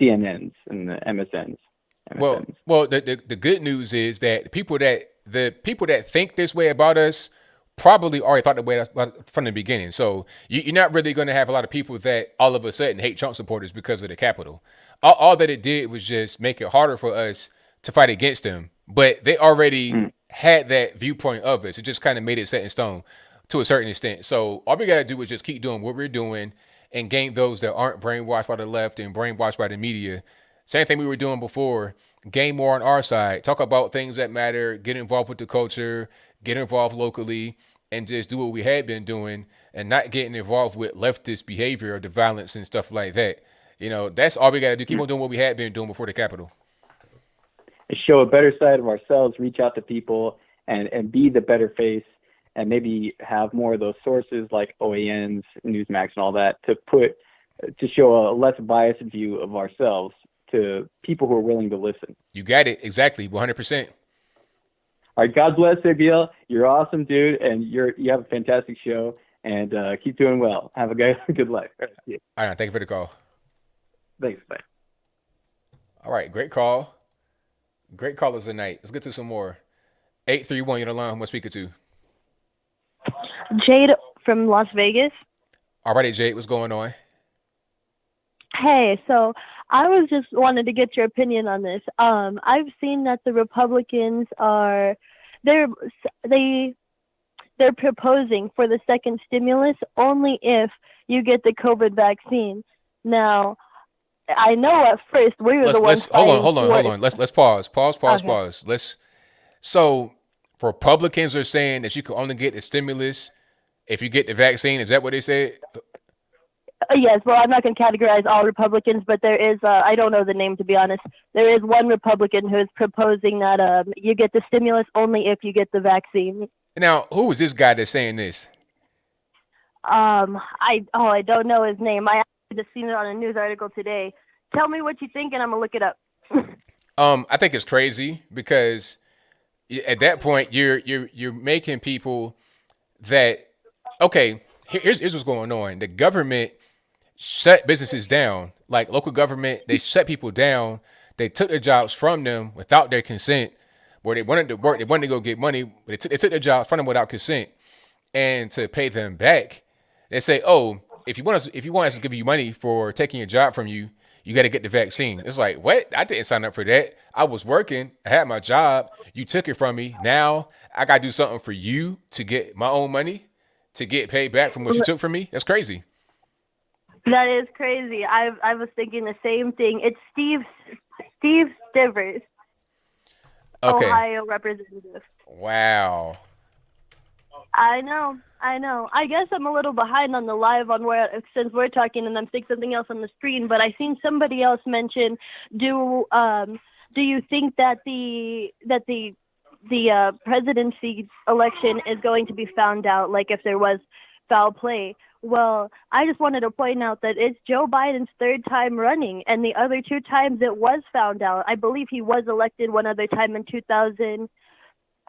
L: CNNs and the MSNs?
A: Well, the good news is that the people that think this way about us probably already thought that way from the beginning. So you're not really going to have a lot of people that all of a sudden hate Trump supporters because of the Capitol. All that it did was just make it harder for us to fight against them. But they already had that viewpoint of us. It just kind of made it set in stone to a certain extent. So all we got to do is just keep doing what we're doing and gain those that aren't brainwashed by the left and brainwashed by the media. Same thing we were doing before. Gain more on our side. Talk about things that matter. Get involved with the culture. Get involved locally, and just do what we had been doing and not getting involved with leftist behavior or the violence and stuff like that. That's all we got to do. Keep on doing what we had been doing before the Capitol.
L: Show a better side of ourselves, reach out to people and be the better face, and maybe have more of those sources like OANs, Newsmax and all that to show a less biased view of ourselves to people who are willing to listen.
A: You got it. Exactly. 100%.
L: All right, God bless, ABL. You're awesome, dude, and you have a fantastic show, and keep doing well. Have a good life.
A: All right, thank you for the call.
L: Thanks, bye.
A: All right, great call. Great callers tonight. Let's get to some more. 831, you're on the line. Who am I speaking to?
M: Jade from Las Vegas.
A: All right, Jade, what's going on?
M: Hey, so I was just wanted to get your opinion on this. I've seen that the Republicans they're proposing for the second stimulus only if you get the COVID vaccine. Now, I know at first we were the ones.
A: Hold on. Let's pause. Pause. So Republicans are saying that you can only get the stimulus if you get the vaccine. Is that what they said?
M: Yes, well, I'm not going to categorize all Republicans, but there is, I don't know the name to be honest, there is one Republican who is proposing that you get the stimulus only if you get the vaccine.
A: Now, who is this guy that's saying this?
M: I don't know his name. I just seen it on a news article today. Tell me what you think and I'm going to look it up.
A: I think it's crazy because at that point you're making people that, okay, here's what's going on. The government shut businesses down, like local government. They shut people down They took their jobs from them without their consent, where they wanted to work, they wanted to go get money, but they took their jobs from them without consent. And to pay them back, they say, "Oh, if you want us to give you money for taking a job from you, you got to get the vaccine." It's like, what? I didn't sign up for that. I was working, I had my job. You took it from me. Now I got to do something for you to get my own money, to get paid back from what you took from me. That's crazy.
M: That is crazy. I was thinking the same thing. It's Steve Stivers,
A: Okay.
M: Ohio representative.
A: Wow.
M: I know. I guess I'm a little behind on the live on where, since we're talking and I'm seeing something else on the screen, but I seen somebody else mention, do you think that the presidency election is going to be found out, like if there was foul play? Well, I just wanted to point out that it's Joe Biden's third time running, and the other two times it was found out. I believe he was elected one other time in 2000.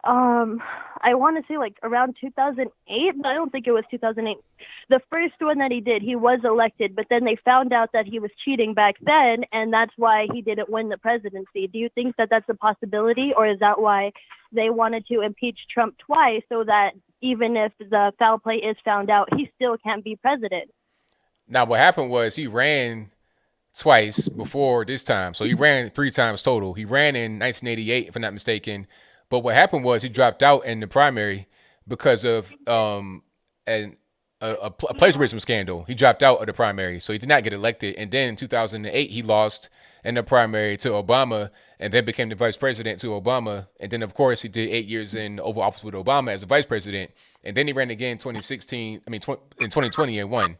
M: I want to say like around 2008, but I don't think it was 2008. The first one that he did, he was elected, but then they found out that he was cheating back then, and that's why he didn't win the presidency. Do you think that that's a possibility, or is that why they wanted to impeach Trump twice, so that even if the foul play is found out, he still can't be president?
A: Now, what happened was he ran twice before this time. So he ran 3 times total. He ran in 1988, if I'm not mistaken. But what happened was he dropped out in the primary because of a plagiarism scandal. He dropped out of the primary, so he did not get elected. And then in 2008, he lost in the primary to Obama, and then became the vice president to Obama. And then, of course, he did 8 years in the Oval Office with Obama as a vice president. And then he ran again in 2020 and won.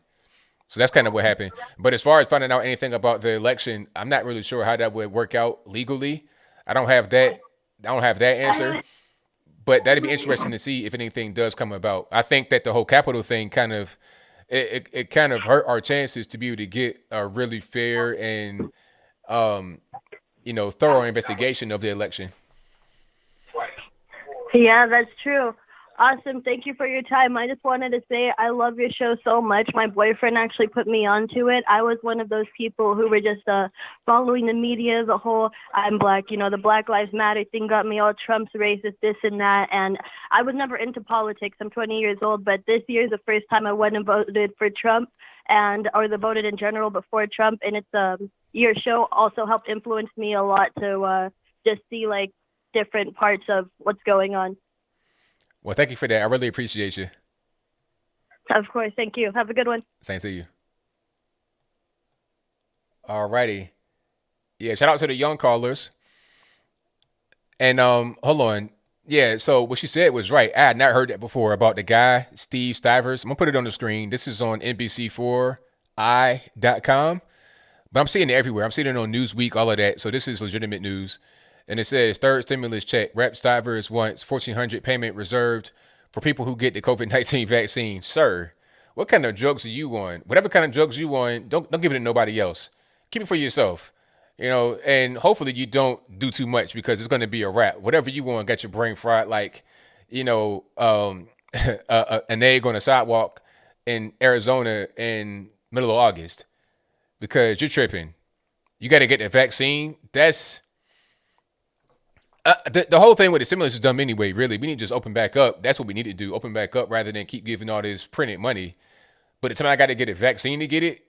A: So that's kind of what happened. But as far as finding out anything about the election, I'm not really sure how that would work out legally. I don't have that answer. But that'd be interesting to see if anything does come about. I think that the whole Capitol thing kind of hurt our chances to be able to get a really fair and thorough investigation of the election.
M: Yeah, that's true. Awesome. Thank you for your time. I just wanted to say I love your show so much. My boyfriend actually put me onto it. I was one of those people who were just following the media, the whole I'm black, the Black Lives Matter thing got me all Trump's racist, this and that. And I was never into politics. I'm 20 years old, but this year is the first time I went and voted for Trump voted in general before Trump. And it's your show also helped influence me a lot to just see like different parts of what's going on.
A: Well, thank you for that. I really appreciate you.
M: Of course. Thank you. Have a good one.
A: Same to you. All righty. Yeah, shout out to the young callers. And hold on. Yeah, so what she said was right. I had not heard that before about the guy, Steve Stivers. I'm going to put it on the screen. This is on NBC4i.com. But I'm seeing it everywhere. I'm seeing it on Newsweek, all of that. So this is legitimate news. And it says, third stimulus check. Rep. Stivers wants $1,400 payment reserved for people who get the COVID-19 vaccine. Sir, what kind of drugs are you on? Whatever kind of drugs you on, don't give it to nobody else. Keep it for yourself. And hopefully you don't do too much because it's going to be a wrap. Whatever you want, got your brain fried like, an egg on a sidewalk in Arizona in middle of August because you're tripping. You got to get the vaccine. That's... the whole thing with the stimulus is dumb anyway, really. We need to just open back up. That's what we need to do. Open back up rather than keep giving all this printed money. But the time I got to get a vaccine to get it,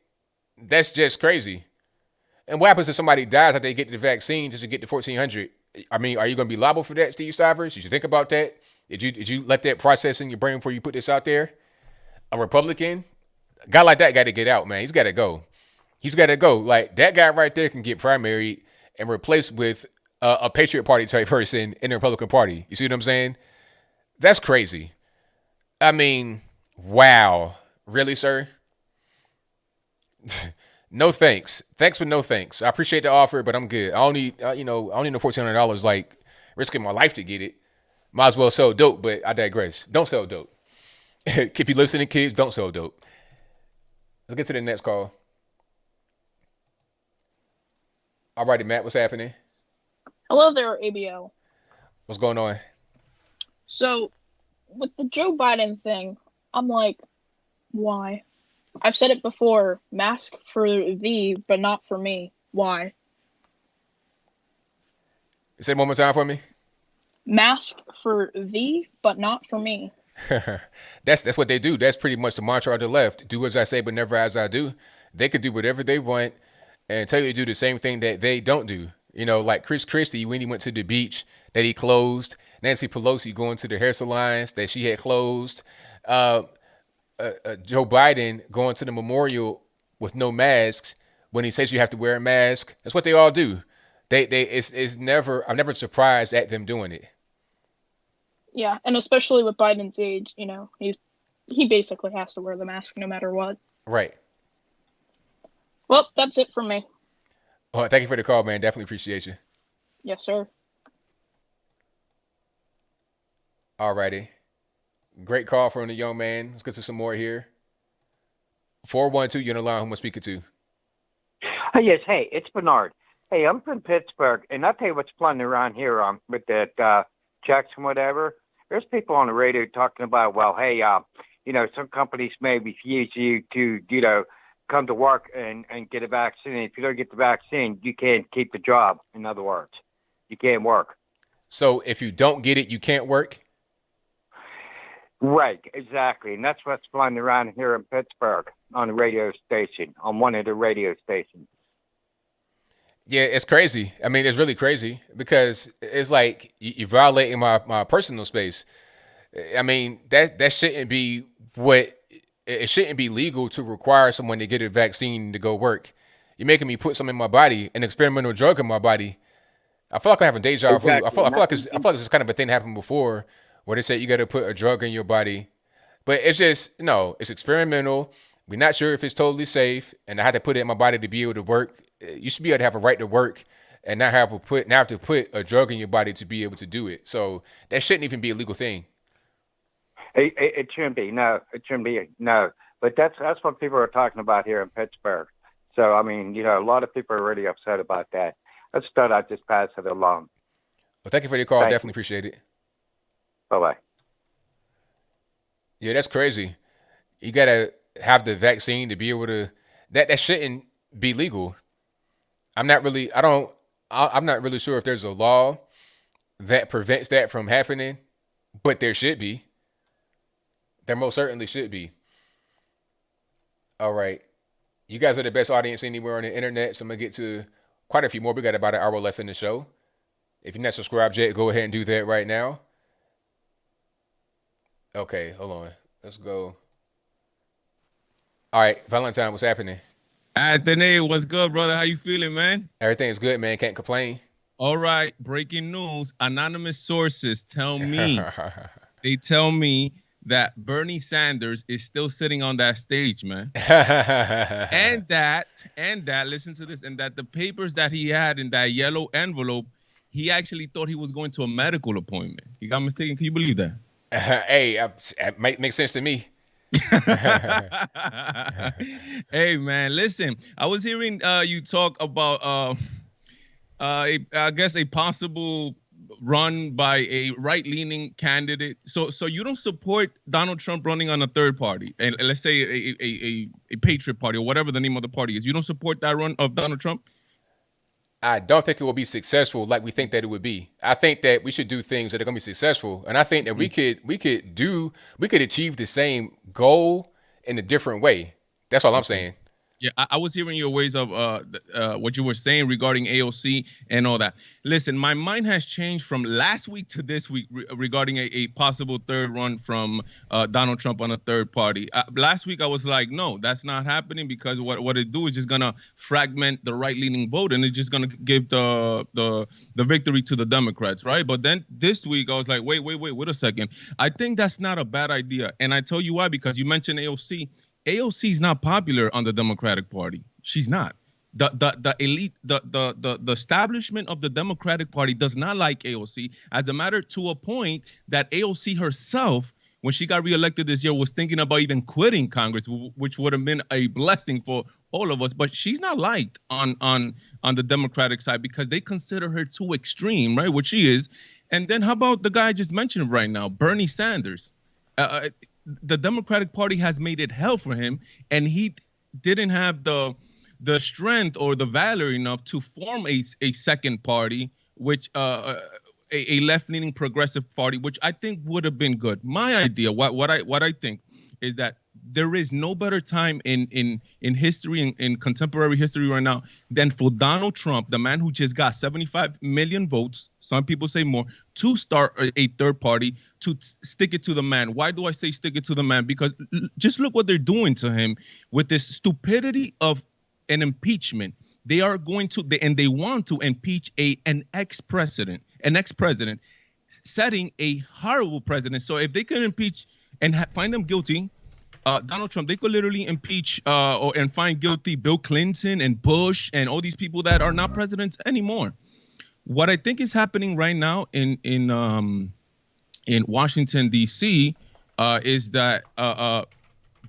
A: that's just crazy. And what happens if somebody dies after they get the vaccine just to get the $1,400? I mean, are you going to be liable for that, Steve Stivers? You should think about that. Did you let that process in your brain before you put this out there? A Republican? A guy like that got to get out, man. He's got to go. He's got to go. Like, that guy right there can get primaried and replaced with a Patriot Party type person in the Republican Party. You see what I'm saying? That's crazy. I mean, wow. Really, sir? No thanks. Thanks, but no thanks. I appreciate the offer, but I'm good. I don't need, I don't need no $1,400 like risking my life to get it. Might as well sell dope, but I digress. Don't sell dope. If you listen to kids, don't sell dope. Let's get to the next call. All righty, Matt, what's happening?
N: Hello there, ABL.
A: What's going on?
N: So, with the Joe Biden thing, I'm like, why? I've said it before, mask for thee, but not for me. Why?
A: Say it one more time for me.
N: Mask for thee, but not for me.
A: That's what they do. That's pretty much the mantra of the left. Do as I say, but never as I do. They could do whatever they want and tell you to do the same thing that they don't do. You know, like Chris Christie, when he went to the beach that he closed. Nancy Pelosi going to the hair salons that she had closed. Joe Biden going to the memorial with no masks when he says you have to wear a mask. That's what they all do. It's never, I'm never surprised at them doing it.
N: Yeah, and especially with Biden's age, you know, he basically has to wear the mask no matter what.
A: Right.
N: Well, that's it from me.
A: Oh, thank you for the call, man. Definitely appreciate you.
N: Yes, sir.
A: Alrighty. Great call from the young man. Let's get to some more here. 412, you're on the line. Who am I speaking to?
O: Yes, hey, it's Bernard. Hey, I'm from Pittsburgh, and I'll tell you what's flooding around here with that checks and whatever. There's people on the radio talking about, well, hey, you know, some companies may refuse you to, you know, come to work and get a vaccine. If you don't get the vaccine, you can't keep the job. In other words, you can't work.
A: So if you don't get it, you can't work?
O: Right, exactly. And that's what's flying around here in Pittsburgh on the radio station, on one of the radio stations.
A: Yeah, it's crazy. I mean, it's really crazy because it's like you're violating my personal space. I mean, that shouldn't be it shouldn't be legal to require someone to get a vaccine to go work. You're making me put something in my body, an experimental drug in my body. I feel like I'm having deja vu. I feel like it's kind of a thing that happened before where they said you got to put a drug in your body. But it's just, no, it's experimental. We're not sure if it's totally safe, and I had to put it in my body to be able to work. You should be able to have a right to work and not have to put a drug in your body to be able to do it. So that shouldn't even be a legal thing.
O: It shouldn't be. No, it shouldn't be. No. But that's what people are talking about here in Pittsburgh. So, I mean, you know, a lot of people are really upset about that. I just thought I'd just pass it along.
A: Well, thank you for your call. Definitely appreciate it.
O: Bye-bye.
A: Yeah, that's crazy. You got to have the vaccine to be able to, that shouldn't be legal. I'm not really sure if there's a law that prevents that from happening, but there should be. There most certainly should be. All right. You guys are the best audience anywhere on the internet, so I'm going to get to quite a few more. We got about an hour left in the show. If you're not subscribed yet, go ahead and do that right now. Okay, hold on. Let's go. All right, Valentine, what's happening?
P: Anthony, what's good, brother? How you feeling, man?
A: Everything's good, man. Can't complain.
P: All right, breaking news. Anonymous sources tell me, they tell me that Bernie Sanders is still sitting on that stage, man. and that, listen to this, and that the papers that he had in that yellow envelope, he actually thought he was going to a medical appointment. He got mistaken. Can you believe that?
A: Hey, it might make sense to me.
P: Hey, man, listen, I was hearing you talk about, I guess, a possible run by a right-leaning candidate. So you don't support Donald Trump running on a third party, and let's say a Patriot Party or whatever the name of the party is. You don't support that run of Donald Trump?
A: I don't think it will be successful like we think that it would be. I think that we should do things that are going to be successful, and I think that we could achieve the same goal in a different way. That's all I'm saying.
P: Yeah, I was hearing your ways of what you were saying regarding AOC and all that. Listen, my mind has changed from last week to this week regarding a possible third run from Donald Trump on a third party. Last week, I was like, no, that's not happening because what it do is just going to fragment the right-leaning vote, and it's just going to give the victory to the Democrats, right? But then this week, I was like, wait a second. I think that's not a bad idea. And I tell you why, because you mentioned AOC. AOC is not popular on the Democratic Party. She's not. The elite, the establishment of the Democratic Party does not like AOC. As a matter to a point that AOC herself, when she got reelected this year, was thinking about even quitting Congress, which would have been a blessing for all of us. But she's not liked on the Democratic side because they consider her too extreme, right? Which she is. And then how about the guy I just mentioned right now, Bernie Sanders? The Democratic Party has made it hell for him, and he didn't have the strength or the valor enough to form a second party which a left-leaning progressive party, which I think would have been good. My idea, what I think, is that there is no better time in history, in contemporary history right now, than for Donald Trump, the man who just got 75 million votes, some people say more, to start a third party, to stick it to the man. Why do I say stick it to the man? Because just look what they're doing to him with this stupidity of an impeachment. They are going to, and they want to impeach an ex-president, setting a horrible president. So if they can impeach and find them guilty, Donald Trump, they could literally impeach and find guilty Bill Clinton and Bush and all these people that are not presidents anymore. What I think is happening right now in Washington D.C. Is that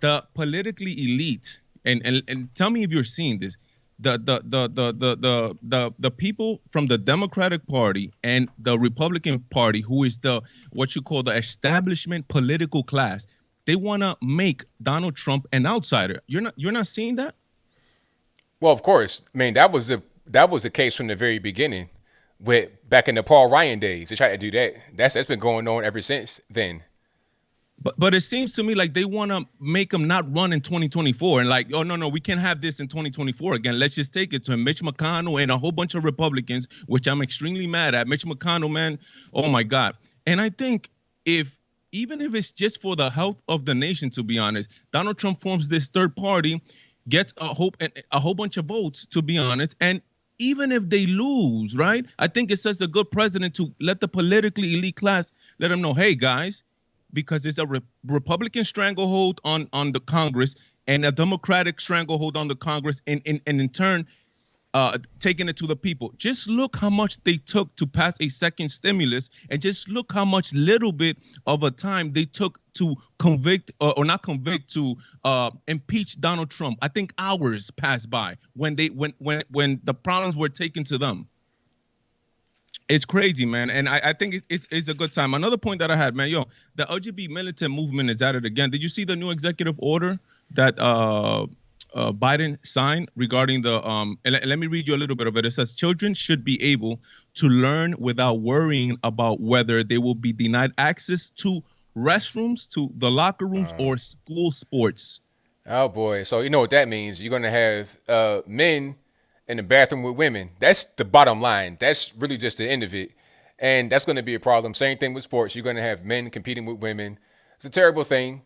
P: the politically elite, and tell me if you're seeing this, the people from the Democratic Party and the Republican Party, who is what you call the establishment political class, they want to make Donald Trump an outsider. You're not seeing that?
A: Well, of course. I mean, that was the case from the very beginning. Back in the Paul Ryan days, they tried to do that. That's been going on ever since then.
P: But it seems to me like they want to make him not run in 2024 and like, oh, no, we can't have this in 2024 again. Let's just take it to him. Mitch McConnell and a whole bunch of Republicans, which I'm extremely mad at. Mitch McConnell, man, oh, my God. And I think even if it's just for the health of the nation, to be honest, Donald Trump forms this third party, gets a whole bunch of votes, to be honest, and even if they lose, right, I think it sets a good precedent to let the politically elite class let them know, hey, guys, because it's a Republican stranglehold on the Congress and a Democratic stranglehold on the Congress, and in turn, taking it to the people. Just look how much they took to pass a second stimulus, and just look how much little bit of a time they took to convict or not convict, to impeach Donald Trump. I think hours passed by when the problems were taken to them. It's crazy, man, and I think it's a good time. Another point that I had, man, the LGBT militant movement is at it again. Did you see the new executive order that Biden signed regarding the let me read you a little bit of it. It says children should be able to learn without worrying about whether they will be denied access to restrooms, to the locker rooms, or school sports.
A: Oh boy. So you know what that means. You're going to have men in the bathroom with women. That's the bottom line. That's really just the end of it. And that's going to be a problem. Same thing with sports. You're going to have men competing with women. It's a terrible thing.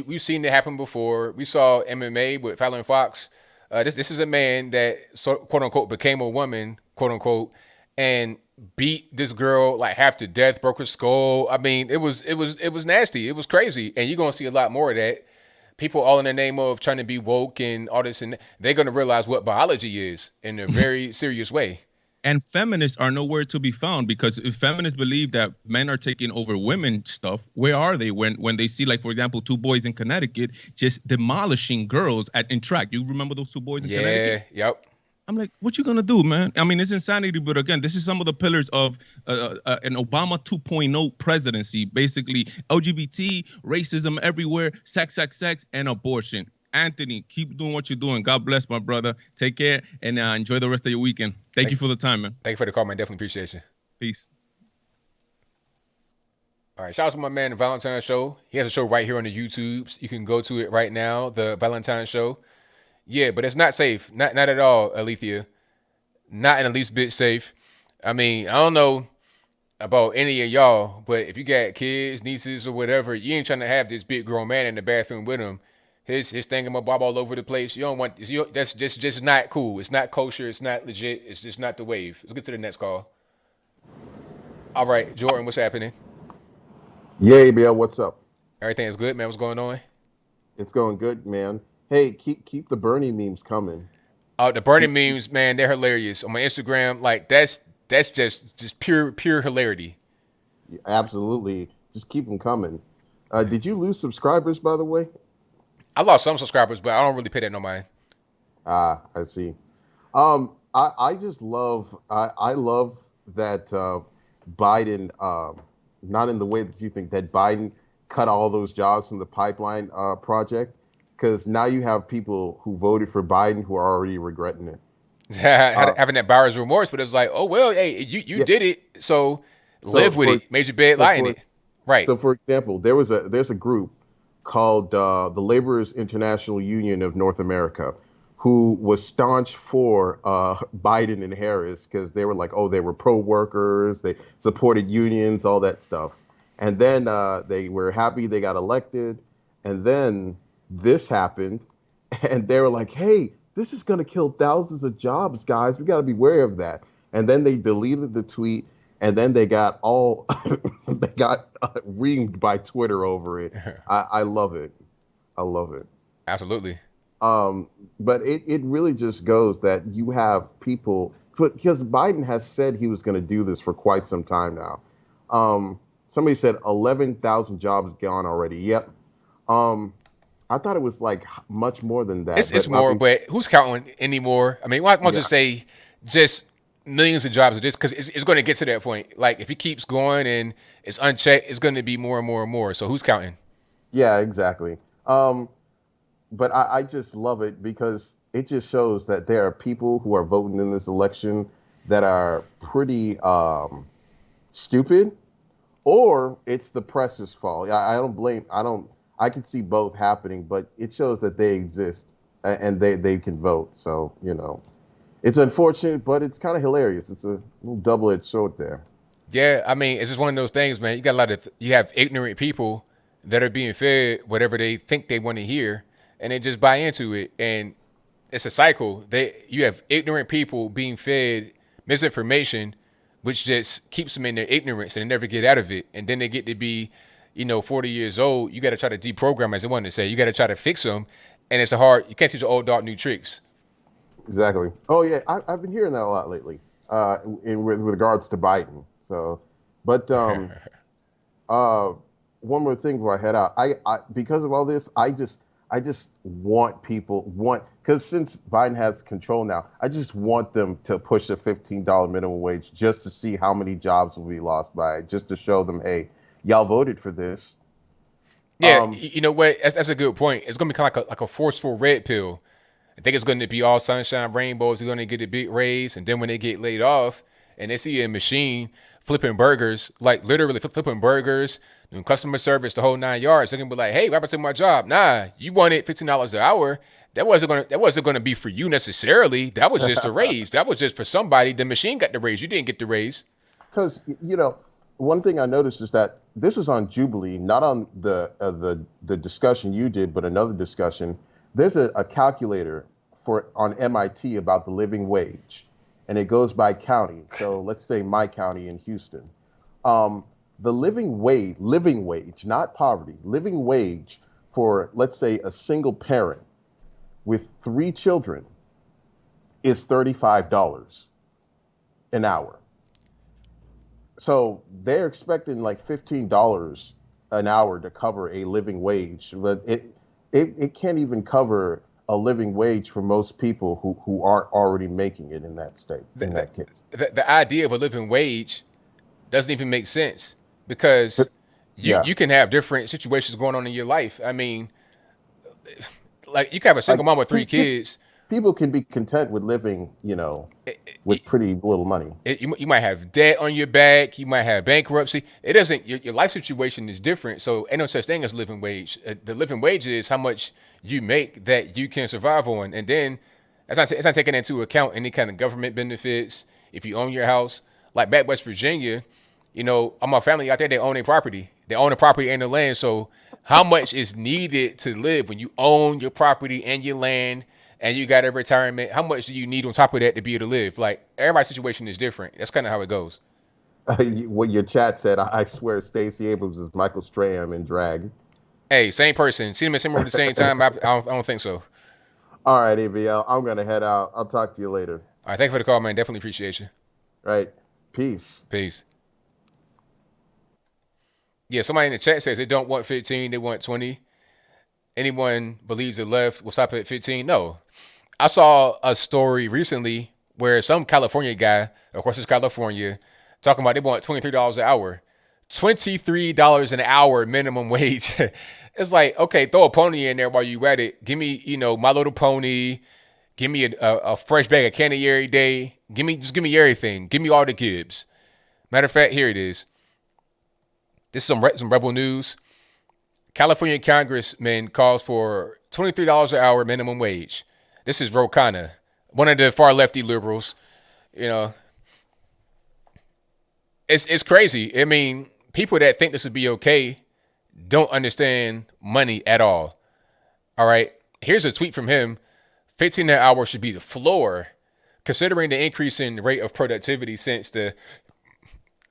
A: We've seen it happen before. We saw MMA with Fallon Fox. This is a man that, quote unquote, became a woman, quote unquote, and beat this girl like half to death, broke her skull. I mean, it was nasty. It was crazy. And you're going to see a lot more of that. People all in the name of trying to be woke and all this, and they're going to realize what biology is in a very serious way.
P: And feminists are nowhere to be found, because if feminists believe that men are taking over women stuff, where are they when they see, like, for example, two boys in Connecticut just demolishing girls in track? You remember those two boys in Connecticut?
A: Yeah, yep.
P: I'm like, what you gonna do, man? I mean, it's insanity, but again, this is some of the pillars of an Obama 2.0 presidency. Basically, LGBT, racism everywhere, sex, and abortion. Anthony, keep doing what you're doing. God bless, my brother. Take care and enjoy the rest of your weekend. Thank you for the time, man.
A: Thank you for the call, man. Definitely appreciate you.
P: Peace.
A: All right, shout out to my man, The Valentine Show. He has a show right here on the YouTubes. You can go to it right now, The Valentine Show. Yeah, but it's not safe. Not at all, Alethea. Not in the least bit safe. I mean, I don't know about any of y'all, but if you got kids, nieces, or whatever, you ain't trying to have this big grown man in the bathroom with him. His thingamabob all over the place. You don't want. That's just not cool. It's not kosher. It's not legit. It's just not the wave. Let's get to the next call. All right, Jordan, what's happening?
Q: Yeah, ABL, what's up?
A: Everything is good, man. What's going on?
Q: It's going good, man. Hey, keep the Bernie memes coming.
A: Oh, the Bernie memes, man, they're hilarious on my Instagram. Like that's just pure hilarity.
Q: Yeah, absolutely, just keep them coming. Did you lose subscribers, by the way?
A: I lost some subscribers, but I don't really pay that no mind.
Q: I see. I just love I love that Biden, not in the way that you think, that Biden cut all those jobs from the pipeline project. Because now you have people who voted for Biden who are already regretting it.
A: having that buyer's remorse, but it was like, oh well, hey, you did it, so live with it. Made your bed, lie in it. Right.
Q: So, for example, there's a group called the Laborers International Union of North America, who was staunch for Biden and Harris because they were like, oh, they were pro-workers, they supported unions, all that stuff. And then they were happy they got elected. And then this happened. And they were like, hey, this is going to kill thousands of jobs, guys. We got to be wary of that. And then they deleted the tweet. And then they got reamed by Twitter over it. I love it. I love it.
A: Absolutely.
Q: But it really just goes that you have people, because Biden has said he was going to do this for quite some time now. Somebody said 11,000 jobs gone already. Yep. I thought it was like much more than that.
A: It's more, but who's counting anymore? I mean, why don't just say just millions of jobs of this, because it's going to get to that point. Like if he keeps going and it's unchecked, it's going to be more and more and more. So who's counting?
Q: Yeah, exactly. But I just love it because it just shows that there are people who are voting in this election that are pretty stupid, or it's the press's fault. I can see both happening, but it shows that they exist and they can vote. So, it's unfortunate, but it's kind of hilarious. It's a little double-edged sword there.
A: Yeah, I mean, it's just one of those things, man. You have ignorant people that are being fed whatever they think they want to hear, and they just buy into it. And it's a cycle. You have ignorant people being fed misinformation, which just keeps them in their ignorance and they never get out of it. And then they get to be, 40 years old. You got to try to deprogram, as I wanted to say. You got to try to fix them. And it's you can't teach an old dog new tricks.
Q: Exactly. Oh yeah, I've been hearing that a lot lately, with regards to Biden. So, but one more thing before I head out, I because of all this, I just want because since Biden has control now, I just want them to push a $15 minimum wage just to see how many jobs will be lost by it, just to show them, hey, y'all voted for this.
A: Yeah, you know what? That's a good point. It's gonna be kind of like a forceful red pill. I think it's going to be all sunshine, rainbows. They're going to get a big raise. And then when they get laid off and they see a machine flipping burgers, like literally flipping burgers, doing customer service, the whole 9 yards, they're going to be like, hey, what happened to my job? Nah, you wanted $15 an hour. That wasn't going to be for you necessarily. That was just a raise. That was just for somebody. The machine got the raise. You didn't get the raise.
Q: Because, one thing I noticed is that this was on Jubilee, not on the discussion you did, but another discussion. There's a calculator on MIT about the living wage, and it goes by county. So let's say my county in Houston. The living wage, not poverty, living wage for, let's say, a single parent with 3 children is $35 an hour. So they're expecting like $15 an hour to cover a living wage, but it can't even cover a living wage for most people who aren't already making it in that state. In that case,
A: the idea of a living wage doesn't even make sense because you can have different situations going on in your life. I mean, like you can have a single mom with 3 kids.
Q: People can be content with living, with pretty little money.
A: You might have debt on your back. You might have bankruptcy. It doesn't. Your life situation is different. So ain't no such thing as living wage. The living wage is how much you make that you can survive on, and then it's not taking into account any kind of government benefits. If you own your house, like back West Virginia, all my family out there, they own their property. They own the property and the land. So how much is needed to live when you own your property and your land? And you got a retirement, how much do you need on top of that to be able to live? Like, everybody's situation is different. That's kind of how it goes.
Q: What your chat said, I swear Stacey Abrams is Michael Strahan in drag.
A: Hey, same person. See them at the same time? I don't think so.
Q: All right, ABL, I'm going to head out. I'll talk to you later.
A: All right, thank you for the call, man. Definitely appreciate you.
Q: Right. Peace.
A: Peace. Yeah, somebody in the chat says they don't want 15, they want 20. Anyone believes the left will stop at 15? No. I saw a story recently where some California guy, of course it's California, talking about they want $23 an hour. $23 an hour minimum wage. It's like, okay, throw a pony in there while you at it. Give me, My Little Pony. Give me a fresh bag of candy every day. Give me everything. Give me all the Gibbs. Matter of fact, here it is. This is some rebel news. California congressman calls for $23 an hour minimum wage. This is Ro Khanna, one of the far lefty liberals. You know, it's crazy. I mean, people that think this would be okay don't understand money at all. All right, here's a tweet from him. 15 an hour should be the floor, considering the increase in the rate of productivity since the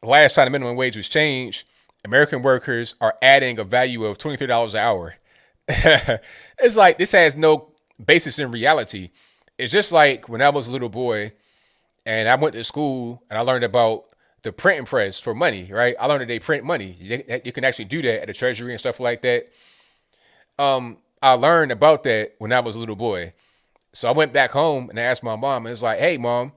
A: last time the minimum wage was changed. American workers are adding a value of $23 an hour. It's like this has no basis in reality. It's just like when I was a little boy and I went to school and I learned about the printing press for money, right? I learned that they print money. You can actually do that at the Treasury and stuff like that. I learned about that when I was a little boy. So I went back home and I asked my mom, and it's like, hey, Mom,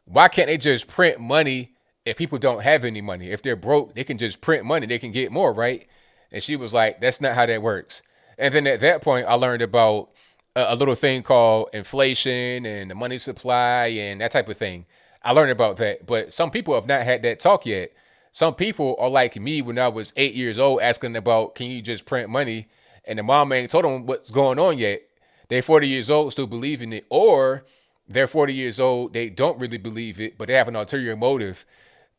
A: why can't they just print money if people don't have any money? If they're broke, they can just print money. They can get more, right? And she was like, that's not how that works. And then at that point, I learned about a little thing called inflation and the money supply and that type of thing. I learned about that. But some people have not had that talk yet. Some people are like me when I was 8 years old asking about, can you just print money? And the mom ain't told them what's going on yet. They're 40 years old, still believing it. Or they're 40 years old, they don't really believe it, but they have an ulterior motive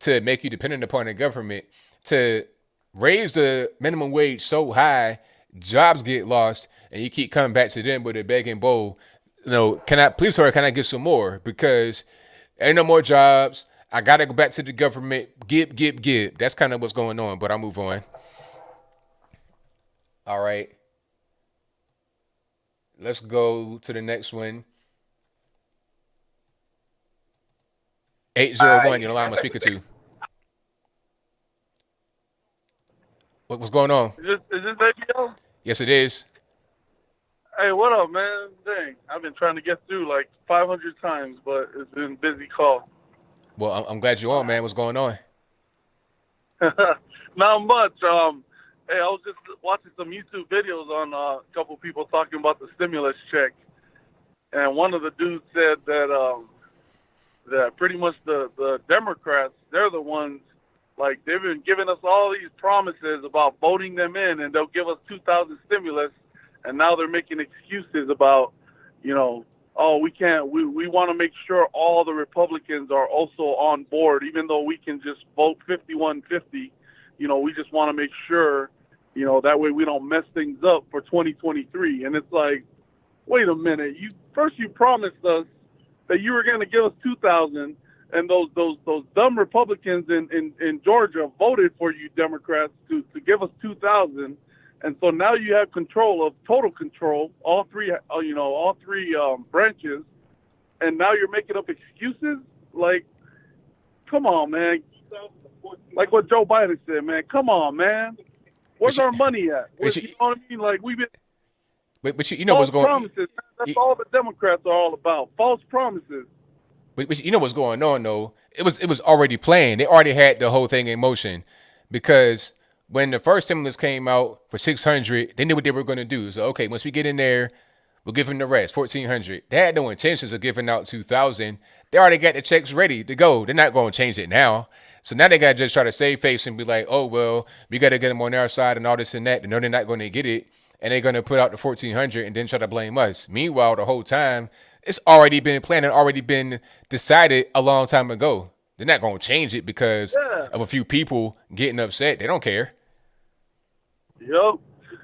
A: to make you dependent upon the government, to raise the minimum wage so high, jobs get lost, and you keep coming back to them with a begging bowl. You know, can I get some more? Because ain't no more jobs. I got to go back to the government. Give. That's kind of what's going on, but I'll move on. All right. Let's go to the next one. 801, you're the line I'm speaking to. What's going on?
R: Is this ABL?
A: Yes, it is.
R: Hey, what up, man? Dang, I've been trying to get through like 500 times, but it's been a busy call.
A: Well, I'm glad you're on, man. What's going on?
R: Not much. Hey, I was just watching some YouTube videos on a couple people talking about the stimulus check, and one of the dudes said that that pretty much the Democrats, they're the ones, like, they've been giving us all these promises about voting them in, and they'll give us 2,000 stimulus, and now they're making excuses about, you know, oh, we can't, we want to make sure all the Republicans are also on board, even though we can just vote 51-50. You know, we just want to make sure, you know, that way we don't mess things up for 2023. And it's like, wait a minute, you promised us that you were going to give us 2,000, and those dumb Republicans in Georgia voted for you Democrats to give us 2,000, and so now you have total control, all three branches, and now you're making up excuses. Like, come on, man. Like what Joe Biden said, man. Come on, man. Where's our money at? You know what I mean? Like, we've been.
A: But you know what's going on.
R: Promises. That's all the Democrats are all about. False promises.
A: But you know what's going on, though? It was already planned. They already had the whole thing in motion, because when the first stimulus came out for 600, they knew what they were going to do. So, okay, once we get in there, we'll give them the rest, 1,400. They had no intentions of giving out 2,000. They already got the checks ready to go. They're not going to change it now. So now they got to just try to save face and be like, oh, well, we got to get them on our side and all this and that. They know they're not going to get it. And they're going to put out the 1,400 and then try to blame us. Meanwhile, the whole time, it's already been planned and already been decided a long time ago. They're not going to change it because of a few people getting upset. They don't care.
R: Yep.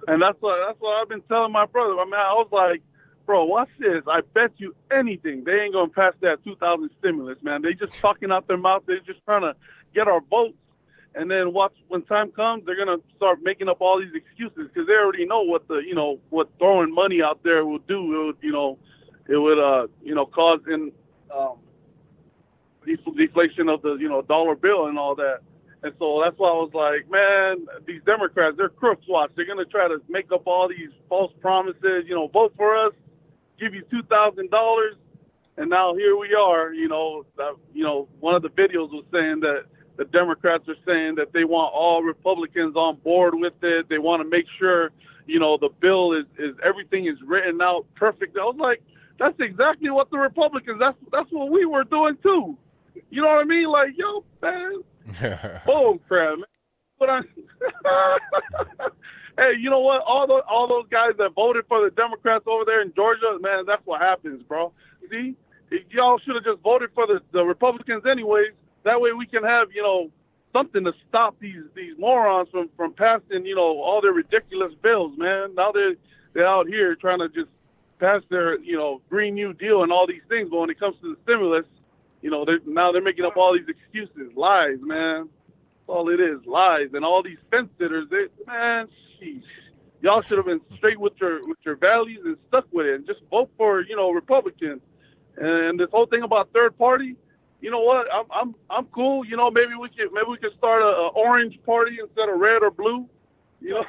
R: And that's what I've been telling my brother. I mean, I was like, bro, watch this. I bet you anything they ain't going to pass that 2,000 stimulus, man. They just talking out their mouth. They're just trying to get our votes. And then watch, when time comes, they're going to start making up all these excuses because they already know what throwing money out there will do. It would cause deflation of the, dollar bill and all that. And so that's why I was like, man, these Democrats, they're crooks. Watch. They're going to try to make up all these false promises, vote for us, give you $2,000. And now here we are, one of the videos was saying that the Democrats are saying that they want all Republicans on board with it. They want to make sure, the bill is everything is written out perfect. I was like, that's exactly what the Republicans. That's what we were doing too. You know what I mean? Like, yo, man, bull crap, man. But hey, you know what? All those guys that voted for the Democrats over there in Georgia, man, that's what happens, bro. See, y'all should have just voted for the Republicans anyways. That way we can have, you know, something to stop these morons from passing, you know, all their ridiculous bills, man. Now they're out here trying to just pass their, you know, Green New Deal and all these things. But when it comes to the stimulus, you know, they're making up all these excuses, lies, man. That's all it is, lies. And all these fence sitters, man, sheesh. Y'all should have been straight with your values and stuck with it and just vote for, you know, Republicans. And this whole thing about third party, you know what? I'm cool. You know, maybe we could start a orange party instead of red or blue. You know.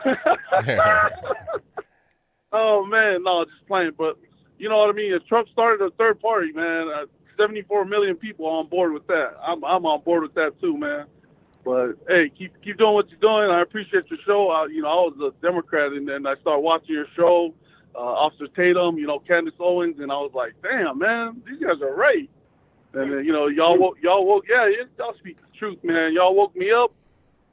R: Oh man, no, just playing. But you know what I mean. If Trump started a third party, man, 74 million people on board with that. I'm on board with that too, man. But hey, keep doing what you're doing. I appreciate your show. I was a Democrat, and then I started watching your show, Officer Tatum, you know, Candace Owens, and I was like, damn, man, these guys are right. And then, you know, y'all woke, y'all speak the truth, man. Y'all woke me up,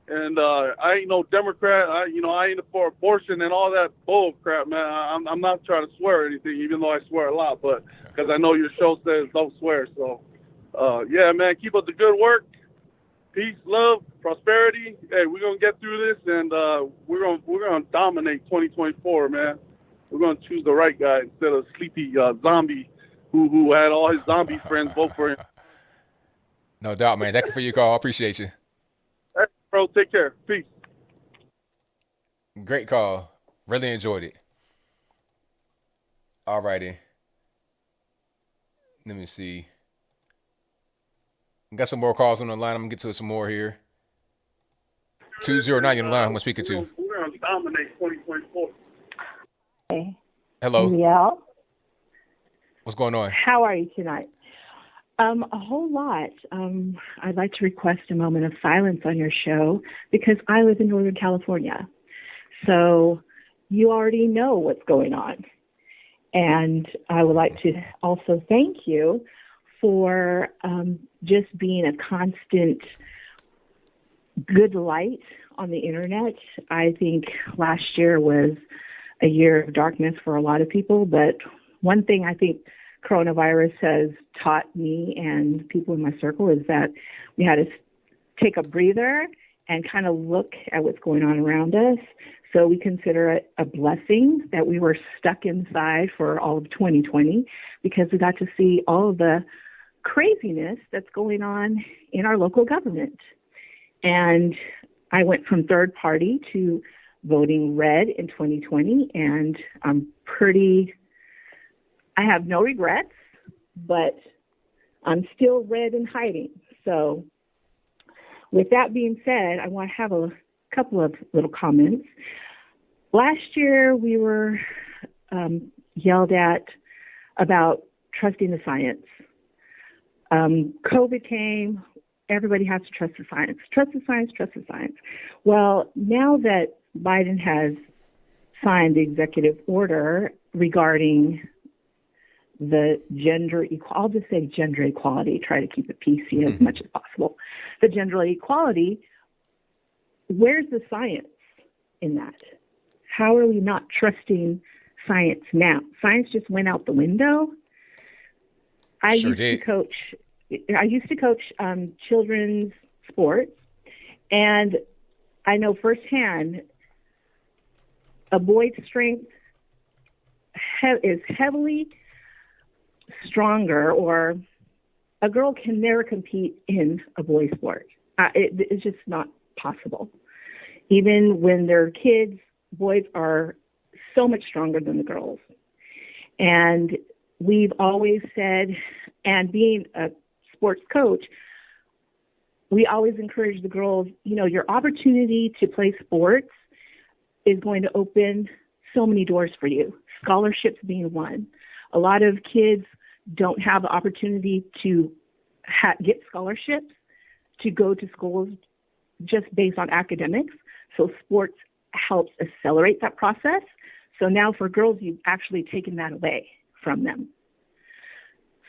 R: and I ain't no Democrat. I ain't for abortion and all that bull crap, man. I'm not trying to swear or anything, even though I swear a lot, but because I know your show says don't swear. So, yeah, man, keep up the good work. Peace, love, prosperity. Hey, we're gonna get through this, and we're gonna dominate 2024, man. We're gonna choose the right guy instead of sleepy zombie who had all his zombie friends vote for him.
A: No doubt, man. Thank you for your call. I appreciate you.
R: Hey, bro, take care. Peace.
A: Great call. Really enjoyed it. All righty. Let me see. Got some more calls on the line. I'm going to get to some more here. 209 on the line. Who am I speaking to?
R: We're going to dominate 2024.
A: Hello.
S: Yeah.
A: What's going on?
S: How are you tonight? A whole lot. I'd like to request a moment of silence on your show because I live in Northern California. So you already know what's going on. And I would like to also thank you for just being a constant good light on the internet. I think last year was a year of darkness for a lot of people, but one thing I think coronavirus has taught me and people in my circle is that we had to take a breather and kind of look at what's going on around us. So we consider it a blessing that we were stuck inside for all of 2020 because we got to see all of the craziness that's going on in our local government. And I went from third party to voting red in 2020, and I have no regrets, but I'm still red and hiding. So with that being said, I want to have a couple of little comments. Last year, we were yelled at about trusting the science. COVID came, everybody has to trust the science. Trust the science, trust the science. Well, now that Biden has signed the executive order regarding the gender equality, I'll just say gender equality, try to keep it PC as much as possible. The gender equality, where's the science in that? How are we not trusting science now? Science just went out the window. I used to coach children's sports, and I know firsthand a boy's strength is heavily stronger, or a girl can never compete in a boy's sport. It's just not possible. Even when they're kids, boys are so much stronger than the girls. And we've always said, and being a sports coach, we always encourage the girls, your opportunity to play sports is going to open so many doors for you, scholarships being one. A lot of kids don't have the opportunity to get scholarships to go to schools just based on academics. So sports helps accelerate that process. So now for girls, you've actually taken that away from them.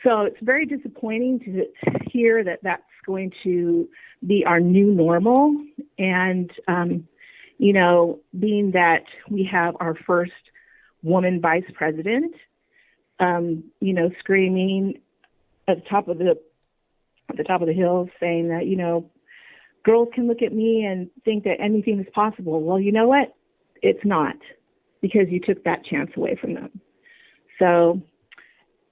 S: So it's very disappointing to hear that that's going to be our new normal. And, being that we have our first woman vice president, screaming at the top of the hill saying that, girls can look at me and think that anything is possible. Well, you know what? It's not, because you took that chance away from them. So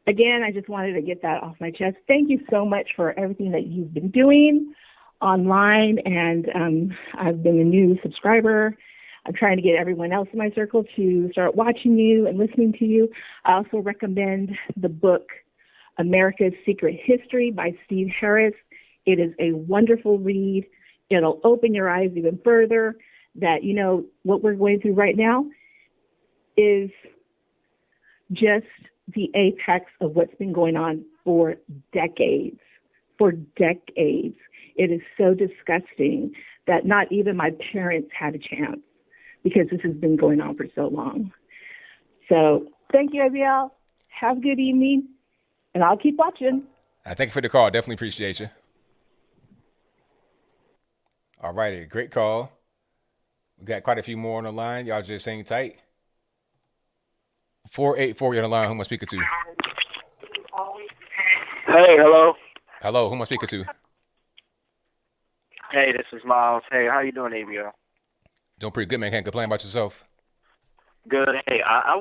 S: again, I just wanted to get that off my chest. Thank you so much for everything that you've been doing online. And I've been a new subscriber. I'm trying to get everyone else in my circle to start watching you and listening to you. I also recommend the book, America's Secret History by Steve Harris. It is a wonderful read. It'll open your eyes even further that, what we're going through right now is just the apex of what's been going on for decades. For decades. It is so disgusting that not even my parents had a chance, because this has been going on for so long. So thank you, ABL. Have a good evening, and I'll keep watching.
A: Thank you for the call. Definitely appreciate you. All righty. Great call. We got quite a few more on the line. Y'all just hang tight. 484, you're on the line. Who am I speaking to?
T: Hey, hello.
A: Hello, who am I speaking to?
T: Hey, this is Miles. Hey, how you doing, ABL?
A: Doing pretty good, man. Can't complain about yourself.
T: Good. Hey, I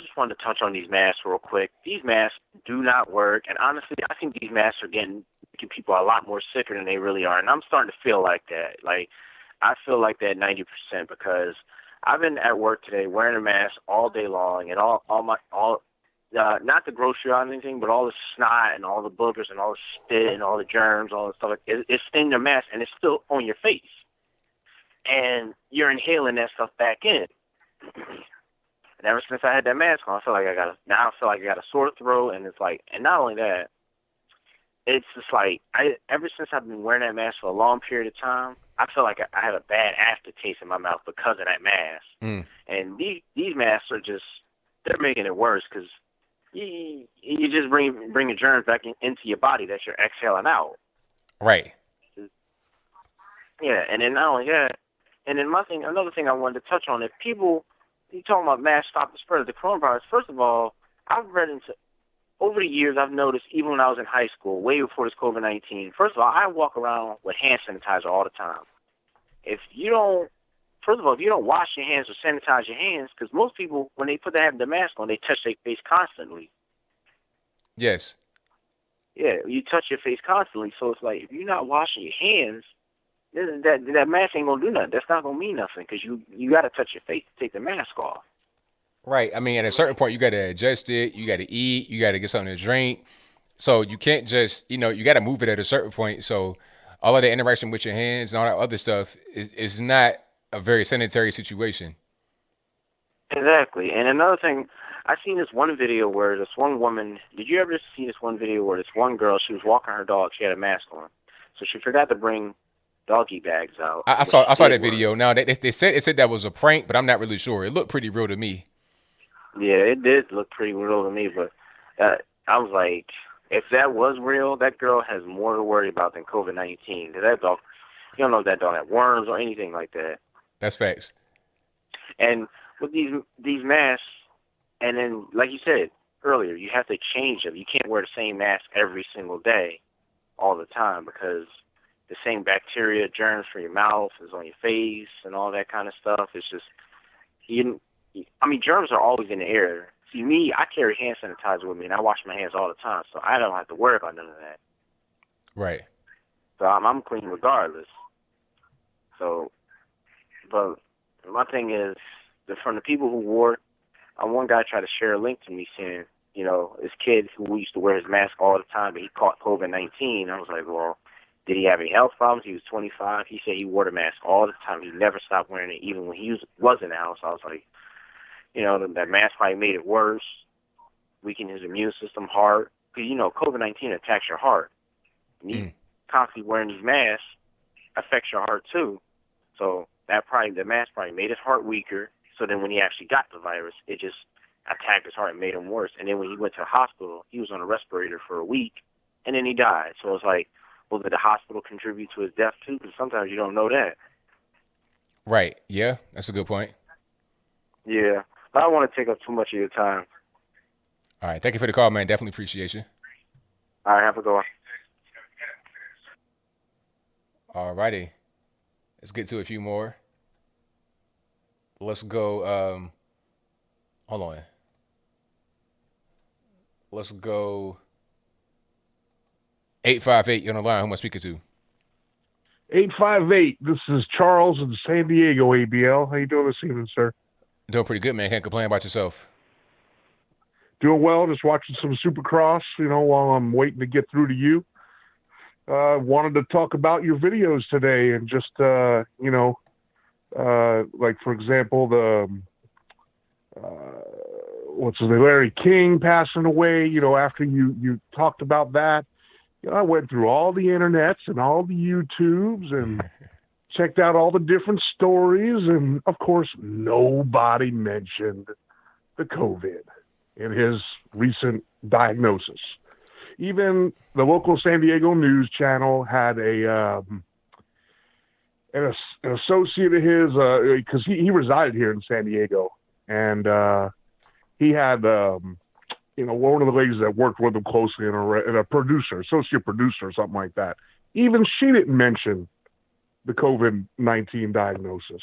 T: just wanted to touch on these masks real quick. These masks do not work, and honestly, I think these masks are making people a lot more sicker than they really are, and I'm starting to feel like that. Like, I feel like that 90%, because I've been at work today wearing a mask all day long, and not the grocery or anything, but all the snot and all the boogers and all the spit and all the germs, all the stuff, it's in the mask, and it's still on your face. And you're inhaling that stuff back in. And ever since I had that mask on, I feel like I got a sore throat, and it's like, and not only that, it's just like, ever since I've been wearing that mask for a long period of time, I feel like I have a bad aftertaste in my mouth because of that mask. And these masks are they're making it worse, because you just bring the germs back into your body that you're exhaling out.
A: Right.
T: Yeah, and then not only that, and then another thing I wanted to touch on, if people, you talking about masks stop the spread of the coronavirus, first of all, over the years, I've noticed, even when I was in high school, way before this COVID-19, first of all, I walk around with hand sanitizer all the time. If you don't wash your hands or sanitize your hands, because most people, when they have the mask on, they touch their face constantly.
A: Yes.
T: Yeah, you touch your face constantly, so it's like, if you're not washing your hands, that mask ain't going to do nothing. That's not going to mean nothing, because you got to touch your face to take the mask off.
A: Right. I mean, at a certain point, you got to adjust it. You got to eat. You got to get something to drink. So you can't just, you got to move it at a certain point. So all of the interaction with your hands and all that other stuff is not a very sanitary situation.
T: Exactly. And another thing, I seen this one video where this one woman, did you ever see this one video where this one girl, she was walking her dog, she had a mask on. So she forgot to bring doggy bags out.
A: I saw that video. Now, they said that was a prank, but I'm not really sure. It looked pretty real to me.
T: Yeah, it did look pretty real to me, but I was like, if that was real, that girl has more to worry about than COVID-19. That dog, you don't know if that dog had worms or anything like that.
A: That's facts.
T: And with these masks, and then, like you said earlier, you have to change them. You can't wear the same mask every single day all the time, because the same bacteria, germs from your mouth is on your face and all that kind of stuff. It's just, germs are always in the air. See, me, I carry hand sanitizer with me, and I wash my hands all the time, so I don't have to worry about none of that.
A: Right.
T: So I'm clean regardless. So, but my thing is, from the people who wore, one guy tried to share a link to me saying, this kid who used to wear his mask all the time, but he caught COVID-19. I was like, well, did he have any health problems? He was 25. He said he wore the mask all the time. He never stopped wearing it, even when he was in the house. I was like, that mask probably made it worse, weakened his immune system, heart. Because, COVID-19 attacks your heart. And you constantly wearing these masks affects your heart, too. So the mask probably made his heart weaker. So then when he actually got the virus, it just attacked his heart and made him worse. And then when he went to the hospital, he was on a respirator for a week, and then he died. So it's like, well, did the hospital contribute to his death too? Because sometimes you don't know that.
A: Right. Yeah, that's a good point.
T: Yeah, but I don't want to take up too much of your time.
A: All right. Thank you for the call, man. Definitely appreciate you.
T: All right, have a good one.
A: All righty. Let's get to a few more. Let's go. Hold on. Let's go. 858. You're on the line. Who am I speaking to?
U: 858. This is Charles in San Diego, ABL. How you doing this evening, sir?
A: Doing pretty good, man. Can't complain about yourself.
U: Doing well. Just watching some Supercross, while I'm waiting to get through to you. Wanted to talk about your videos today and just, like, for example, what's his name, Larry King passing away, after you talked about that. I went through all the internets and all the YouTubes and checked out all the different stories. And, of course, nobody mentioned the COVID in his recent diagnosis. Even the local San Diego news channel had an associate of his, because he resided here in San Diego, and he had, one of the ladies that worked with him closely and a producer, associate producer or something like that. Even she didn't mention the COVID-19 diagnosis.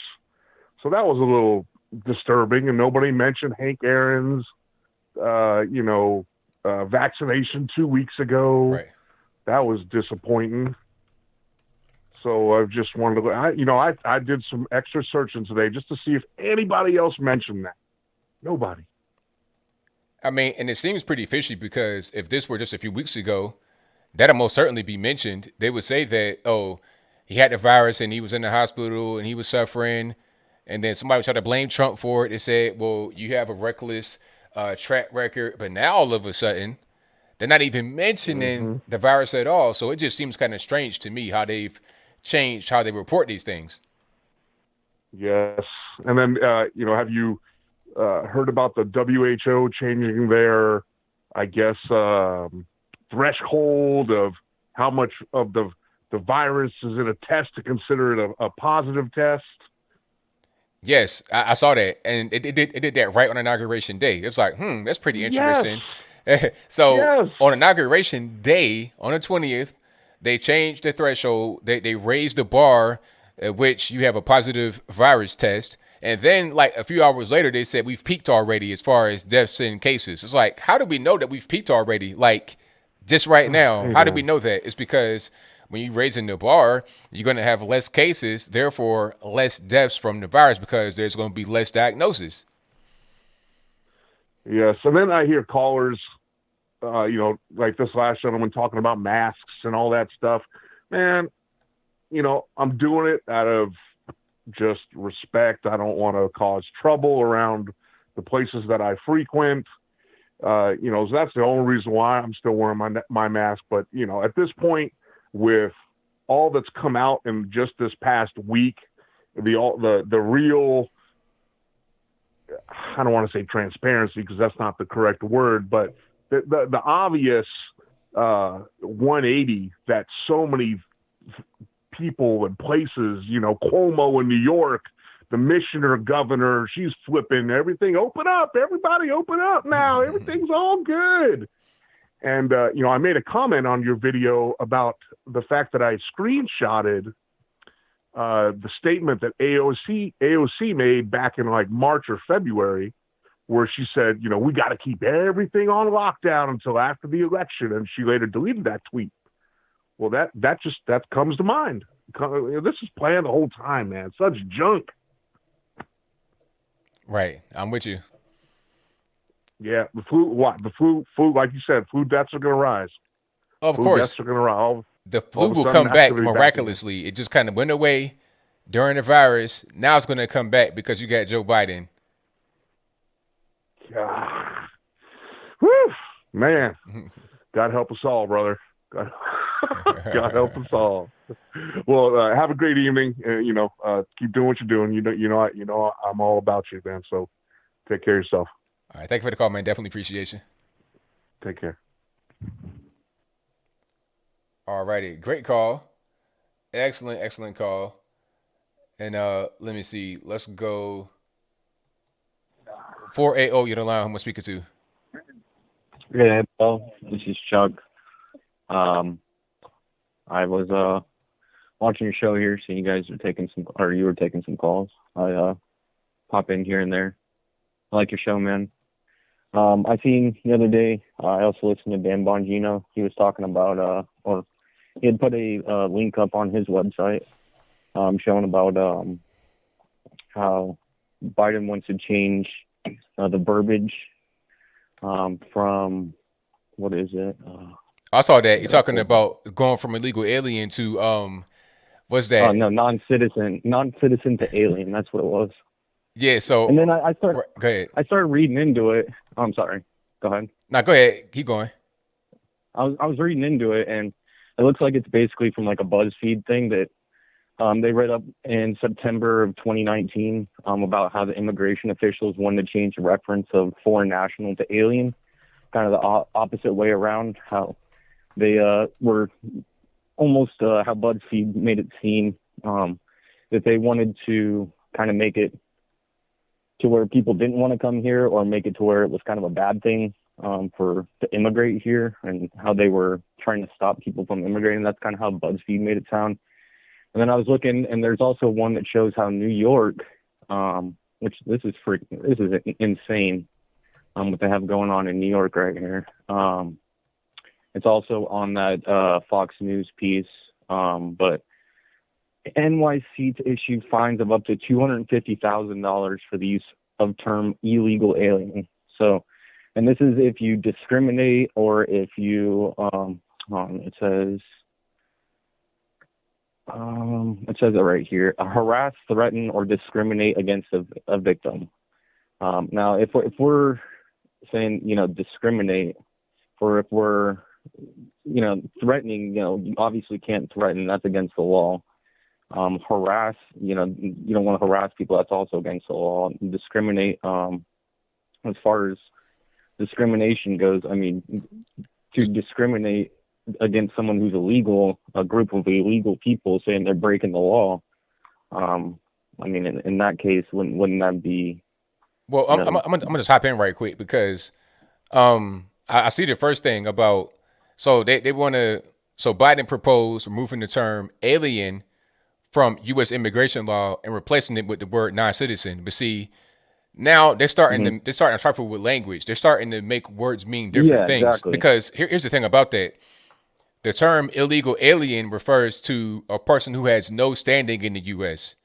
U: So that was a little disturbing, and nobody mentioned Hank Aaron's, vaccination 2 weeks ago.
A: Right.
U: That was disappointing. So I just wanted to, I did some extra searching today just to see if anybody else mentioned that. Nobody.
A: I mean, and it seems pretty fishy because if this were just a few weeks ago, that'll most certainly be mentioned. They would say that, oh, he had the virus and he was in the hospital and he was suffering. And then somebody would try to blame Trump for it. They said, well, you have a reckless track record. But now all of a sudden, they're not even mentioning the virus at all. So it just seems kind of strange to me how they've changed how they report these things.
U: Yes. And then, have you heard about the WHO changing their, I guess, threshold of how much of the virus is in a test to consider it a positive test?
A: Yes, I saw that, and it did that right on Inauguration Day. It was like, that's pretty interesting. Yes. So on Inauguration Day, on the 20th, they changed the threshold. They raised the bar at which you have a positive virus test. And then, like, a few hours later, they said we've peaked already as far as deaths and cases. It's like, how do we know that we've peaked already? Like, just right now, how do we know that? It's because when you're raising the bar, you're going to have less cases, therefore less deaths from the virus because there's going to be less diagnosis.
U: Yes, and then I hear callers, like this last gentleman talking about masks and all that stuff. Man, I'm doing it out of just respect. I don't want to cause trouble around the places that I frequent. So that's the only reason why I'm still wearing my mask. But, at this point, with all that's come out in just this past week, the real, I don't want to say transparency because that's not the correct word, but the obvious 180 that so many people and places, Cuomo in New York, the missioner governor, she's flipping everything. Open up, everybody open up now. Everything's all good. And, I made a comment on your video about the fact that I screenshotted the statement that AOC made back in like March or February, where she said, we got to keep everything on lockdown until after the election. And she later deleted that tweet. Well, that comes to mind. This is planned the whole time, man. Such junk.
A: Right. I'm with you.
U: Yeah. The flu, like you said, flu deaths are going to rise.
A: Of
U: flu
A: course.
U: Deaths are going to rise.
A: The flu will come back miraculously. It just kind of went away during the virus. Now it's going to come back because you got Joe Biden.
U: Whew, man. God help us all, brother. God God help us all. Well, have a great evening. Keep doing what you're doing. I'm all about you, man. So take care of yourself.
A: All right, thank you for the call, man. Definitely appreciate you.
U: Take care.
A: All righty, great call. Excellent call. And let me see. Let's go 480. You're the line. Who am I speaking to?
C: Yeah, well, this is Chuck. I was watching your show here, seeing you guys were taking some, or you were taking some calls. I pop in here and there. I like your show, man. I seen the other day. I also listened to Dan Bongino. He was talking about, or he had put a link up on his website, showing about how Biden wants to change the verbiage from what is it?
A: I saw that. You're talking about going from illegal alien to what's that?
C: Oh no, non-citizen to alien. That's what it was.
A: Yeah. So
C: and then I started.
A: Go ahead.
C: I started reading into it. Oh, I'm sorry. Go ahead.
A: No, go ahead. Keep going.
C: I was reading into it, and it looks like it's basically from like a BuzzFeed thing that they read up in September of 2019 about how the immigration officials wanted to change the reference of foreign national to alien, kind of the opposite way around, how they were almost how BuzzFeed made it seem that they wanted to kind of make it to where people didn't want to come here, or make it to where it was kind of a bad thing to immigrate here, and how they were trying to stop people from immigrating. That's kind of how BuzzFeed made it sound. And then I was looking, and there's also one that shows how New York, which this is insane, what they have going on in New York right here. It's also on that Fox News piece, but NYC to issue fines of up to $250,000 for the use of term illegal alien. So, and this is if you discriminate, or if you, it says it right here, harass, threaten, or discriminate against a victim. Now, if we're saying, discriminate, or if we're, threatening, you obviously can't threaten. That's against the law. Harass, you don't want to harass people. That's also against the law. Discriminate, as far as discrimination goes, I mean, to discriminate against someone who's illegal, a group of illegal people saying they're breaking the law. I mean, in that case, wouldn't that be?
A: Well, I'm gonna just hop in right quick, because I see the first thing about, so they want to, so Biden proposed removing the term alien from U.S. immigration law and replacing it with the word non-citizen. But see, now they're starting to trifle with language. They're starting to make words mean different things. Exactly. Because here's the thing about that. The term illegal alien refers to a person who has no standing in the U.S.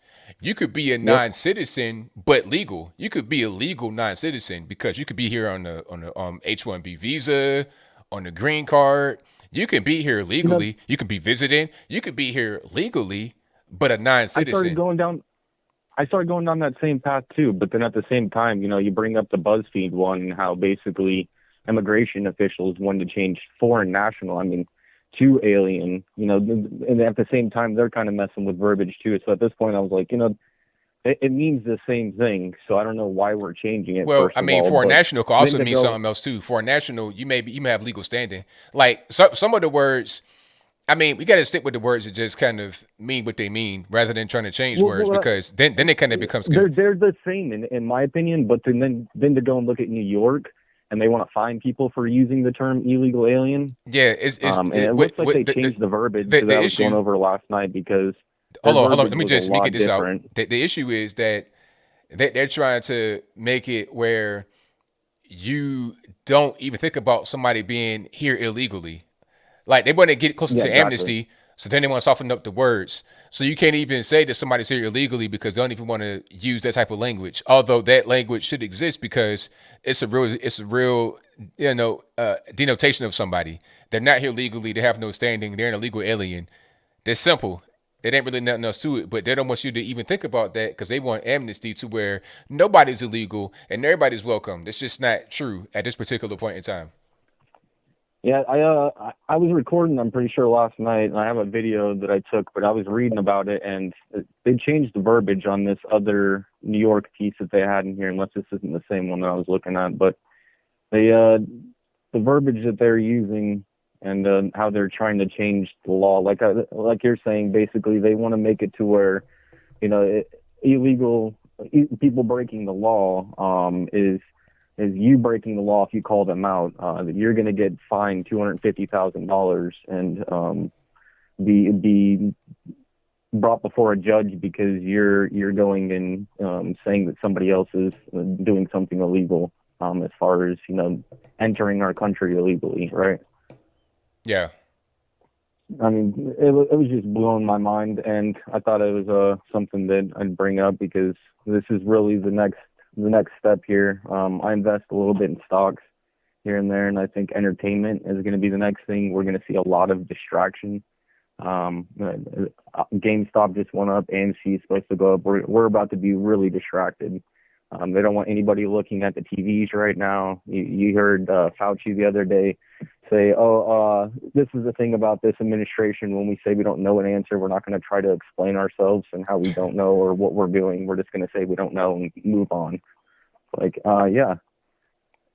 A: You could be a non-citizen, but legal. You could be a legal non-citizen, because you could be here on the H-1B visa, on the green card. You can be here legally. You can be visiting. You could be here legally, but a non-citizen.
C: I started going down that same path too, but then at the same time, you bring up the BuzzFeed one, and how basically immigration officials wanted to change foreign national, to alien, and at the same time, they're kind of messing with verbiage too. So at this point, I was like, it means the same thing. So I don't know why we're changing it.
A: Well, foreign national could also mean something else too. Foreign national, you may have legal standing. Like some of the words, we got to stick with the words that just kind of mean what they mean, rather than trying to change words, because then it kind of becomes good.
C: They're the same in my opinion, but then to go and look at New York, and they want to fine people for using the term illegal alien.
A: Yeah,
C: it looks like they changed the verbiage that I was going over last night, because
A: hold on. Let me get this out. The issue is that they're trying to make it where you don't even think about somebody being here illegally. Like, they want to get closer to amnesty, so then they want to soften up the words. So you can't even say that somebody's here illegally, because they don't even want to use that type of language. Although that language should exist, because it's a real denotation of somebody. They're not here legally. They have no standing. They're an illegal alien. They're simple. It ain't really nothing else to it, but they don't want you to even think about that, because they want amnesty to where nobody's illegal and everybody's welcome. That's just not true at this particular point in time.
C: Yeah, I was recording, I'm pretty sure, last night, and I have a video that I took, but I was reading about it, and they changed the verbiage on this other New York piece that they had in here, unless this isn't the same one that I was looking at. But they the verbiage that they're using and how they're trying to change the law, like you're saying, basically they want to make it to where, illegal people breaking the law is you breaking the law if you call them out. That you're going to get fined $250,000 and be brought before a judge because you're going and saying that somebody else is doing something illegal, as far as entering our country illegally, right?
A: Yeah.
C: I mean, it was just blowing my mind, and I thought it was something that I'd bring up because this is really the next step here. I invest a little bit in stocks here and there, and I think entertainment is going to be the next thing. We're going to see a lot of distraction. GameStop just went up. AMC is supposed to go up. We're about to be really distracted. They don't want anybody looking at the TVs right now. You heard Fauci the other day say, this is the thing about this administration. When we say we don't know an answer, we're not going to try to explain ourselves and how we don't know or what we're doing. We're just going to say we don't know and move on. Yeah.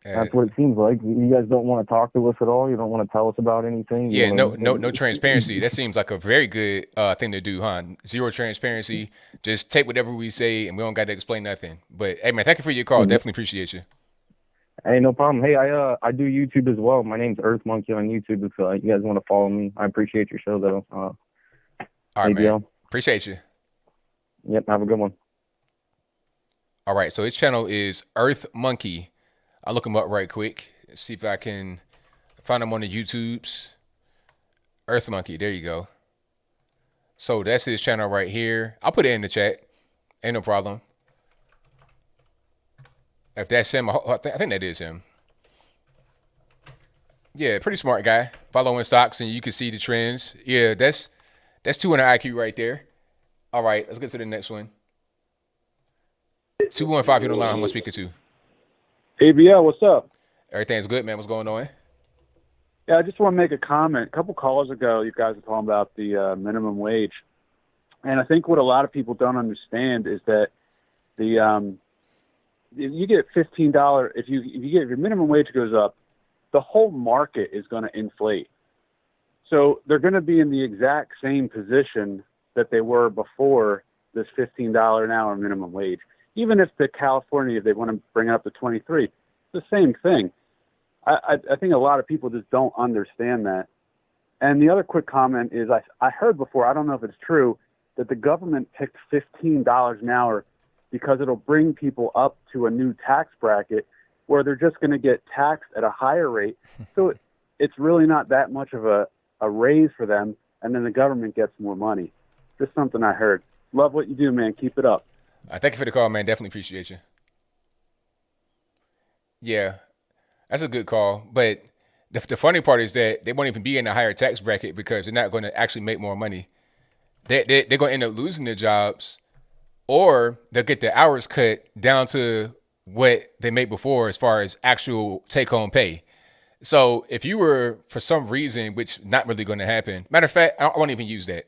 C: That's what it seems like. You guys don't want to talk to us at all. You don't want to tell us about anything.
A: Yeah, no transparency. That seems like a very good thing to do, huh? Zero transparency. Just take whatever we say, and we don't got to explain nothing. But hey, man, thank you for your call. Definitely appreciate you.
C: Hey, no problem. Hey, I do YouTube as well. My name's Earth Monkey on YouTube. If you guys want to follow me, I appreciate your show though.
A: All right,
C: ABL.
A: man. Appreciate you.
C: Yep. Have a good one.
A: All right. So his channel is Earth Monkey. I'll look him up right quick. See if I can find him on the YouTubes. Earth Monkey. There you go. So that's his channel right here. I'll put it in the chat. Ain't no problem. If that's him, I think that is him. Yeah, pretty smart guy. Following stocks, and you can see the trends. Yeah, that's 200 IQ right there. All right, let's get to the next one. 215, you don't line. Who am I speaking to?
B: ABL, what's up?
A: Everything's good, man. What's going on?
B: Yeah, I just want to make a comment. A couple callers ago, you guys were talking about the minimum wage. And I think what a lot of people don't understand is that you get $15, if your minimum wage goes up, the whole market is going to inflate. So they're going to be in the exact same position that they were before this $15 an hour minimum wage. Even if California, if they want to bring it up to 23, it's the same thing. I think a lot of people just don't understand that. And the other quick comment is I heard before, I don't know if it's true, that the government picked $15 an hour because it'll bring people up to a new tax bracket where they're just going to get taxed at a higher rate. So it's really not that much of a raise for them, and then the government gets more money. Just something I heard. Love what you do, man. Keep it up.
A: Thank you for the call, man. Definitely appreciate you. Yeah, that's a good call. But the funny part is that they won't even be in a higher tax bracket because they're not going to actually make more money. They're going to end up losing their jobs, or they'll get their hours cut down to what they made before as far as actual take-home pay. So if you were, for some reason, which not really going to happen, matter of fact, I won't even use that.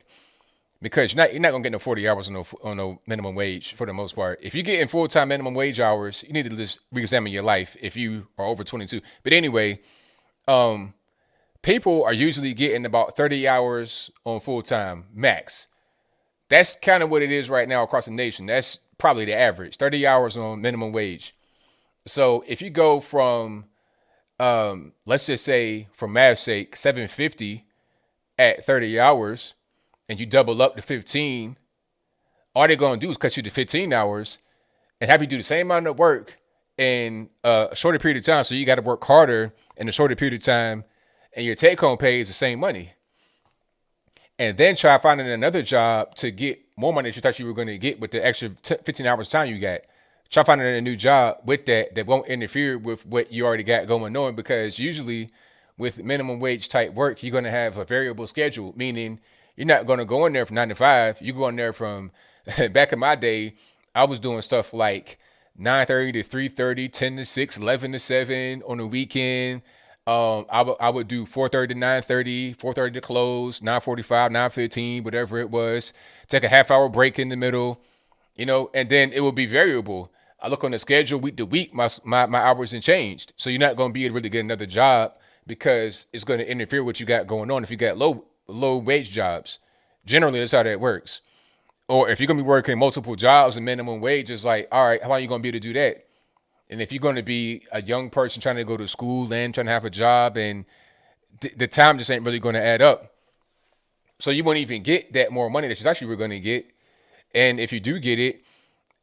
A: Because you're not gonna get no 40 hours on no minimum wage for the most part. If you're getting full-time minimum wage hours, you need to just re-examine your life if you are over 22. But anyway, people are usually getting about 30 hours on full-time max. That's kind of what it is right now across the nation. That's probably the average, 30 hours on minimum wage. So if you go from, let's just say for math's sake, $7.50 at 30 hours, and you double up to 15, all they're going to do is cut you to 15 hours and have you do the same amount of work in a shorter period of time. So you got to work harder in a shorter period of time, and your take-home pay is the same money. And then try finding another job to get more money that you thought you were going to get with the extra 15 hours time you got. Try finding a new job with that won't interfere with what you already got going on, because usually with minimum wage type work, you're going to have a variable schedule, meaning you're not going to go in there from 9 to 5. You go in there from, back in my day, I was doing stuff like 9:30 to 3:30, 10 to 6, 11 to 7 on the weekend. I would do 4:30 to 9:30, 4:30 to close, 9:45, 9:15, whatever it was. Take a half-hour break in the middle, and then it will be variable. I look on the schedule week to week, my hours have changed. So you're not going to be able to really get another job because it's going to interfere with what you got going on if you got low wage jobs. Generally, that's how that works. Or if you're going to be working multiple jobs and minimum wage, it's like, all right, how long are you going to be able to do that? And if you're going to be a young person trying to go to school and trying to have a job, and the time just ain't really going to add up. So you won't even get that more money that you actually were going to get. And if you do get it,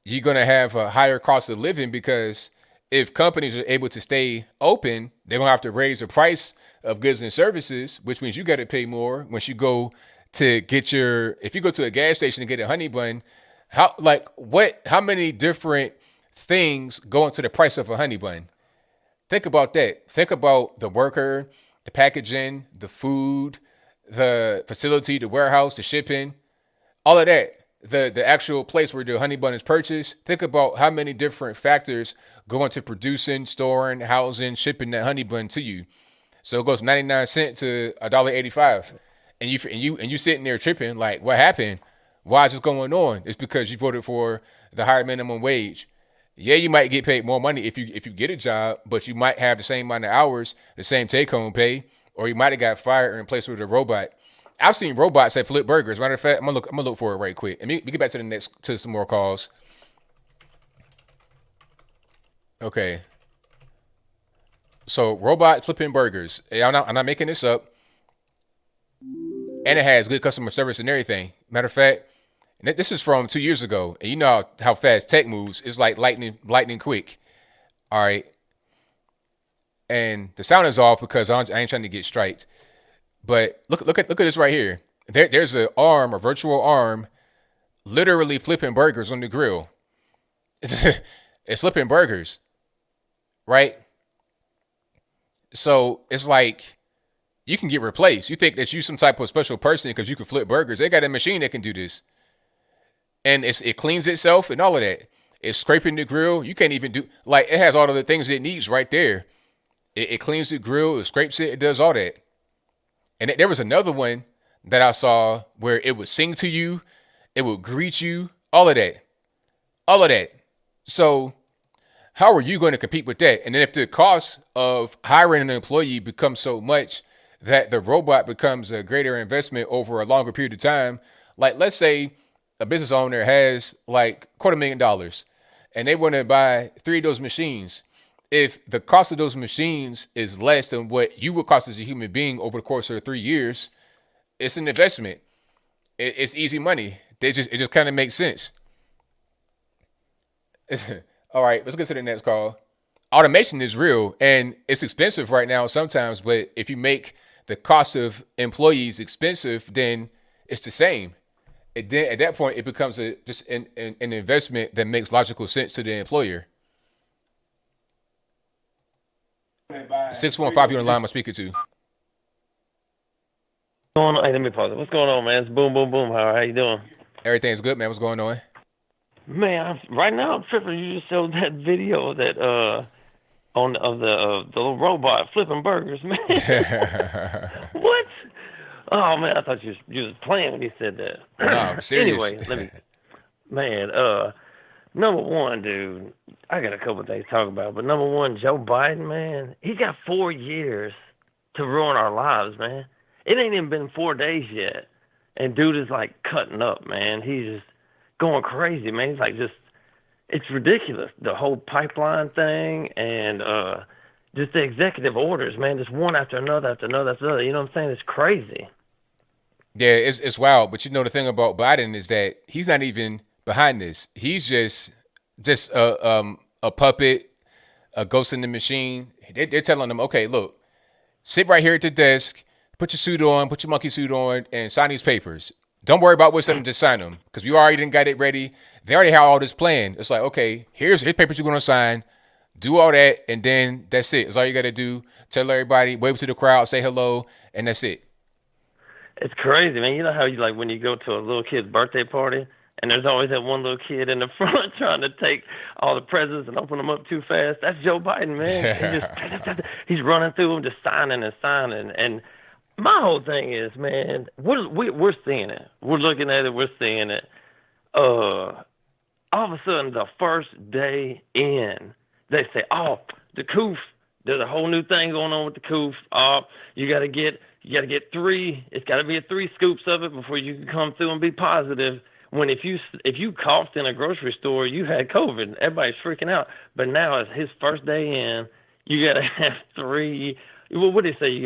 A: you're going to have a higher cost of living, because if companies are able to stay open, they're going to have to raise the price of goods and services, which means you got to pay more once you go to get if you go to a gas station to get a honey bun. How many different things go into the price of a honey bun? Think about that. Think about the worker, the packaging, the food, the facility, the warehouse, the shipping, all of that. The actual place where the honey bun is purchased. Think about how many different factors go into producing, storing, housing, shipping that honey bun to you. So it goes from 99 cents to $1.85. And you sitting there tripping like, what happened? Why is this going on? It's because you voted for the higher minimum wage. Yeah, you might get paid more money if you get a job, but you might have the same amount of hours, the same take-home pay, or you might have got fired and replaced with a robot. I've seen robots that flip burgers. Matter of fact, I'm gonna look for it right quick. And we get back to some more calls. Okay. So robots flipping burgers. I'm not making this up. And it has good customer service and everything. Matter of fact, this is from 2 years ago. And you know how fast tech moves. It's like lightning quick. All right. And the sound is off because I ain't trying to get striked. But look at this right here. There's a virtual arm, literally flipping burgers on the grill. It's flipping burgers, right? So it's like you can get replaced. You think that you some type of special person because you can flip burgers. They got a machine that can do this, and it cleans itself and all of that. It's scraping the grill. You can't even do it has all of the things it needs right there. It cleans the grill. It scrapes it. It does all that. And there was another one that I saw where it would sing to you, it would greet you, all of that. So how are you going to compete with that? And then if the cost of hiring an employee becomes so much that the robot becomes a greater investment over a longer period of time, like let's say a business owner has like $250,000 and they want to buy 3 of those machines. If the cost of those machines is less than what you would cost as a human being over the course of 3 years, it's an investment. It's easy money. It just kind of makes sense. All right, let's get to the next call. Automation is real and it's expensive right now sometimes, but if you make the cost of employees expensive, then it's the same. At that point, it becomes just an investment that makes logical sense to the employer. 615, you're on the line. I'm speaking to.
D: Hey, let me pause it. What's going on, man? It's boom, boom, boom. How you doing?
A: Everything's good, man. What's going on?
D: Man, right now I'm tripping. You just showed that video that of the little robot flipping burgers, man. What? Oh man, I thought you was playing when you said that.
A: No, I'm serious.
D: Anyway, number one, dude, I got a couple of things to talk about, but number one, Joe Biden, man, he's got 4 years to ruin our lives, man. It ain't even been 4 days yet, and dude is like cutting up, man. He's just going crazy, man. He's like it's ridiculous, the whole pipeline thing, and just the executive orders, man, just one after another after another after another. You know what I'm saying? It's crazy.
A: Yeah, it's wild. But the thing about Biden is that he's not even behind this. He's just a puppet, a ghost in the machine. They're telling him, okay, look, sit right here at the desk, put your suit on, put your monkey suit on, and sign these papers. Don't worry about what's something, just sign them, because we already done got it ready. They already have all this planned. It's like, okay, here's papers you're gonna sign, do all that, and then that's it. It's all you got to do. Tell everybody, wave to the crowd, say hello, and that's it.
D: It's crazy, man. You know how you like when you go to a little kid's birthday party And there's always that one little kid in the front trying to take all the presents and open them up too fast. That's Joe Biden, man. He's running through them, just signing and signing. And my whole thing is, man, we're seeing it. We're looking at it. We're seeing it. All of a sudden, the first day in, they say, oh, the coof. There's a whole new thing going on with the coof. You got to get 3. It's got to be 3 scoops of it before you can come through and be positive. When if you coughed in a grocery store, you had COVID. Everybody's freaking out. But now it's his first day in. You got to have 3. Well, what do they say? You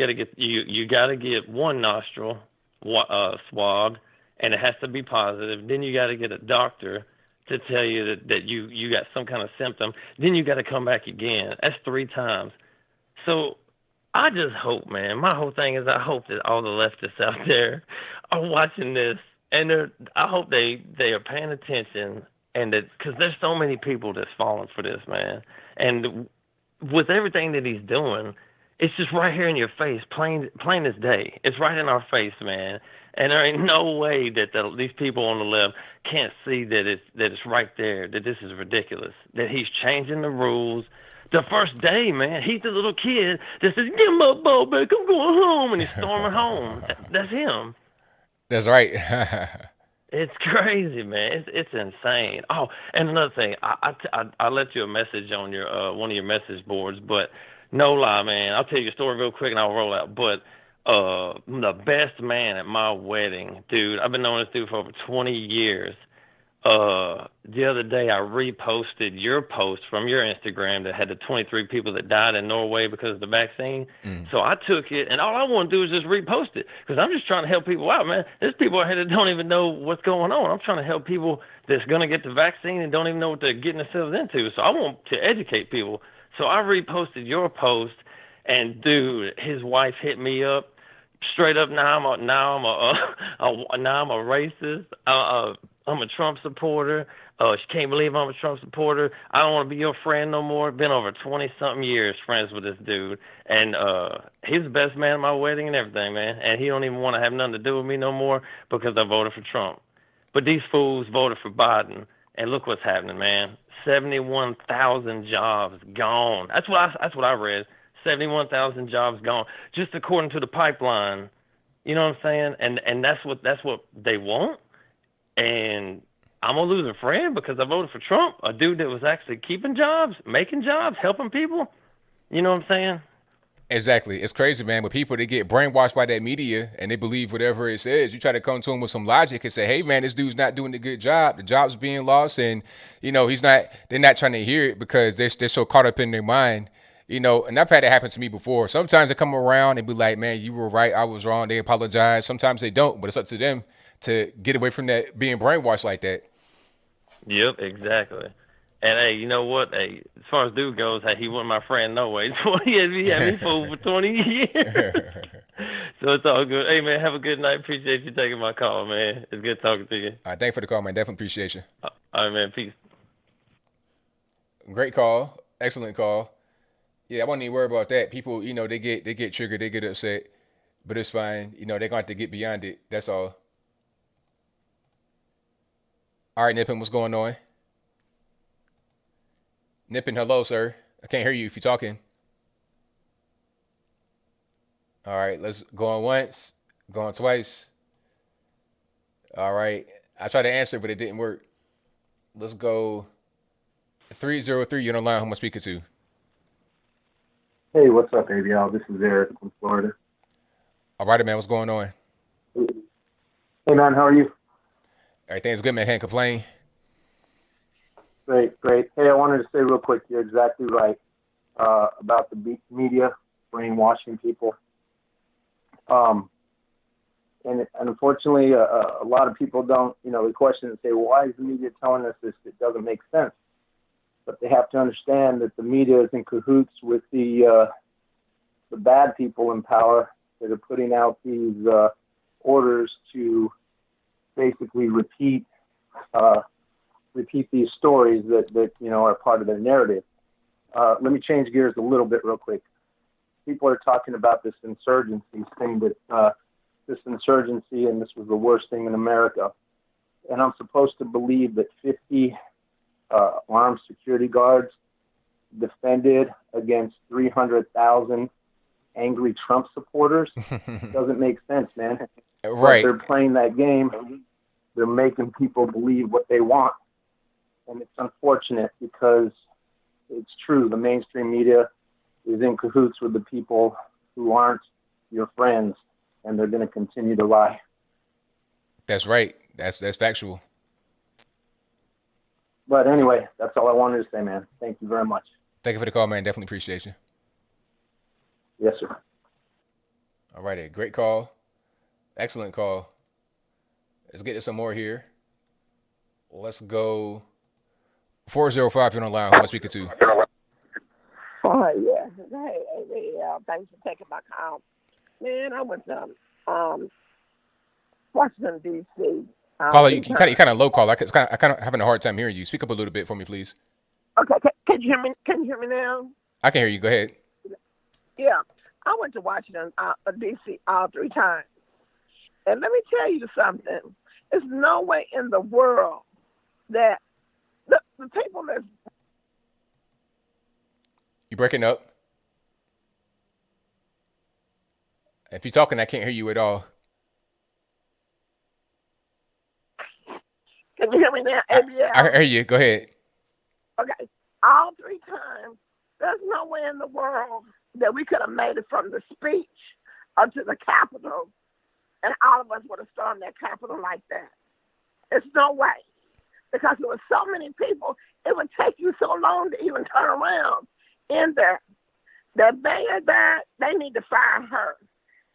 D: got to get 1 nostril swabbed, and it has to be positive. Then you got to get a doctor to tell you that you got some kind of symptom. Then you got to come back again. That's 3 times. So I just hope, man. My whole thing is I hope that all the leftists out there are watching this, and I hope they are paying attention, and that because there's so many people that's falling for this, man. And with everything that he's doing, it's just right here in your face, plain as day. It's right in our face, man. And there ain't no way that these people on the left can't see that it's right there, that this is ridiculous, that he's changing the rules. The first day, man, he's the little kid that says, "Give my ball back, I'm going home," and he's storming home. That's him.
A: That's right.
D: It's crazy, man. It's insane. Oh, and another thing, I left you a message on your one of your message boards, but no lie, man. I'll tell you a story real quick and I'll roll out. But the best man at my wedding, dude, I've been knowing this dude for over 20 years. The other day I reposted your post from your Instagram that had the 23 people that died in Norway because of the vaccine. So I took it, and all I want to do is just repost it because I'm just trying to help people out, man. There's people out here that don't even know what's going on. I'm trying to help people that's going to get the vaccine and don't even know what they're getting themselves into. So I want to educate people. So I reposted your post, and dude, his wife hit me up straight up. Now I'm a racist. I'm a Trump supporter. She can't believe I'm a Trump supporter. I don't want to be your friend no more. Been over 20-something years friends with this dude. And he's the best man at my wedding and everything, man. And he don't even want to have nothing to do with me no more because I voted for Trump. But these fools voted for Biden. And look what's happening, man. 71,000 jobs gone. That's what I read. 71,000 jobs gone. Just according to the pipeline. You know what I'm saying? And that's what they want. And I'm going to lose a friend because I voted for Trump, a dude that was actually keeping jobs, making jobs, helping people. You know what I'm saying?
A: Exactly. It's crazy, man. But people, they get brainwashed by that media and they believe whatever it says. You try to come to them with some logic and say, hey, man, this dude's not doing a good job. The job's being lost. And, you know, they're not trying to hear it because they're so caught up in their mind. You know, and I've had it happen to me before. Sometimes they come around and be like, man, you were right. I was wrong. They apologize. Sometimes they don't, but it's up to them to get away from that, being brainwashed like that. Yep, exactly. And hey, you know what? Hey, as far as dude goes, hey, he wasn't my friend no way. He had me fooled for 20 years. So it's all good. Hey man, have a good night. Appreciate you taking my call, man. It's good talking to you. All right, thanks for the call, man. Definitely appreciate you. All right, man. Peace. Great call. Excellent call. Yeah, I wouldn't even worry about that. People, you know, they get triggered, they get upset, but it's fine. You know, they're going to have to get beyond it. That's all. All right, Nippin, what's going on? Nippin, hello, sir. I can't hear you if you're talking. All right, let's go on once, go on twice. All right, I tried to answer, but it didn't work. Let's go 303. You're on the line. Who am I speaking to?
E: Hey, what's up, ABL? This is Eric from Florida.
A: All right, man. What's going on?
E: Hey, man. How are you?
A: Everything's good, man. Can't complain.
E: Great. Hey, I wanted to say real quick, you're exactly right about the media brainwashing people. And unfortunately, a lot of people don't, you know, they question and say, well, why is the media telling us this? It doesn't make sense. But they have to understand that the media is in cahoots with the bad people in power that are putting out these orders to basically repeat these stories that you know are part of their narrative. Let me change gears a little bit real quick. People are talking about this insurgency, saying that this insurgency and this was the worst thing in America. and I'm supposed to believe that 50 armed security guards defended against 300,000 angry Trump supporters. Doesn't make sense, man.
A: Right.
E: But they're playing that game. They're making people believe what they want. And it's unfortunate because it's true. The mainstream media is in cahoots with the people who aren't your friends, and they're going to continue to lie.
A: That's right. That's factual.
E: But anyway, that's all I wanted to say, man. Thank you very much.
A: Thank you for the call, man. Definitely appreciate you.
E: Yes, sir.
A: All righty. Great call. Excellent call. Let's get to some more here. Let's go 405 you're on the line. Who am I speaking to?
F: Oh, yeah. Hey, ABL, thanks for taking my call. Man, I went to Washington, D.C.
A: Caller, you kind of low call. I kind of having a hard time hearing you. Speak up a little bit for me, please.
F: Okay, can you hear me? Can you hear me now?
A: I can hear you. Go ahead.
F: Yeah, I went to Washington, D.C. all 3 times. And let me tell you something. There's no way in the world that the people that...
A: You breaking up? If you're talking, I can't hear you at all.
F: Can you hear me now, ABL?
A: I hear you. Go ahead.
F: Okay, all 3 times, there's no way in the world that we could have made it from the speech up to the Capitol, and all of us would have stormed that Capitol like that. It's no way. Because there were so many people, it would take you so long to even turn around in there. The mayor there, they need to fire her.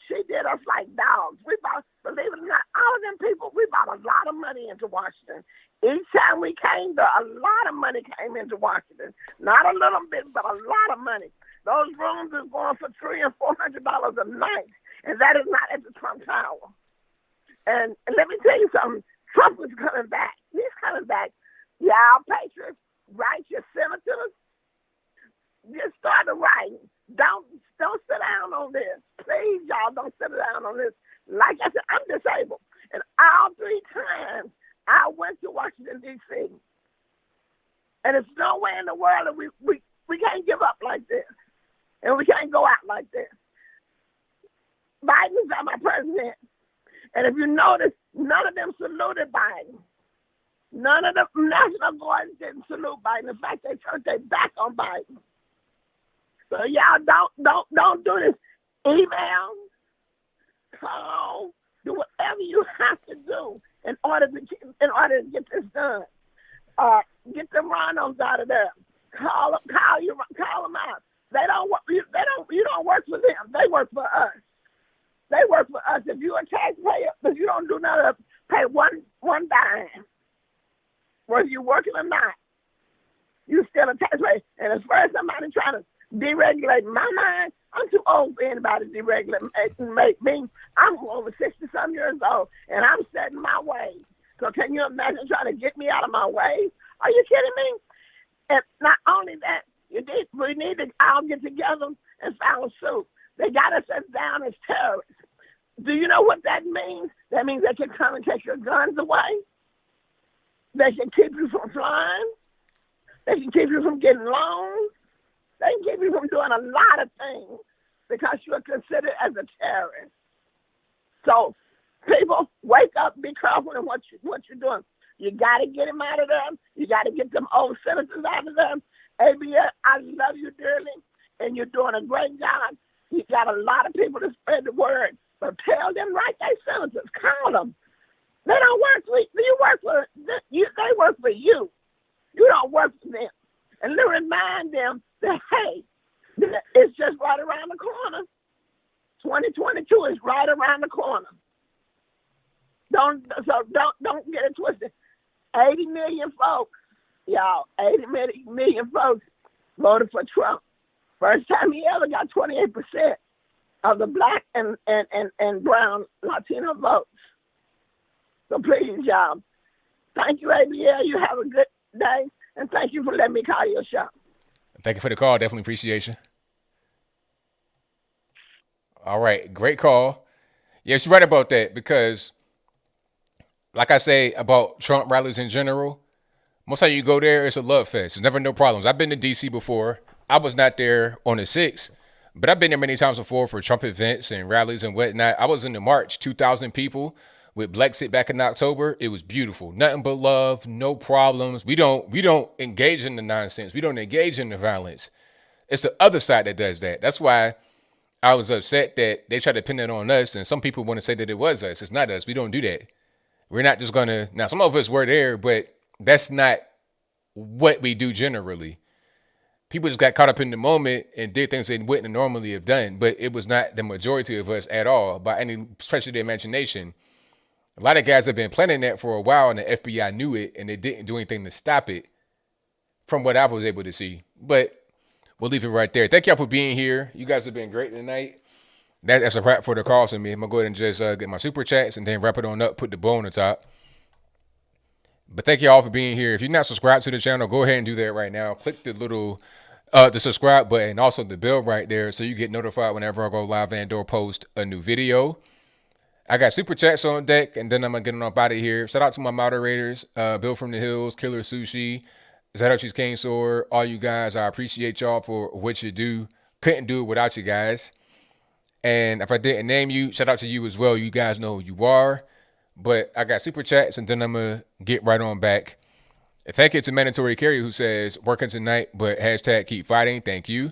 F: She did us like dogs. We bought, believe it or not, all of them people, we bought a lot of money into Washington. Each time we came there, a lot of money came into Washington. Not a little bit, but a lot of money. Those rooms are going for $300 and $400 a night, and that is not at the Trump Tower. And let me tell you something. Trump is coming back. He's coming back. Y'all patriots, righteous senators, just start writing. Don't sit down on this. Please, y'all, don't sit down on this. Like I said, I'm disabled. And all 3 times I went to Washington, D.C. And there's no way in the world that we can't give up like this. And we can't go out like this. Biden's not my president. And if you notice, none of them saluted Biden. None of the National Guard didn't salute Biden. In fact, they turned their back on Biden. So y'all don't do this. Email, call, do whatever you have to do in order to get this done. Get the Ronos out of there. Call them out. You don't work for them. They work for us. They work for us. If you're a taxpayer, if you don't do nothing, pay one dime, whether you're working or not, you still a taxpayer. And as far as somebody trying to deregulate my mind, I'm too old for anybody to deregulate me. I'm over 60-some years old, and I'm set in my ways. So can you imagine trying to get me out of my way? Are you kidding me? And not only that, we need to all get together and file suit. They got us down as terrorists. Do you know what that means? That means they can come and take your guns away. They can keep you from flying. They can keep you from getting loans. They can keep you from doing a lot of things because you are considered as a terrorist. So, people, wake up, be careful in what you're doing. You got to get them out of there. You got to get them old senators out of there. ABL, I love you dearly, and you're doing a great job. You got a lot of people to spread the word, but tell them, right, they senators, call them. They don't work for you. They work for you. You don't work for them. And to remind them that, hey, it's just right around the corner. 2022 is right around the corner. Don't get it twisted. 80 million folks, y'all, 80 million folks voted for Trump. First time he ever got 28% of the black and brown Latino votes. So please, y'all, thank you, ABL. You have a good day, and thank you for letting me call your show.
A: Thank you for the call. Definitely appreciate you. All right. Great call. Yes, you're right about that because like I say about Trump rallies in general, most time you go there, it's a love fest. There's never no problems. I've been to D.C. before. I was not there on the 6th, but I've been there many times before for Trump events and rallies and whatnot. I was in the March, 2,000 people with Brexit back in October. It was beautiful. Nothing but love, no problems. We don't engage in the nonsense. We don't engage in the violence. It's the other side that does that. That's why I was upset that they tried to pin it on us, and some people want to say that it was us. It's not us. We don't do that. We're not just going to, now some of us were there, but that's not what we do generally. People just got caught up in the moment and did things they wouldn't normally have done, but it was not the majority of us at all by any stretch of the imagination. A lot of guys have been planning that for a while, and the FBI knew it, and they didn't do anything to stop it from what I was able to see. But we'll leave it right there. Thank y'all for being here. You guys have been great tonight. That's a wrap for the calls for me. I'm going to go ahead and just get my super chats and then wrap it on up, put the bow on the top. But thank you all for being here. If you're not subscribed to the channel, go ahead and do that right now. Click the little the subscribe button, also the bell right there, so you get notified whenever I go live and or post a new video. I got super chats on deck, and then I'm gonna get on up out of here. Shout out to my moderators, Bill from the Hills, Killer Sushi, Zatochi's Cane Sword, all you guys. I appreciate y'all for what you do. Couldn't do it without you guys. And if I didn't name you, shout out to you as well. You guys know who you are. But I got super chats, and then I'm going to get right on back. Thank you to Mandatory Carrier who says, working tonight, but hashtag keep fighting. Thank you.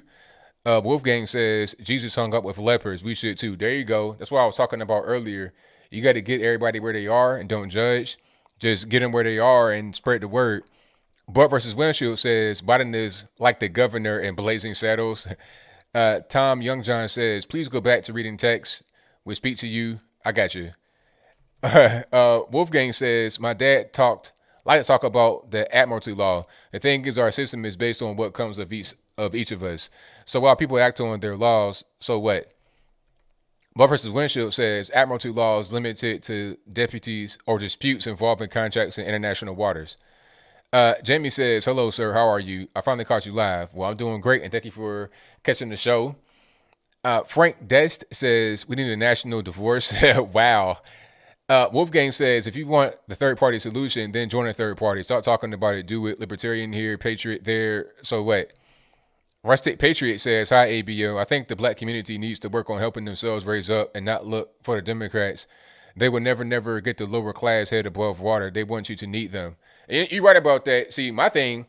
A: Wolfgang says, Jesus hung up with lepers. We should too. There you go. That's what I was talking about earlier. You got to get everybody where they are and don't judge. Just get them where they are and spread the word. Butt versus Windshield says, Biden is like the governor in Blazing Saddles. Tom Youngjohn says, please go back to reading text. We'll speak to you. I got you. Wolfgang says, my dad like to talk about the Admiralty law. The thing is, our system is based on what comes of each of us. So while people act on their laws, so what? Butt versus Windshield says, Admiralty law is limited to deputies or disputes involving contracts in international waters. Jamie says, hello, sir. How are you? I finally caught you live. Well, I'm doing great, and thank you for catching the show. Frank Dest says, we need a national divorce. Wow. Wolfgang says, if you want the third-party solution, then join a third party. Start talking about it. Do it. Libertarian here, Patriot there. So what? Rustic Patriot says, hi, ABL. I think the black community needs to work on helping themselves raise up and not look for the Democrats. They will never get the lower class head above water. They want you to need them. And you're right about that. See, my thing,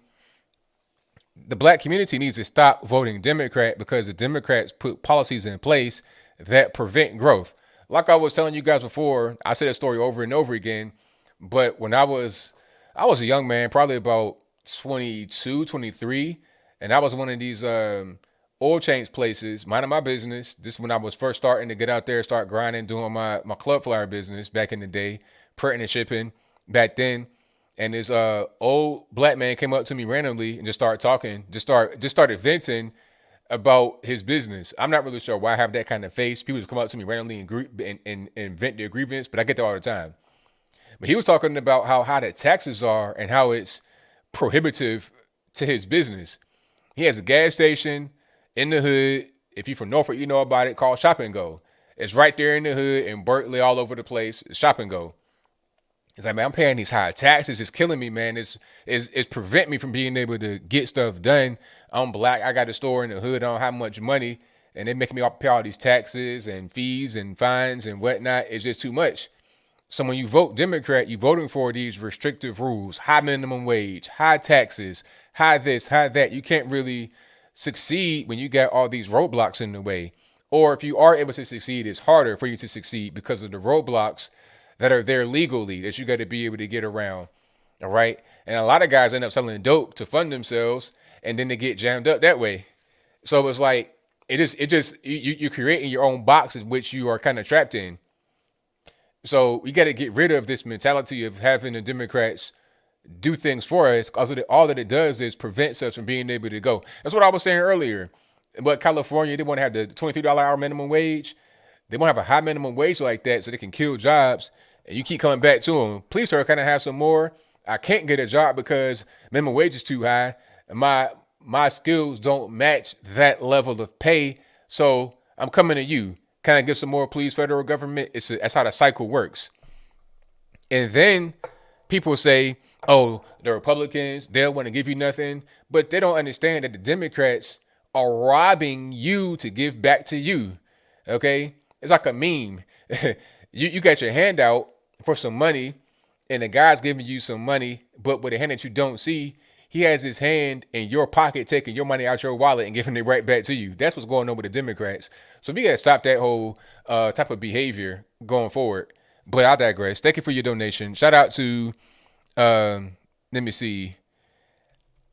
A: the black community needs to stop voting Democrat because the Democrats put policies in place that prevent growth. Like I was telling you guys before, I said that story over and over again. But when I was a young man, probably about 22, 23, and I was one of these oil change places, minding my business. This is when I was first starting to get out there, start grinding, doing my club flyer business back in the day, printing and shipping back then. And this old black man came up to me randomly and just started talking, just started venting about his business. I'm not really sure why I have that kind of face. People just come up to me randomly and vent their grievance, but I get that all the time. But he was talking about how high the taxes are and how it's prohibitive to his business. He has a gas station in the hood. If you're from Norfolk, you know about it, called Shop and Go. It's right there in the hood, in Berkeley, all over the place. Shop and Go. It's like, man, I'm paying these high taxes. It's killing me, man. It's prevent me from being able to get stuff done. I'm black. I got a store in the hood. I don't have much money. And they're making me pay all these taxes and fees and fines and whatnot. It's just too much. So when you vote Democrat, you're voting for these restrictive rules, high minimum wage, high taxes, high this, high that. You can't really succeed when you got all these roadblocks in the way. Or if you are able to succeed, it's harder for you to succeed because of the roadblocks that are there legally that you got to be able to get around. All right. And a lot of guys end up selling dope to fund themselves, and then they get jammed up that way. So it's like, you're creating your own box in which you are kind of trapped in. So we got to get rid of this mentality of having the Democrats do things for us, because all that it does is prevents us from being able to go. That's what I was saying earlier. But California, they want to have the $23 hour minimum wage. They want to have a high minimum wage like that so they can kill jobs. And you keep coming back to them. Please, sir, can I have some more? I can't get a job because minimum wage is too high. And my skills don't match that level of pay. So I'm coming to you. Can I get some more, please, federal government? That's how the cycle works. And then people say, oh, the Republicans, they'll want to give you nothing, but they don't understand that the Democrats are robbing you to give back to you. Okay? It's like a meme. You got your hand out for some money, and the guy's giving you some money, but with a hand that you don't see, he has his hand in your pocket, taking your money out your wallet and giving it right back to you. That's what's going on with the Democrats. So we got to stop that whole type of behavior going forward. But I digress. Thank you for your donation. Shout out to, let me see,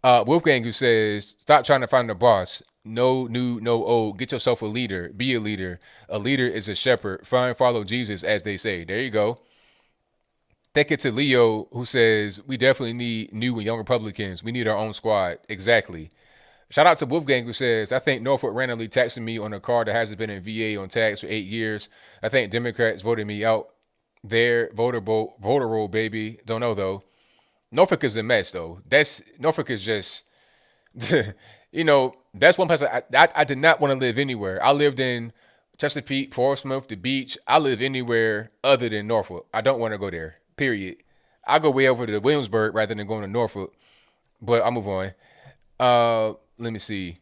A: Wolfgang, who says, stop trying to find the boss. No new, no old. Get yourself a leader. Be a leader. A leader is a shepherd. Find, follow Jesus, as they say. There you go. Thank you to Leo, who says, we definitely need new and young Republicans. We need our own squad. Exactly. Shout out to Wolfgang, who says, I think Norfolk randomly taxing me on a car that hasn't been in VA on tax for 8 years. I think Democrats voted me out there. Voter roll, baby. Don't know, though. Norfolk is a mess, though. Norfolk is just, that's one place I did not want to live anywhere. I lived in Chesapeake, Portsmouth, the beach. I live anywhere other than Norfolk. I don't want to go there. Period. I go way over to Williamsburg rather than going to Norfolk. But I'll move on. Let me see.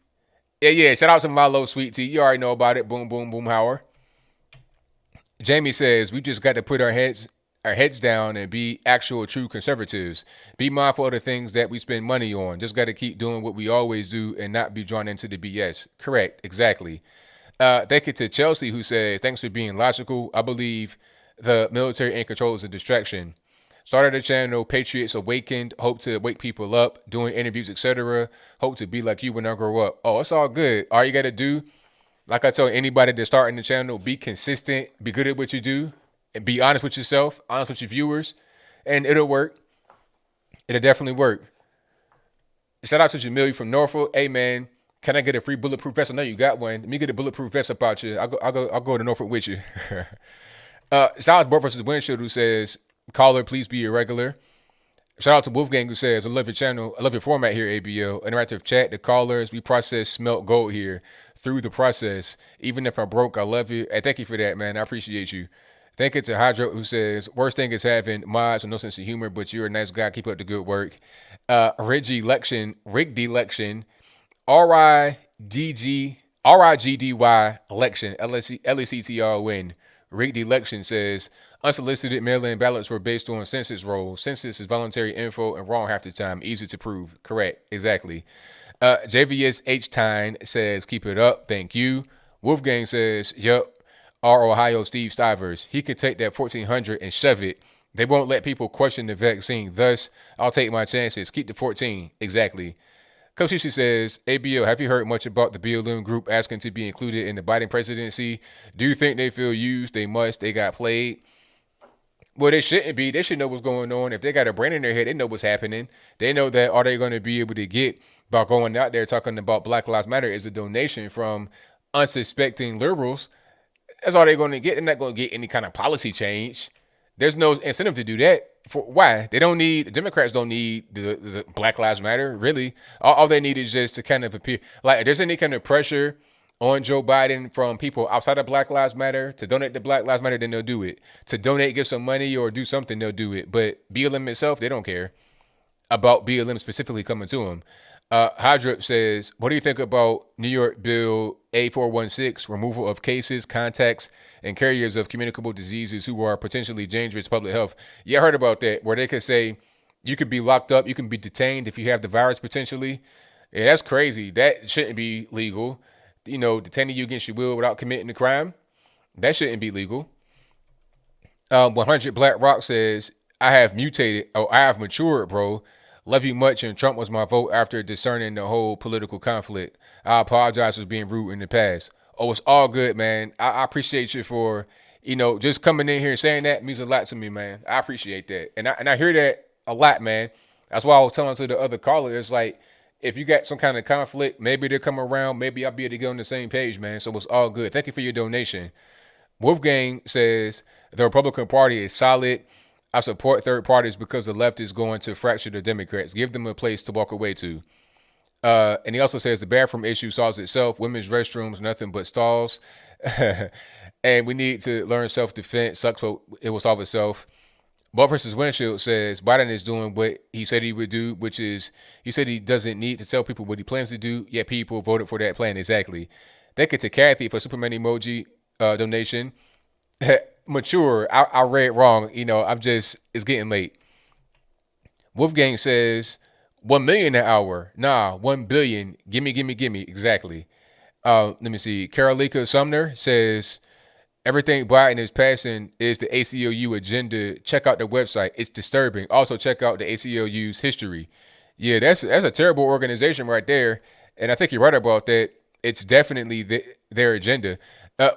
A: Yeah. Shout out to Milo Sweet Tea. You already know about it. Boom, boom, boom, Howard. Jamie says we just got to put our heads down and be actual true conservatives. Be mindful of the things that we spend money on. Just got to keep doing what we always do and not be drawn into the BS. Correct. Exactly. Thank you to Chelsea, who says, thanks for being logical. I believe the military in control is a distraction. Started a channel, Patriots Awakened. Hope to wake people up, doing interviews, etc. Hope to be like you when I grow up. Oh, it's all good. All you got to do, like I tell anybody that's starting the channel, be consistent, be good at what you do, and be honest with yourself, honest with your viewers, and it'll work. It'll definitely work. Shout out to Jamil from Norfolk. Hey, man, can I get a free bulletproof vest? I know you got one. Let me get a bulletproof vest about you. I'll go to Norfolk with you. Shout out to Bart versus Windshield, who says, caller, please be irregular. Shout out to Wolfgang, who says, I love your channel. I love your format here, ABL. Interactive chat, the callers, we process smelt gold here through the process. Even if I'm broke, I love you. Hey, thank you for that, man. I appreciate you. Thank you to Hydro, who says, worst thing is having mods with no sense of humor, but you're a nice guy. Keep up the good work. Rigged election, RIGDY election, LECTR Rigged election says, unsolicited mail-in ballots were based on census rolls. Census is voluntary info and wrong half the time. Easy to prove. Correct. Exactly. JVS H. Tyne says, keep it up. Thank you. Wolfgang says, yup. Our Ohio Steve Stivers. He can take that 1400 and shove it. They won't let people question the vaccine. Thus, I'll take my chances. Keep the 14. Exactly. Coach Shishi says, ABL, have you heard much about the BLM group asking to be included in the Biden presidency? Do you think they feel used? They must. They got played. Well, they shouldn't be. They should know what's going on. If they got a brain in their head, they know what's happening. They know that all they're going to be able to get by going out there talking about Black Lives Matter is a donation from unsuspecting liberals. That's all they're going to get. They're not going to get any kind of policy change. There's no incentive to do that. Why? The Democrats don't need the Black Lives Matter, really. All they need is just to kind of appear. Like, if there's any kind of pressure on Joe Biden from people outside of Black Lives Matter to donate to Black Lives Matter, then they'll do it. To donate, give some money, or do something, they'll do it. But BLM itself, they don't care about BLM specifically coming to them. Hydrup says, what do you think about New York Bill A416, removal of cases, contacts, and carriers of communicable diseases who are potentially dangerous to public health? Yeah, I heard about that, where they could say you could be locked up, you can be detained if you have the virus potentially. Yeah, that's crazy. That shouldn't be legal. Detaining you against your will without committing the crime, that shouldn't be legal. 100 Black Rock says, I have matured, bro. Love you much, and Trump was my vote after discerning the whole political conflict. I apologize for being rude in the past. Oh, it's all good, man. I appreciate you for, just coming in here and saying that means a lot to me, man. I appreciate that. And I hear that a lot, man. That's why I was telling to the other caller, it's like, if you got some kind of conflict, maybe they'll come around. Maybe I'll be able to get on the same page, man. So it's all good. Thank you for your donation. Wolfgang says, the Republican Party is solid. I support third parties because the left is going to fracture the Democrats. Give them a place to walk away to. And he also says the bathroom issue solves itself. Women's restrooms, nothing but stalls. And we need to learn self-defense. Sucks, but it will solve itself. Buck versus Windshield says Biden is doing what he said he would do, which is he said he doesn't need to tell people what he plans to do, yet people voted for that plan. Exactly. Thank you to Kathy for Superman emoji donation. Mature. I read wrong. It's getting late. Wolfgang says 1 million an hour. Nah, 1 billion. Gimme. Exactly. Let me see. Carolika Sumner says everything Biden is passing is the ACLU agenda. Check out the website. It's disturbing. Also, check out the ACLU's history. Yeah, that's a terrible organization right there. And I think you're right about that. It's definitely their agenda.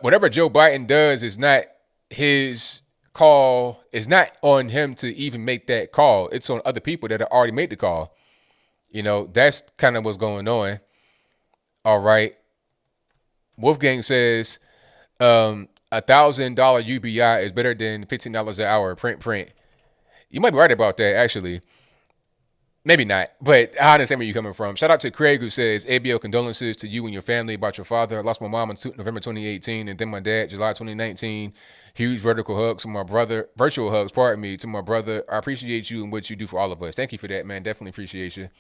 A: Whatever Joe Biden does is not his call. It's not on him to even make that call. It's on other people that have already made the call. That's kind of what's going on. All right. Wolfgang says, $1,000 UBI is better than $15 an hour print. You might be right about that, actually. Maybe not, but I understand where you're coming from. Shout out to Craig, who says, ABL condolences to you and your family about your father. I lost my mom in November 2018 and then my dad July 2019. Huge virtual hugs to my brother. To my brother. I appreciate you and what you do for all of us. Thank you for that, man. Definitely appreciate you.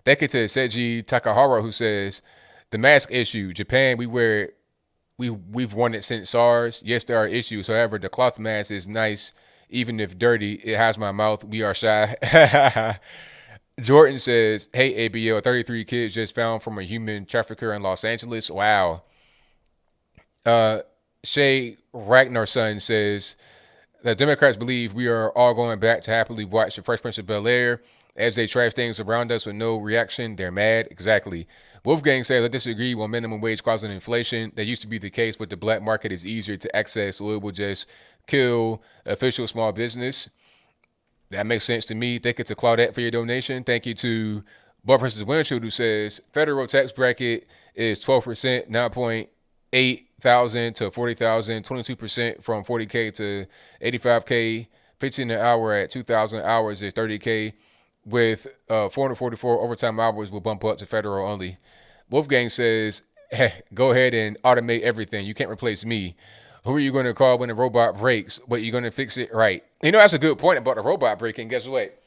A: Thank you to Seiji Takahara, who says, the mask issue. Japan, we've worn it since SARS. Yes, there are issues. However, the cloth mask is nice, even if dirty. It has my mouth. We are shy. Jordan says, hey, ABL, 33 kids just found from a human trafficker in Los Angeles. Wow. Shay Ragnarson says, the Democrats believe we are all going back to happily watch the Fresh Prince of Bel-Air. As they trash things around us with no reaction, they're mad. Exactly. Wolfgang says, I disagree on minimum wage causing inflation. That used to be the case, but the black market is easier to access, so it will just kill official small business. That makes sense to me. Thank you to Claudette for your donation. Thank you to Buck versus Windshield, who says federal tax bracket is 12%, 9.8 thousand to 40,000, 22% from 40K to 85K, 15 an hour at 2,000 hours is 30K. With 444 overtime hours will bump up to federal only. Wolfgang says, hey, go ahead and automate everything. You can't replace me. Who are you going to call when the robot breaks? But you're going to fix it right. That's a good point about the robot breaking. Guess what?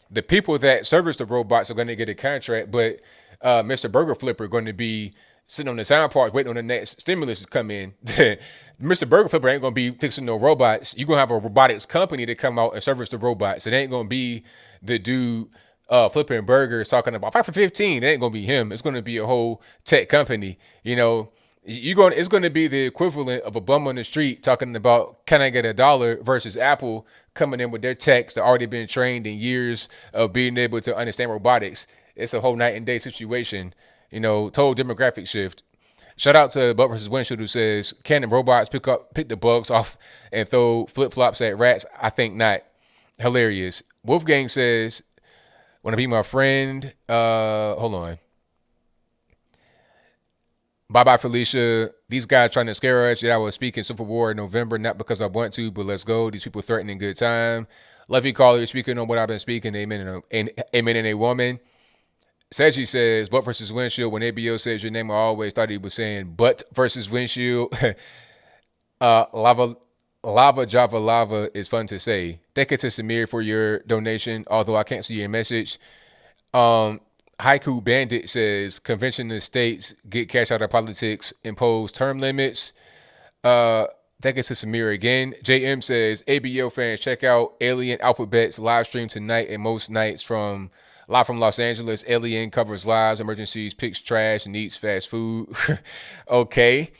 A: The people that service the robots are going to get a contract, but Mr. Burger Flipper going to be sitting on the sound part waiting on the next stimulus to come in. Mr. Burger Flipper ain't going to be fixing no robots. You're going to have a robotics company to come out and service the robots. It ain't going to be the dude flipping burgers talking about 5 for 15. It ain't going to be him. It's going to be a whole tech company. It's going to be the equivalent of a bum on the street talking about, can I get $1 versus Apple coming in with their techs that already been trained in years of being able to understand robotics. It's a whole night and day situation. Total demographic shift. Shout out to Buck versus Windshield, who says, can the robots pick the bugs off and throw flip-flops at rats? I think not. Hilarious. Wolfgang says, want to be my friend? Hold on. Bye-bye, Felicia. These guys trying to scare us. Yeah, I was speaking Civil War in November, not because I want to, but let's go. These people threatening good time. Love you, caller. Speaking on what I've been speaking. Amen and a woman. Seji says, Butt versus Windshield. When ABO says your name, I always thought he was saying Butt versus Windshield. Lava Java Lava is fun to say. Thank you to Samir for your donation, although I can't see your message. Haiku Bandit says, convention of states, get cash out of politics, impose term limits. Thank you to Samir again. JM says, ABO fans, check out Alien Alphabet's live stream tonight and most nights live from Los Angeles. Alien covers lives, emergencies, picks trash, and eats fast food. Okay.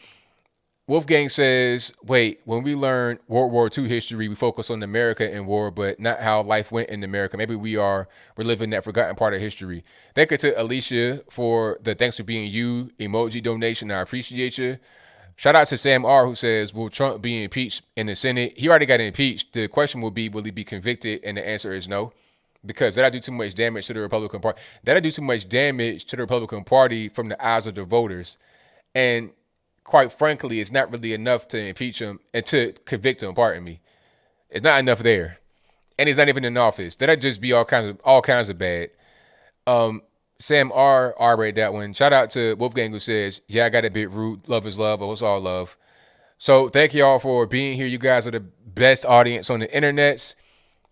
A: Wolfgang says, wait, when we learn World War II history, we focus on America and war, but not how life went in America. Maybe we are reliving that forgotten part of history. Thank you to Alicia for the thanks for being you emoji donation. I appreciate you. Shout out to Sam R, who says, will Trump be impeached in the Senate? He already got impeached. The question will be, will he be convicted? And the answer is no, because that'll do too much damage to the Republican Party. That'll do too much damage to the Republican Party from the eyes of the voters. And quite frankly, it's not really enough to impeach him and to convict him, pardon me. It's not enough there. And he's not even in office. That'll just be all kinds of bad. Sam R read that one. Shout out to Wolfgang, who says, yeah, I got a bit rude. Love is love. Oh, it's all love. So thank you all for being here. You guys are the best audience on the internets.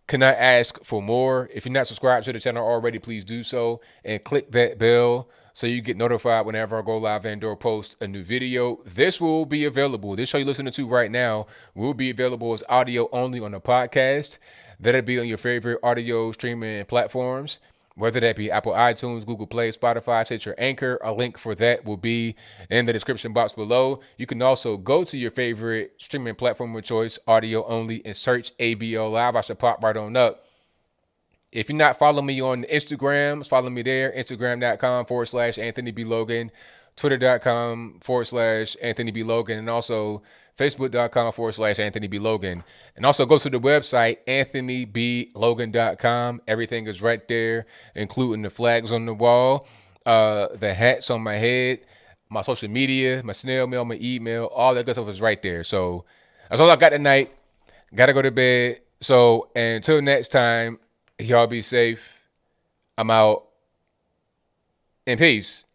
A: cannot ask for more. If you're not subscribed to the channel already, please do so and click that bell so you get notified whenever I go live and/or post a new video. This will be available. This show you're listening to right now will be available as audio only on the podcast. That'll be on your favorite audio streaming platforms, whether that be Apple iTunes, Google Play, Spotify, Stitcher, Anchor. A link for that will be in the description box below. You can also go to your favorite streaming platform of choice, audio only, and search ABL Live. I should pop right on up. If you're not following me on Instagram, follow me there, Instagram.com/Anthony B. Logan, Twitter.com/Anthony B. Logan, and also Facebook.com/Anthony B. Logan. And also go to the website, AnthonyBLogan.com. Everything is right there, including the flags on the wall, the hats on my head, my social media, my snail mail, my email, all that good stuff is right there. So that's all I got tonight. Gotta go to bed. So until next time, y'all be safe. I'm out. In peace.